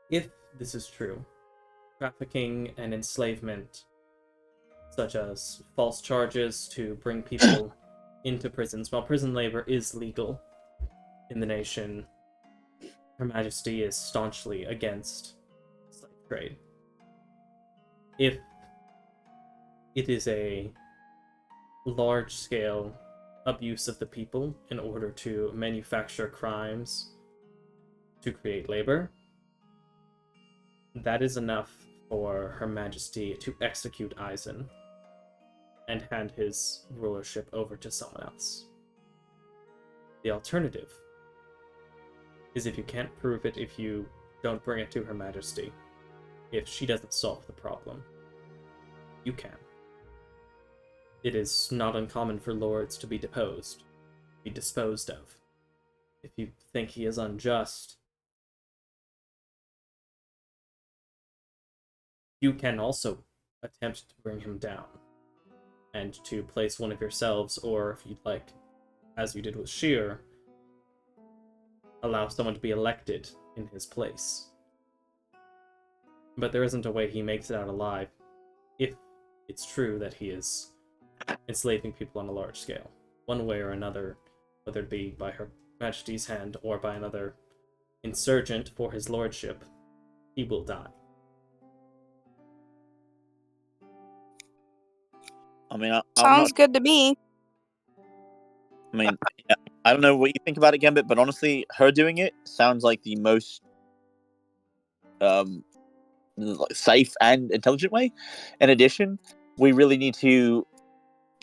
if this is true, trafficking and enslavement, such as false charges to bring people into prisons, while prison labor is legal in the nation, Her Majesty is staunchly against slave trade. If it is a large-scale abuse of the people in order to manufacture crimes to create labor, that is enough for Her Majesty to execute Eisen and hand his rulership over to someone else. The alternative is if you can't prove it, if you don't bring it to Her Majesty, if she doesn't solve the problem, you can. It is not uncommon for lords to be deposed, be disposed of. If you think he is unjust, you can also attempt to bring him down and to place one of yourselves, or if you'd like, as you did with Sheer, allow someone to be elected in his place. But there isn't a way he makes it out alive if it's true that he is enslaving people on a large scale. One way or another, whether it be by Her Majesty's hand or by another insurgent for his lordship, he will die. I mean, I'm Sounds not. good to me. I mean, yeah, I don't know what you think about it, Gambit, but honestly, her doing it sounds like the most safe and intelligent way. In addition, we really need to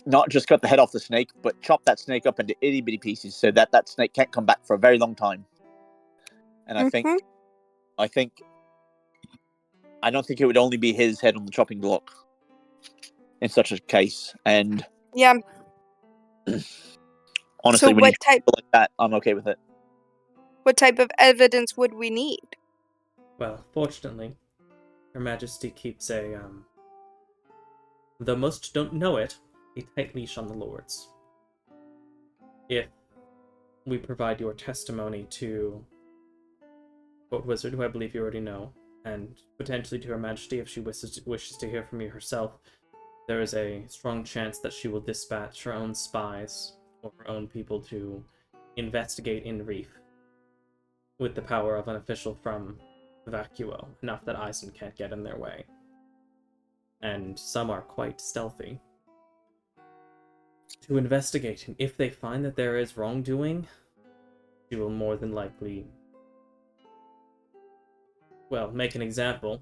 not just cut the head off the snake, but chop that snake up into itty bitty pieces so that that snake can't come back for a very long time. And I think I don't think it would only be his head on the chopping block in such a case. And Yeah. honestly, So when you feel like that, I'm okay with it. what type of evidence would we need? Well, fortunately, Her Majesty keeps a, though most don't know it, a tight leash on the lords. If we provide your testimony to Court Wizard, who I believe you already know, and potentially to Her Majesty if she wishes to hear from you herself, there is a strong chance that she will dispatch her own spies or her own people to investigate in Reef with the power of an official from Vacuo, enough that Eisen can't get in their way. And some are quite stealthy. To investigate, and if they find that there is wrongdoing, she will more than likely, well, make an example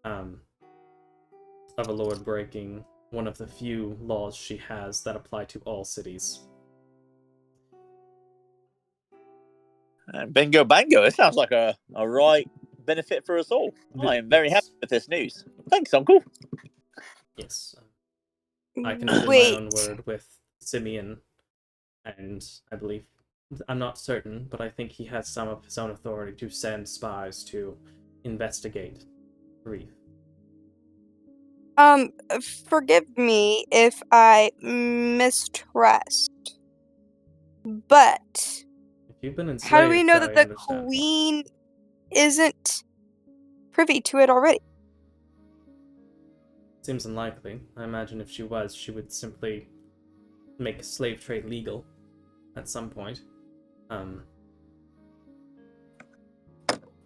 of a lord breaking one of the few laws she has that apply to all cities. Bingo bango. It sounds like a right benefit for us all. I am very happy with this news. Thanks, Uncle. Yes. I can do my Wait. own word with Simeon, and I believe, I'm not certain, but I think he has some of his own authority to send spies to investigate Reef. Forgive me if I mistrust, but If you've been enslaved, how do we know that I the understand why. queen isn't privy to it already? Seems unlikely. I imagine if she was, she would simply make slave trade legal at some point.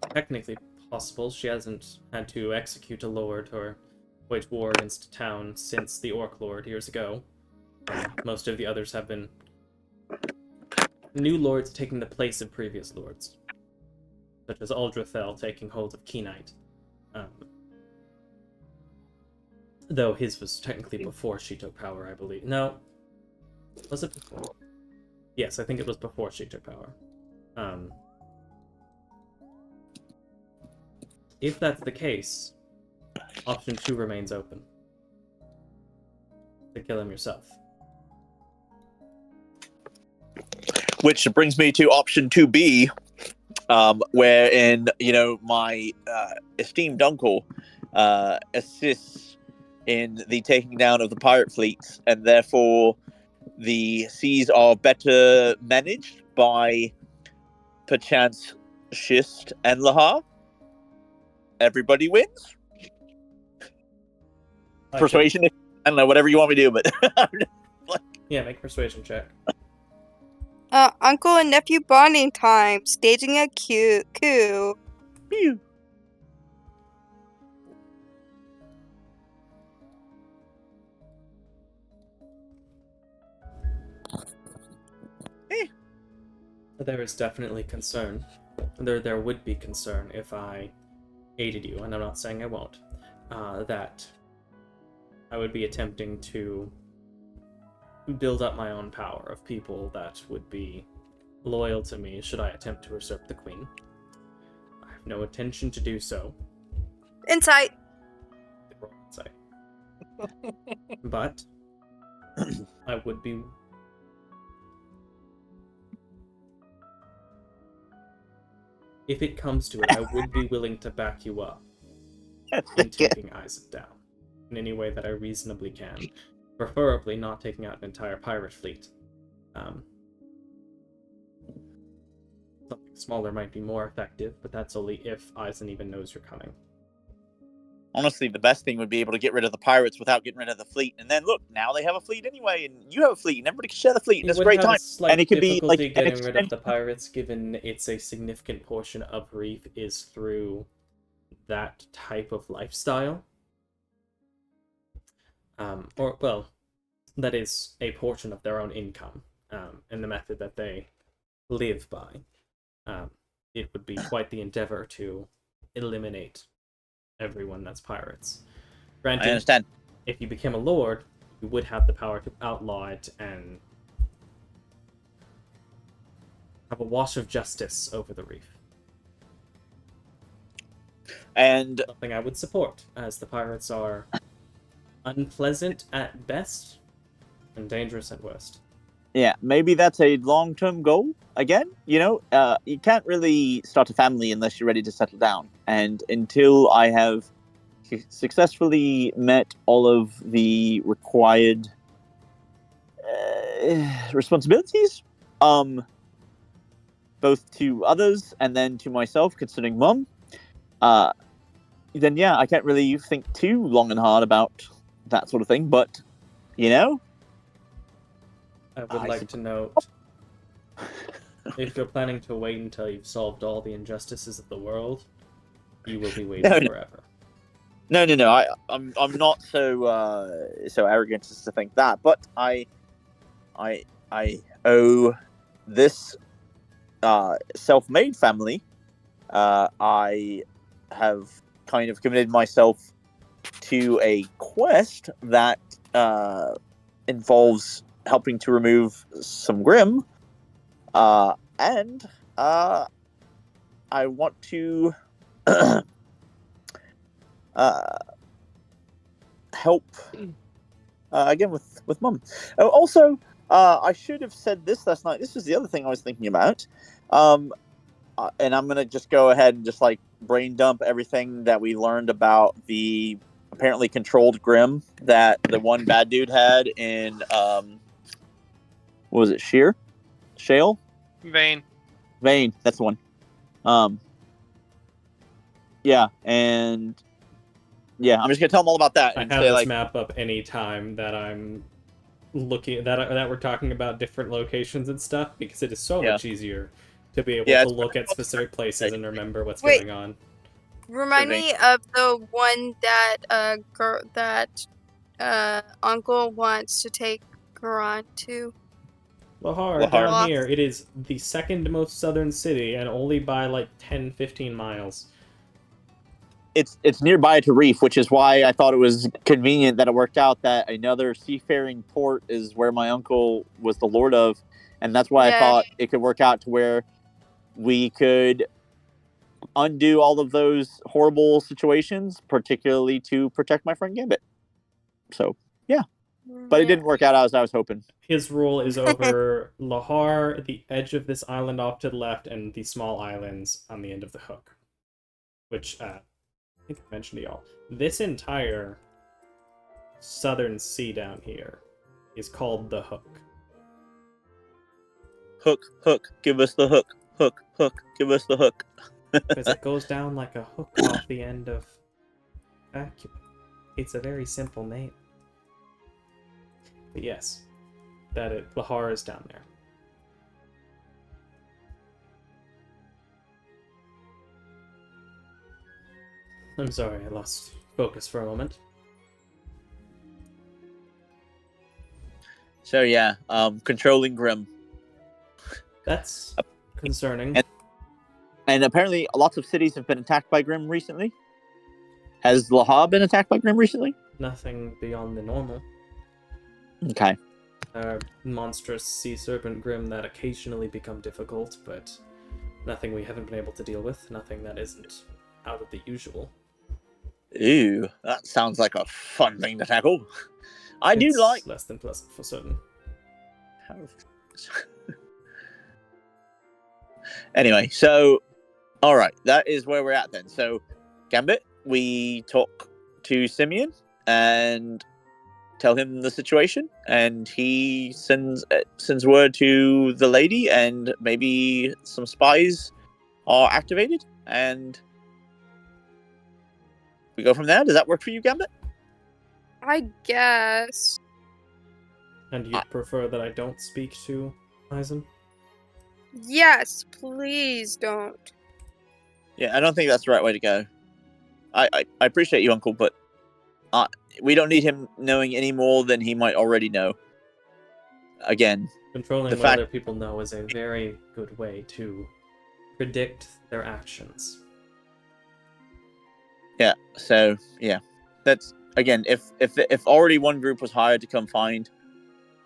Technically possible. She hasn't had to execute a lord or wage war against a town since the Orc Lord years ago. Most of the others have been new lords taking the place of previous lords, such as Aldrathel taking hold of Keenite. Though his was technically before she took power, I believe. No. Was it before? Yes, I think it was before she took power. If that's the case, option 2 remains open. To kill him yourself. Which brings me to option 2B, wherein, my esteemed uncle assists in the taking down of the pirate fleets, and therefore the seas are better managed by perchance Schist and Lahar. Everybody wins. Persuasion, I don't know, whatever you want me to do, but yeah, make persuasion check. Uncle and nephew bonding time, staging a cute coup. Phew. There is definitely concern. There would be concern if I aided you, and I'm not saying I won't, that I would be attempting to build up my own power of people that would be loyal to me should I attempt to usurp the queen. I have no intention to do so. Insight. But I would be... If it comes to it, I would be willing to back you up in taking Isaac down in any way that I reasonably can. Preferably not taking out an entire pirate fleet. Something smaller might be more effective, but that's only if Eisen even knows you're coming. Honestly, the best thing would be able to get rid of the pirates without getting rid of the fleet, and then look, now they have a fleet anyway, and you have a fleet, and everybody can share the fleet, and it's a great time. And it could be like getting rid of the pirates, given it's a significant portion of Reef is through that type of lifestyle. That is a portion of their own income, and the method that they live by. It would be quite the endeavor to eliminate everyone that's pirates. Granted, I understand. If you became a lord, you would have the power to outlaw it and have a wash of justice over the Reef. And something I would support, as the pirates are unpleasant at best and dangerous at worst. Yeah, maybe that's a long-term goal. Again, you can't really start a family unless you're ready to settle down. And until I have successfully met all of the required responsibilities, both to others and then to myself, considering Mum, then yeah, I can't really think too long and hard about that sort of thing. But, I would like to note, if you're planning to wait until you've solved all the injustices of the world, you will be waiting forever. No. I'm not so arrogant as to think that, but I owe this self-made family. I have kind of committed myself to a quest that involves helping to remove some Grim, and I want to help again with Mum. Oh, also, I should have said this last night. This was the other thing I was thinking about. And I'm gonna just go ahead and just like brain dump everything that we learned about the apparently controlled Grim that the one bad dude had in what was it, Shale? Vane. Vane, that's the one. Yeah, and yeah, I'm just gonna tell them all about that I and have say this like, map up any time that I'm looking that we're talking about different locations and stuff, because it is so Yeah. much easier to be able Yeah, to it's- look at specific places and remember what's Wait. going on. Remind me of the one that Uncle wants to take Garan to. Lahar, Lahar. down Lost. here, it is the second most southern city, and only by like 10-15 miles. it's nearby to Reef, which is why I thought it was convenient that it worked out that another seafaring port is where my uncle was the lord of, and that's why I Yeah. thought it could work out to where we could undo all of those horrible situations, particularly to protect my friend Gambit. So yeah, but it didn't work out as I was hoping. His rule is over Lahar, the edge of this island off to the left, and the small islands on the end of the hook. Which, I think I mentioned to y'all. This entire southern sea down here is called the Hook. Hook, give us the hook. Hook, give us the hook. Because it goes down like a hook off the end of vacuum. It's a very simple name. But yes, Lahar is down there. I'm sorry, I lost focus for a moment. So yeah, controlling Grim. That's concerning. And apparently lots of cities have been attacked by Grim recently. Has Lahar been attacked by Grim recently? Nothing beyond the normal. Okay. Monstrous sea serpent Grim that occasionally become difficult, but nothing we haven't been able to deal with. Nothing that isn't out of the usual. Ooh, that sounds like a fun thing to tackle. I do It's like. less than pleasant for certain. Anyway, so all right, that is where we're at then. So, Gambit, we talk to Simeon and tell him the situation, and he sends word to the lady, and maybe some spies are activated, and we go from there. Does that work for you, Gambit? I guess. And you'd prefer that I don't speak to Eisen? Yes, please don't. Yeah, I don't think that's the right way to go. I appreciate you, Uncle, but we don't need him knowing any more than he might already know. Again, Controlling what other people know is a very good way to predict their actions. Yeah, so yeah. That's again, if already one group was hired to come find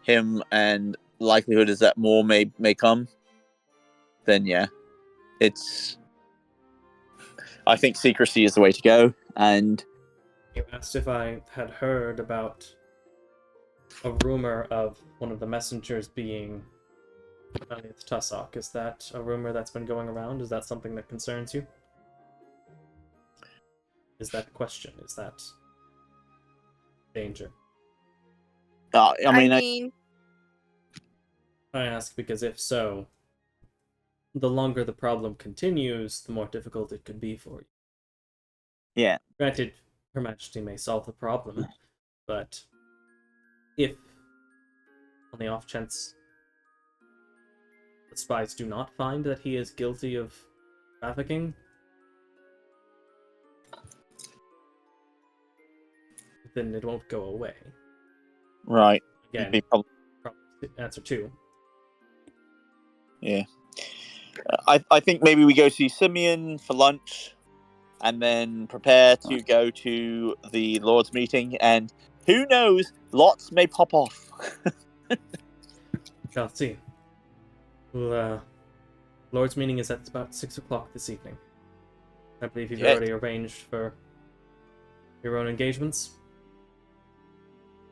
him, and likelihood is that more may come, then yeah. I think secrecy is the way to go, and You asked if I had heard about a rumor of one of the messengers being it's Tussock. Is that a rumor that's been going around? Is that something that concerns you? Is that a question? Is that danger? I mean, I ask because if so, the longer the problem continues, the more difficult it could be for you. Yeah. Granted, Her Majesty may solve the problem, but if, on the off chance, the spies do not find that he is guilty of trafficking, then it won't go away. Right. Again, answer 2. Yeah. I think maybe we go see Simeon for lunch, and then prepare to go to the Lord's meeting, and who knows, lots may pop off. Shall see. We'll Lord's meeting is at about 6 o'clock this evening. I believe you've Yeah. already arranged for your own engagements.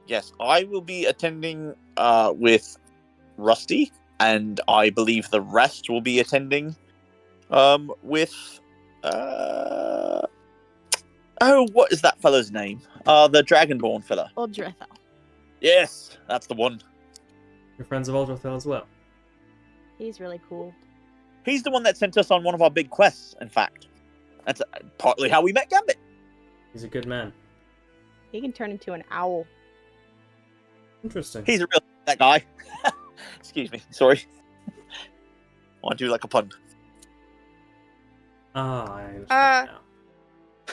Yes, I will be attending with Rusty, and I believe the rest will be attending with what is that fellow's name? The Dragonborn fella. Uldrethel. Yes, that's the one. Your friends of Uldrathel as well. He's really cool. He's the one that sent us on one of our big quests, in fact. That's partly how we met Gambit. He's a good man. He can turn into an owl. Interesting. He's a real that guy. Excuse me, sorry. I want to do like a pun. Ah, I understand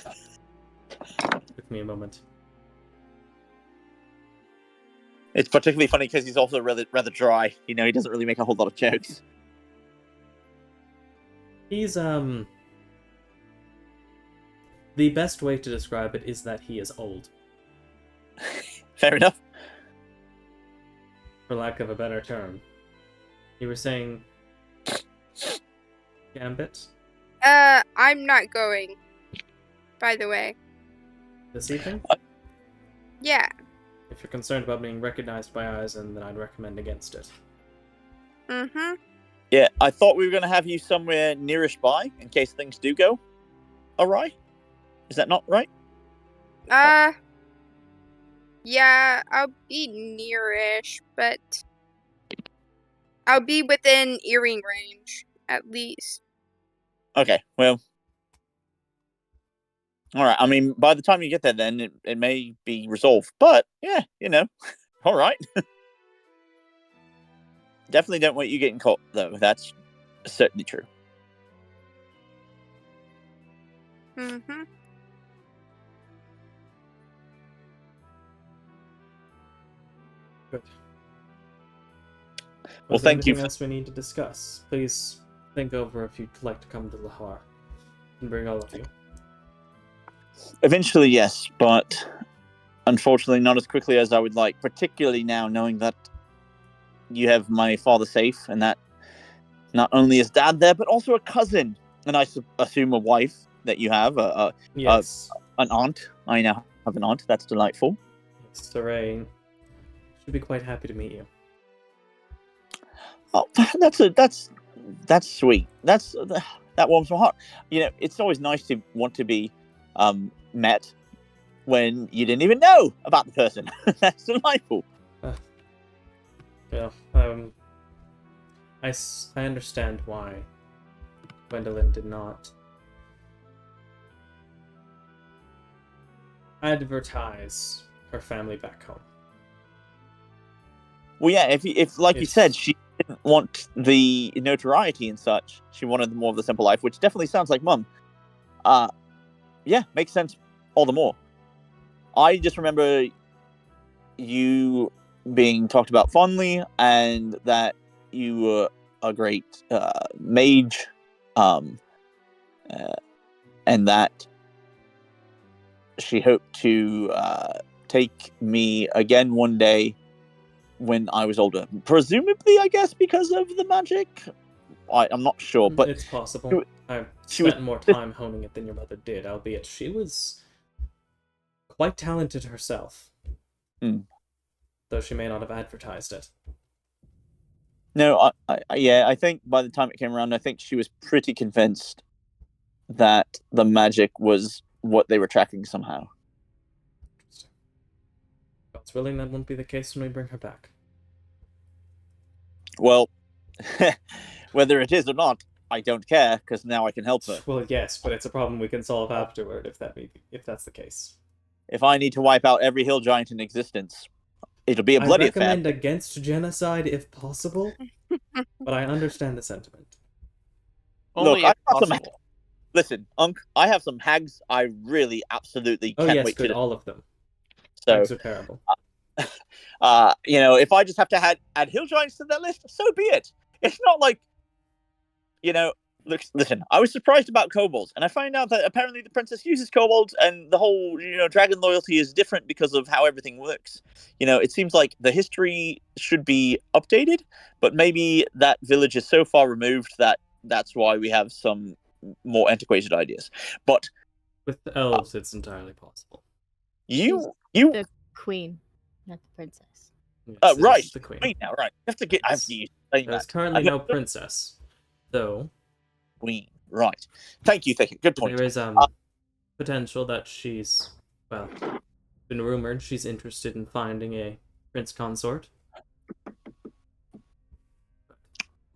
now. Took me a moment. It's particularly funny because he's also rather dry. You know, he doesn't really make a whole lot of jokes. He's, the best way to describe it is that he is old, Fair enough. for lack of a better term. You were saying... Gambit? I'm not going. By the way. This evening? Yeah. If you're concerned about being recognized by Eisen, then I'd recommend against it. Mm-hmm. Yeah, I thought we were going to have you somewhere nearish by in case things do go awry. Is that not right? Yeah, I'll be nearish, but I'll be within earring range, at least. Okay, well. All right, I mean, by the time you get there, then it may be resolved. But, yeah, you know, all right. Definitely don't want you getting caught, though. That's certainly true. Mm-hmm. Good. Well, Was there thank you anything else we need to discuss? Please think over if you'd like to come to Lahar and bring all of you. Eventually, yes, but unfortunately not as quickly as I would like, particularly now knowing that you have my father safe and that not only is dad there, but also a cousin, and I assume a wife that you have, Yes. an aunt. I now have an aunt. That's delightful. Yes, Saray should be quite happy to meet you. Oh, that's sweet. That warms my heart. You know, it's always nice to want to be met when you didn't even know about the person. That's delightful. Yeah. I understand why Gwendolyn did not advertise her family back home. Well, yeah, if like you It's- said, she didn't want the notoriety and such. She wanted more of the simple life, which definitely sounds like Mum. Yeah, makes sense all the more. I just remember you being talked about fondly, and that you were a great mage, and that she hoped to take me again one day when I was older. Presumably, I guess, because of the magic. I'm not sure, but it's possible. I've she was- spent more time honing it than your mother did, albeit she was quite talented herself. Hmm. Though she may not have advertised it. no, I think by the time it came around, I think she was pretty convinced that the magic was what they were tracking somehow. Interesting. God's willing, that won't be the case when we bring her back. Well, whether it is or not, I don't care, because now I can help her. Well, yes, but it's a problem we can solve afterward if that's the case. If I need to wipe out every hill giant in existence, it'll be a bloody I affair. recommend against genocide if possible, but I understand the sentiment. Only Look, if I've got some possible. Listen, Unc, I have some hags I really absolutely Oh can't yes, wait good, to. all of them. So, Hags are terrible. you know, if I just have to add hill giants to that list, so be it. It's not like, you know, listen, I was surprised about kobolds, and I find out that apparently the princess uses kobolds, and the whole, you know, dragon loyalty is different because of how everything works. You know, it seems like the history should be updated, but maybe that village is so far removed that that's why we have some more antiquated ideas. But With the elves, it's entirely possible. you The queen, not the princess. Yes, it right, is the queen. queen now, right? I have to use saying There's that. currently I've no got- princess, though. Queen, right? Thank you. Good point. There is potential that she's, well, been rumored she's interested in finding a prince consort.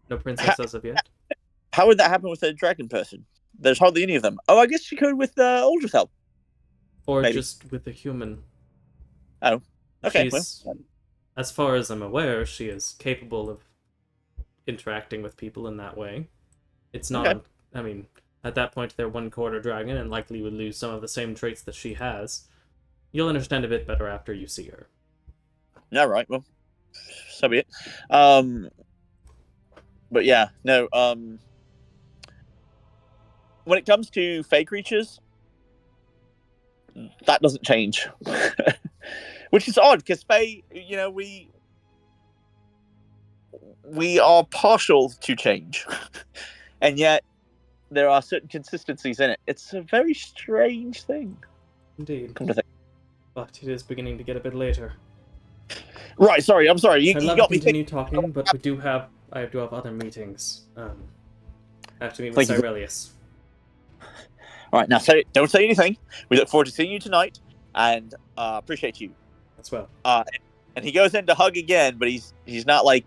No princess as of yet. How would that happen with a dragon person? There's hardly any of them. Oh, I guess she could with Uldra's help. Or Maybe. just with a human. Oh, okay. She's, as far as I'm aware, she is capable of interacting with people in that way. It's not, Okay. I mean, at that point they're one-quarter dragon and likely would lose some of the same traits that she has. You'll understand a bit better after you see her. All right. Well, so be it. But yeah, no. When it comes to fey creatures, that doesn't change, which is odd because fey, we are partial to change, and yet there are certain consistencies in it. It's a very strange thing. Indeed. Come to think. But it is beginning to get a bit later. Right. Sorry. I'm sorry. You I'd love got to me continue thinking. talking, but I do have other meetings. I have to meet with Thank you. Cyrelius. All right. Now, don't say anything. We look forward to seeing you tonight, and appreciate you. As well. And he goes in to hug again, but he's not like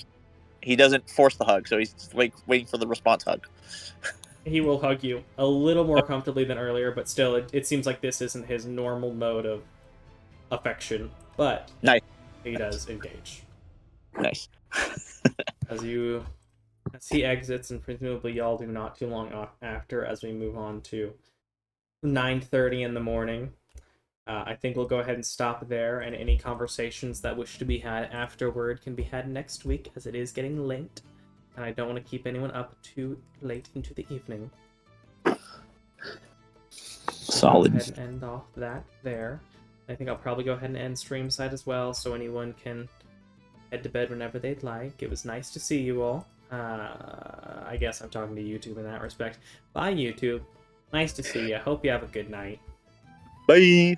he doesn't force the hug, so he's just waiting for the response hug. He will hug you a little more comfortably than earlier, but still, it seems like this isn't his normal mode of affection. But Nice. He does engage. Nice. As he exits, and presumably y'all do not too long after, as we move on to 9:30 in the morning. I think we'll go ahead and stop there, and any conversations that wish to be had afterward can be had next week, as it is getting late, and I don't want to keep anyone up too late into the evening. Solid. Go ahead and end off that there. I think I'll probably go ahead and end stream side as well, so anyone can head to bed whenever they'd like. It was nice to see you all. I guess I'm talking to YouTube in that respect. Bye, YouTube. Nice to see you. Hope you have a good night. Bye.